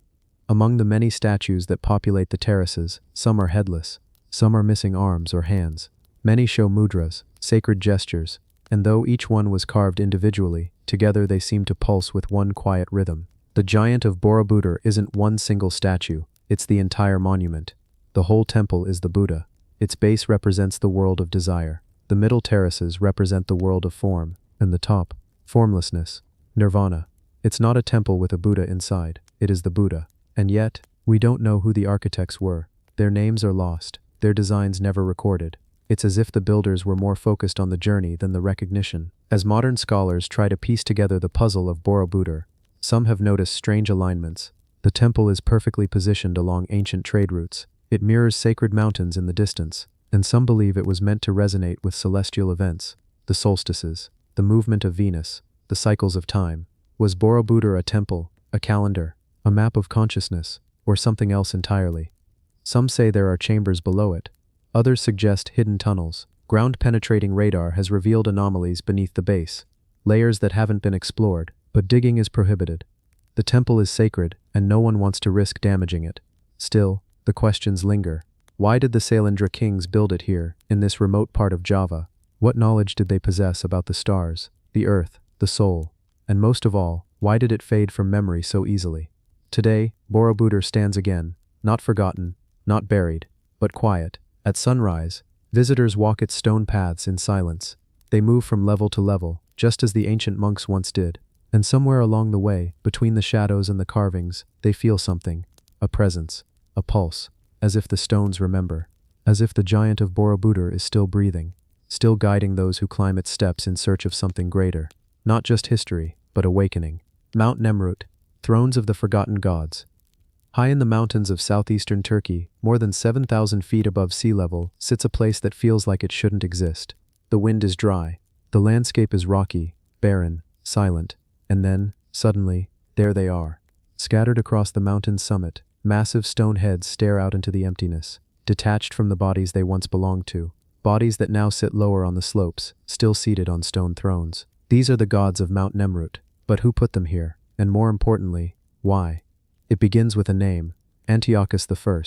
Among the many statues that populate the terraces, some are headless, some are missing arms or hands. Many show mudras, sacred gestures, and though each one was carved individually, together they seem to pulse with one quiet rhythm. The giant of Borobudur isn't one single statue, it's the entire monument. The whole temple is the Buddha. Its base represents the world of desire. The middle terraces represent the world of form, and the top, formlessness, nirvana. It's not a temple with a Buddha inside, it is the Buddha. And yet, we don't know who the architects were. Their names are lost, their designs never recorded. It's as if the builders were more focused on the journey than the recognition. As modern scholars try to piece together the puzzle of Borobudur, some have noticed strange alignments. The temple is perfectly positioned along ancient trade routes. It mirrors sacred mountains in the distance, and some believe it was meant to resonate with celestial events, the solstices, the movement of Venus, the cycles of time. Was Borobudur a temple, a calendar, a map of consciousness, or something else entirely? Some say there are chambers below it. Others suggest hidden tunnels. Ground-penetrating radar has revealed anomalies beneath the base, layers that haven't been explored, but digging is prohibited. The temple is sacred, and no one wants to risk damaging it. Still, the questions linger. Why did the Sailendra kings build it here, in this remote part of Java? What knowledge did they possess about the stars, the earth, the soul? And most of all, why did it fade from memory so easily? Today, Borobudur stands again, not forgotten, not buried, but quiet. At sunrise, visitors walk its stone paths in silence. They move from level to level, just as the ancient monks once did. And somewhere along the way, between the shadows and the carvings, they feel something. A presence, a pulse, as if the stones remember. As if the giant of Borobudur is still breathing, still guiding those who climb its steps in search of something greater. Not just history, but awakening. Mount Nemrut, thrones of the forgotten gods. High in the mountains of southeastern Turkey, more than 7,000 feet above sea level, sits a place that feels like it shouldn't exist. The wind is dry. The landscape is rocky, barren, silent. And then, suddenly, there they are. Scattered across the mountain's summit, massive stone heads stare out into the emptiness, detached from the bodies they once belonged to. Bodies that now sit lower on the slopes, still seated on stone thrones. These are the gods of Mount Nemrut. But who put them here? And more importantly, why? It begins with a name, Antiochus I,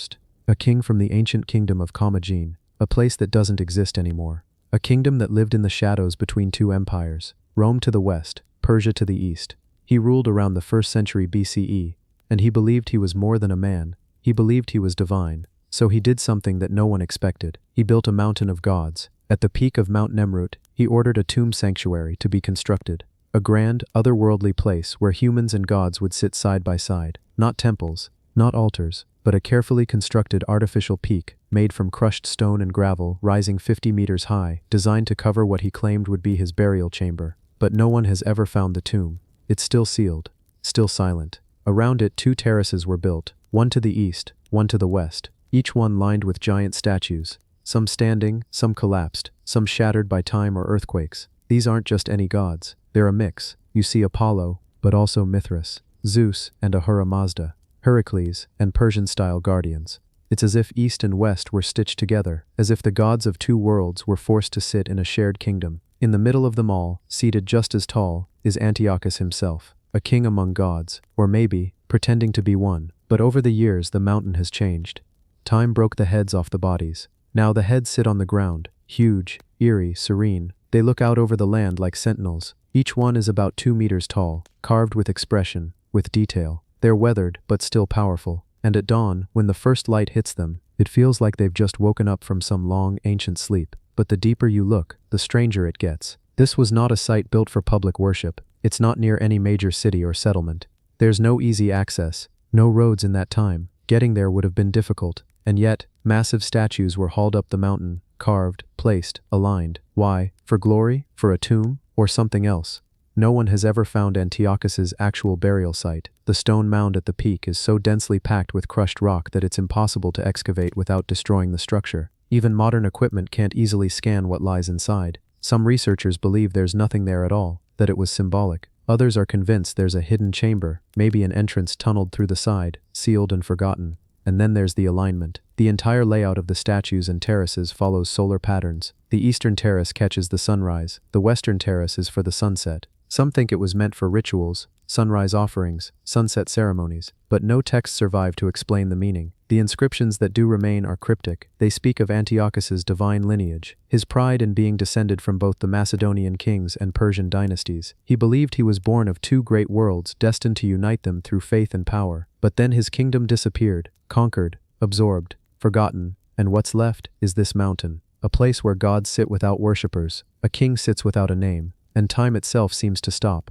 a king from the ancient kingdom of Commagene, a place that doesn't exist anymore. A kingdom that lived in the shadows between two empires, Rome to the west, Persia to the east. He ruled around the 1st century BCE, and he believed he was more than a man. He believed he was divine. So he did something that no one expected. He built a mountain of gods. At the peak of Mount Nemrut, he ordered a tomb sanctuary to be constructed. A grand, otherworldly place where humans and gods would sit side by side. Not temples, not altars, but a carefully constructed artificial peak, made from crushed stone and gravel, rising 50 meters high, designed to cover what he claimed would be his burial chamber. But no one has ever found the tomb. It's still sealed, still silent. Around it 2 terraces were built, one to the east, one to the west, each one lined with giant statues, some standing, some collapsed, some shattered by time or earthquakes. These aren't just any gods. They're a mix. You see Apollo, but also Mithras, Zeus and Ahura Mazda, Heracles and Persian-style guardians. It's as if East and West were stitched together, as if the gods of 2 worlds were forced to sit in a shared kingdom. In the middle of them all, seated just as tall, is Antiochus himself, a king among gods, or maybe, pretending to be one. But over the years the mountain has changed. Time broke the heads off the bodies. Now the heads sit on the ground, huge, eerie, serene. They look out over the land like sentinels. Each one is about 2 meters tall, carved with expression, with detail. They're weathered, but still powerful. And at dawn, when the first light hits them, it feels like they've just woken up from some long, ancient sleep. But the deeper you look, the stranger it gets. This was not a site built for public worship. It's not near any major city or settlement. There's no easy access, no roads in that time. Getting there would have been difficult. And yet, massive statues were hauled up the mountain, carved, placed, aligned. Why? For glory? For a tomb? Or something else? No one has ever found Antiochus's actual burial site. The stone mound at the peak is so densely packed with crushed rock that it's impossible to excavate without destroying the structure. Even modern equipment can't easily scan what lies inside. Some researchers believe there's nothing there at all, that it was symbolic. Others are convinced there's a hidden chamber, maybe an entrance tunneled through the side, sealed and forgotten. And then there's the alignment. The entire layout of the statues and terraces follows solar patterns. The eastern terrace catches the sunrise. The western terrace is for the sunset. Some think it was meant for rituals, sunrise offerings, sunset ceremonies, but no texts survive to explain the meaning. The inscriptions that do remain are cryptic. They speak of Antiochus's divine lineage, his pride in being descended from both the Macedonian kings and Persian dynasties. He believed he was born of 2 great worlds destined to unite them through faith and power. But then his kingdom disappeared, conquered, absorbed, forgotten, and what's left is this mountain, a place where gods sit without worshippers, a king sits without a name, and time itself seems to stop.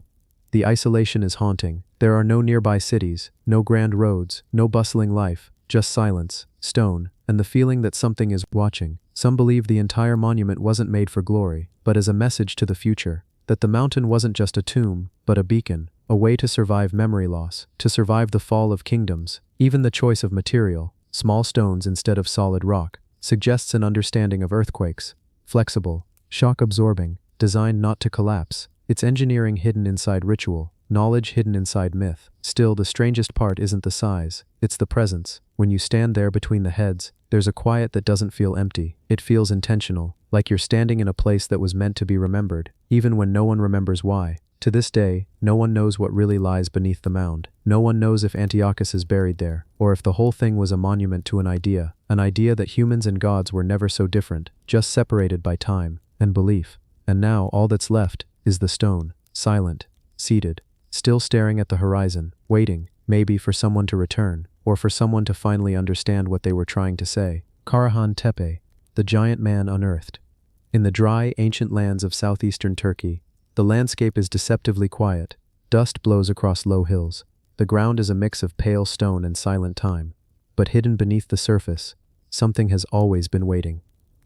The isolation is haunting. There are no nearby cities, no grand roads, no bustling life, just silence, stone, and the feeling that something is watching. Some believe the entire monument wasn't made for glory, but as a message to the future, that the mountain wasn't just a tomb, but a beacon, a way to survive memory loss, to survive the fall of kingdoms. Even the choice of material, small stones instead of solid rock, suggests an understanding of earthquakes. Flexible, shock-absorbing, designed not to collapse. It's engineering hidden inside ritual. knowledge hidden inside myth. Still, the strangest part isn't the size, it's the presence. When you stand there between the heads, there's a quiet that doesn't feel empty. It feels intentional, like you're standing in a place that was meant to be remembered, even when no one remembers why. To this day, no one knows what really lies beneath the mound. No one knows if Antiochus is buried there, or if the whole thing was a monument to an idea that humans and gods were never so different, just separated by time and belief. And now all that's left is the stone, silent, seated, still staring at the horizon, waiting, maybe for someone to return, or for someone to finally understand what they were trying to say. Karahan Tepe, the giant man unearthed. In the dry, ancient lands of southeastern Turkey, the landscape is deceptively quiet. Dust blows across low hills. The ground is a mix of pale stone and silent time. But hidden beneath the surface, something has always been waiting.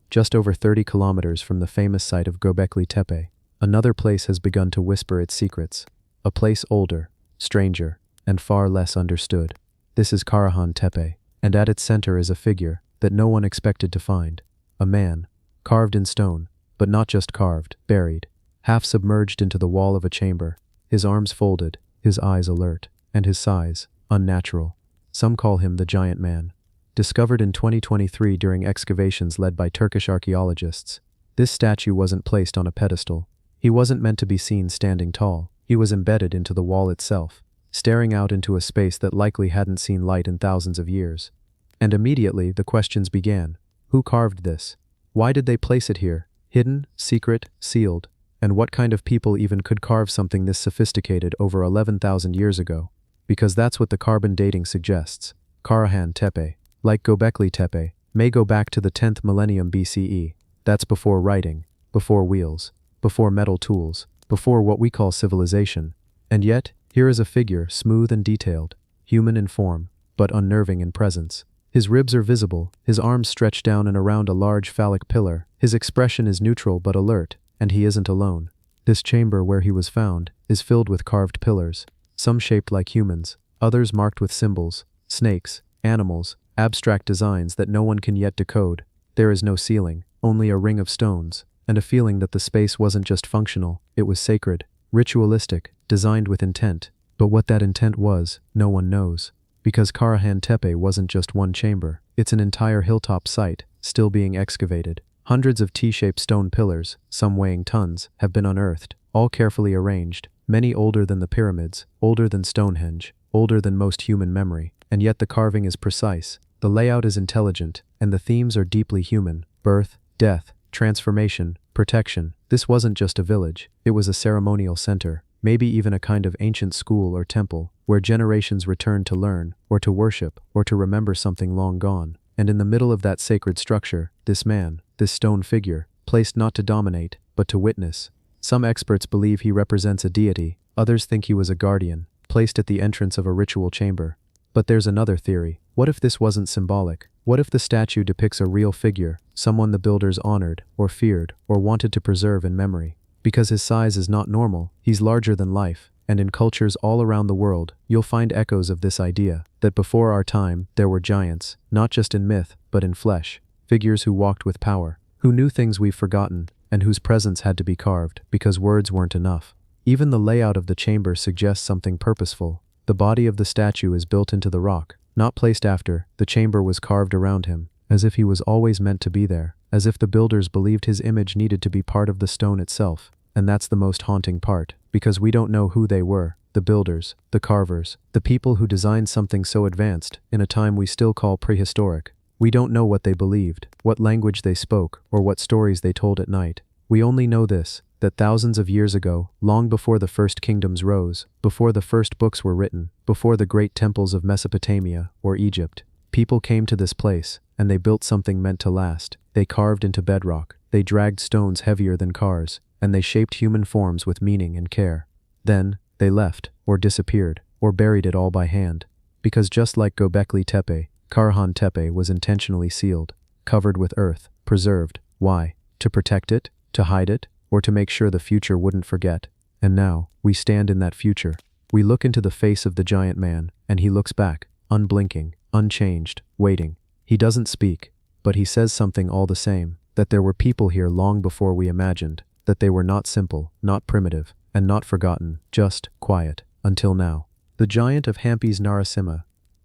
Just over 30 kilometers from the famous site of Göbekli Tepe, another place has begun to whisper its secrets. A place older, stranger, and far less understood. This is Karahan Tepe, and at its center is a figure that no one expected to find. A man, carved in stone, but not just carved, buried, half submerged into the wall of a chamber, his arms folded, his eyes alert, and his size unnatural. Some call him the Giant Man. Discovered in 2023 during excavations led by Turkish archaeologists, this statue wasn't placed on a pedestal. He wasn't meant to be seen standing tall. He was embedded into the wall itself, staring out into a space that likely hadn't seen light in thousands of years. And immediately the questions began. Who carved this? Why did they place it here? Hidden, secret, sealed. And what kind of people even could carve something this sophisticated over 11,000 years ago? Because that's what the carbon dating suggests. Karahan Tepe, like Göbekli Tepe, may go back to the 10th millennium BCE. That's before writing, before wheels, before metal tools, before what we call civilization. And yet, here is a figure smooth and detailed, human in form, but unnerving in presence. His ribs are visible, his arms stretch down and around a large phallic pillar. His expression is neutral but alert, and he isn't alone. This chamber where he was found is filled with carved pillars, some shaped like humans, others marked with symbols, snakes, animals, abstract designs that no one can yet decode. There is no ceiling, only a ring of stones, and a feeling that the space wasn't just functional, it was sacred, ritualistic, designed with intent. But what that intent was, no one knows. Because Karahan Tepe wasn't just one chamber, it's an entire hilltop site, still being excavated. Hundreds of T-shaped stone pillars, some weighing tons, have been unearthed, all carefully arranged, many older than the pyramids, older than Stonehenge, older than most human memory. And yet the carving is precise, the layout is intelligent, and the themes are deeply human. Birth, death, transformation, protection. This wasn't just a village, it was a ceremonial center, maybe even a kind of ancient school or temple, where generations returned to learn, or to worship, or to remember something long gone. And in the middle of that sacred structure, this man, this stone figure, placed not to dominate, but to witness. Some experts believe he represents a deity, others think he was a guardian, placed at the entrance of a ritual chamber. But there's another theory. What if this wasn't symbolic? What if the statue depicts a real figure, someone the builders honored, or feared, or wanted to preserve in memory? Because his size is not normal, he's larger than life, and in cultures all around the world, you'll find echoes of this idea, that before our time, there were giants, not just in myth, but in flesh, figures who walked with power, who knew things we've forgotten, and whose presence had to be carved, because words weren't enough. Even the layout of the chamber suggests something purposeful. The body of the statue is built into the rock, not placed after. The chamber was carved around him, as if he was always meant to be there, as if the builders believed his image needed to be part of the stone itself. And that's the most haunting part, because we don't know who they were, the builders, the carvers, the people who designed something so advanced, in a time we still call prehistoric. We don't know what they believed, what language they spoke, or what stories they told at night. We only know this, that thousands of years ago, long before the first kingdoms rose, before the first books were written, before the great temples of Mesopotamia or Egypt, people came to this place, and they built something meant to last. They carved into bedrock, they dragged stones heavier than cars, and they shaped human forms with meaning and care. Then, they left, or disappeared, or buried it all by hand. Because just like Göbekli Tepe, Karahan Tepe was intentionally sealed, covered with earth, preserved. Why? To protect it? To hide it? Or to make sure the future wouldn't forget? And now, we stand in that future. We look into the face of the giant man, and he looks back, unblinking, unchanged, waiting. He doesn't speak, but he says something all the same, that there were people here long before we imagined, that they were not simple, not primitive, and not forgotten, just quiet. Until now. The giant of Hampi's Narasimha.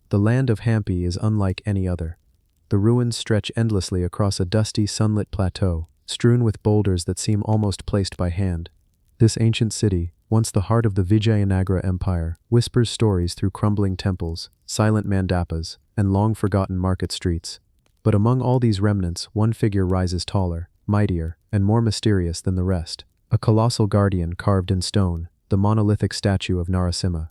The land of Hampi is unlike any other. The ruins stretch endlessly across a dusty, sunlit plateau, strewn with boulders that seem almost placed by hand. This ancient city, once the heart of the Vijayanagara Empire, whispers stories through crumbling temples, silent mandapas, and long-forgotten market streets. But among all these remnants, one figure rises taller, mightier, and more mysterious than the rest. A colossal guardian carved in stone, the monolithic statue of Narasimha.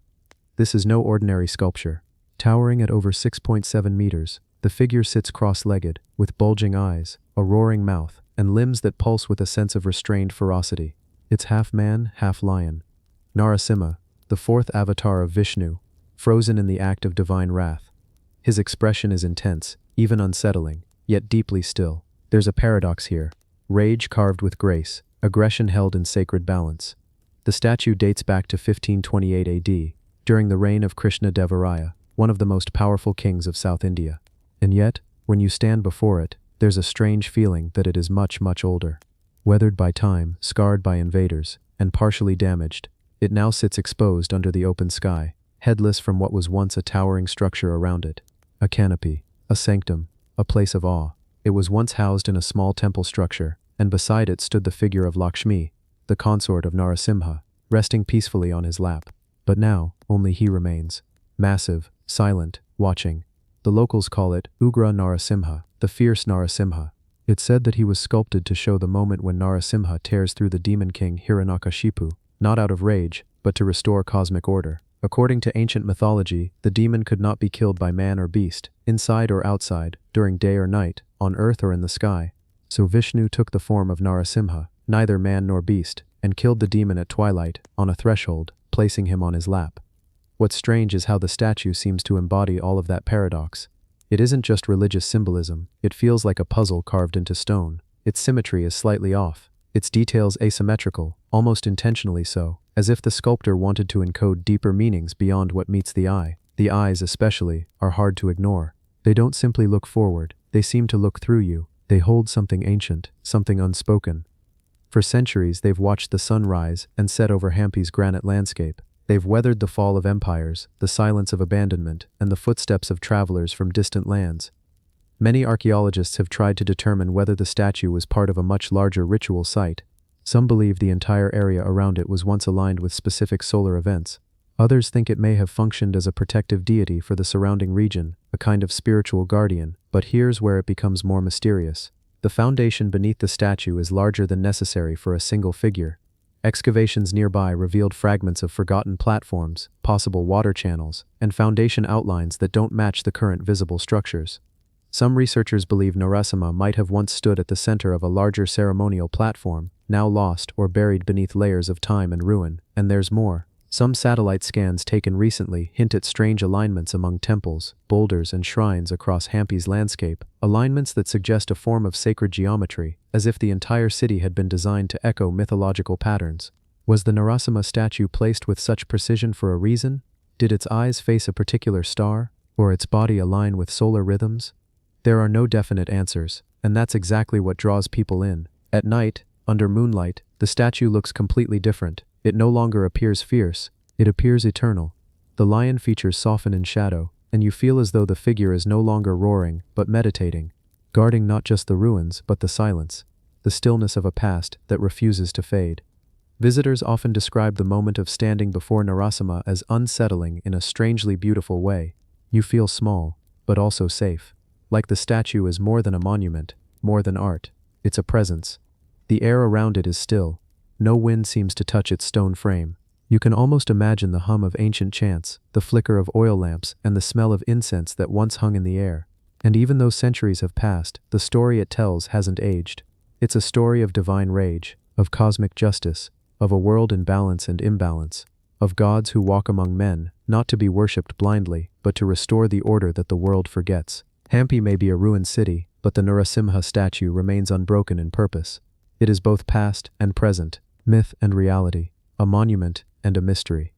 This is no ordinary sculpture. Towering at over 6.7 meters, the figure sits cross-legged, with bulging eyes, a roaring mouth, and limbs that pulse with a sense of restrained ferocity. It's half man, half lion. Narasimha, the fourth avatar of Vishnu, frozen in the act of divine wrath. His expression is intense, even unsettling, yet deeply still. There's a paradox here. Rage carved with grace, aggression held in sacred balance. The statue dates back to 1528 AD, during the reign of Krishna Devaraya, one of the most powerful kings of South India. And yet, when you stand before it, there's a strange feeling that it is much, much older. Weathered by time, scarred by invaders, and partially damaged, it now sits exposed under the open sky, headless from what was once a towering structure around it. A canopy, a sanctum, a place of awe. It was once housed in a small temple structure, and beside it stood the figure of Lakshmi, the consort of Narasimha, resting peacefully on his lap. But now, only he remains. Massive, silent, watching. The locals call it Ugra Narasimha, the fierce Narasimha. It's said that he was sculpted to show the moment when Narasimha tears through the demon king Hiranyakashipu, not out of rage, but to restore cosmic order. According to ancient mythology, the demon could not be killed by man or beast, inside or outside, during day or night, on earth or in the sky. So Vishnu took the form of Narasimha, neither man nor beast, and killed the demon at twilight, on a threshold, placing him on his lap. What's strange is how the statue seems to embody all of that paradox. It isn't just religious symbolism, it feels like a puzzle carved into stone. Its symmetry is slightly off, its details asymmetrical, almost intentionally so, as if the sculptor wanted to encode deeper meanings beyond what meets the eye. The eyes, especially, are hard to ignore. They don't simply look forward, they seem to look through you. They hold something ancient, something unspoken. For centuries they've watched the sun rise and set over Hampi's granite landscape. They've weathered the fall of empires, the silence of abandonment, and the footsteps of travelers from distant lands. Many archaeologists have tried to determine whether the statue was part of a much larger ritual site. Some believe the entire area around it was once aligned with specific solar events. Others think it may have functioned as a protective deity for the surrounding region, a kind of spiritual guardian. But here's where it becomes more mysterious. The foundation beneath the statue is larger than necessary for a single figure. Excavations nearby revealed fragments of forgotten platforms, possible water channels, and foundation outlines that don't match the current visible structures. Some researchers believe Narasimha might have once stood at the center of a larger ceremonial platform, now lost or buried beneath layers of time and ruin. And there's more. Some satellite scans taken recently hint at strange alignments among temples, boulders, and shrines across Hampi's landscape, alignments that suggest a form of sacred geometry, as if the entire city had been designed to echo mythological patterns. Was the Narasimha statue placed with such precision for a reason? Did its eyes face a particular star, or its body align with solar rhythms? There are no definite answers, and that's exactly what draws people in. At night, under moonlight, the statue looks completely different. It no longer appears fierce, it appears eternal. The lion features soften in shadow, and you feel as though the figure is no longer roaring, but meditating, guarding not just the ruins, but the silence, the stillness of a past that refuses to fade. Visitors often describe the moment of standing before Narasimha as unsettling in a strangely beautiful way. You feel small, but also safe. Like the statue is more than a monument, more than art. It's a presence. The air around it is still. No wind seems to touch its stone frame. You can almost imagine the hum of ancient chants, the flicker of oil lamps, and the smell of incense that once hung in the air. And even though centuries have passed, the story it tells hasn't aged. It's a story of divine rage, of cosmic justice, of a world in balance and imbalance, of gods who walk among men, not to be worshipped blindly, but to restore the order that the world forgets. Hampi may be a ruined city, but the Narasimha statue remains unbroken in purpose. It is both past and present, myth and reality, a monument and a mystery.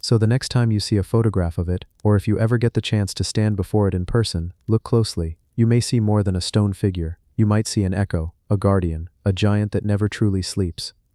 So the next time you see a photograph of it, or if you ever get the chance to stand before it in person, look closely. You may see more than a stone figure. You might see an echo, a guardian, a giant that never truly sleeps.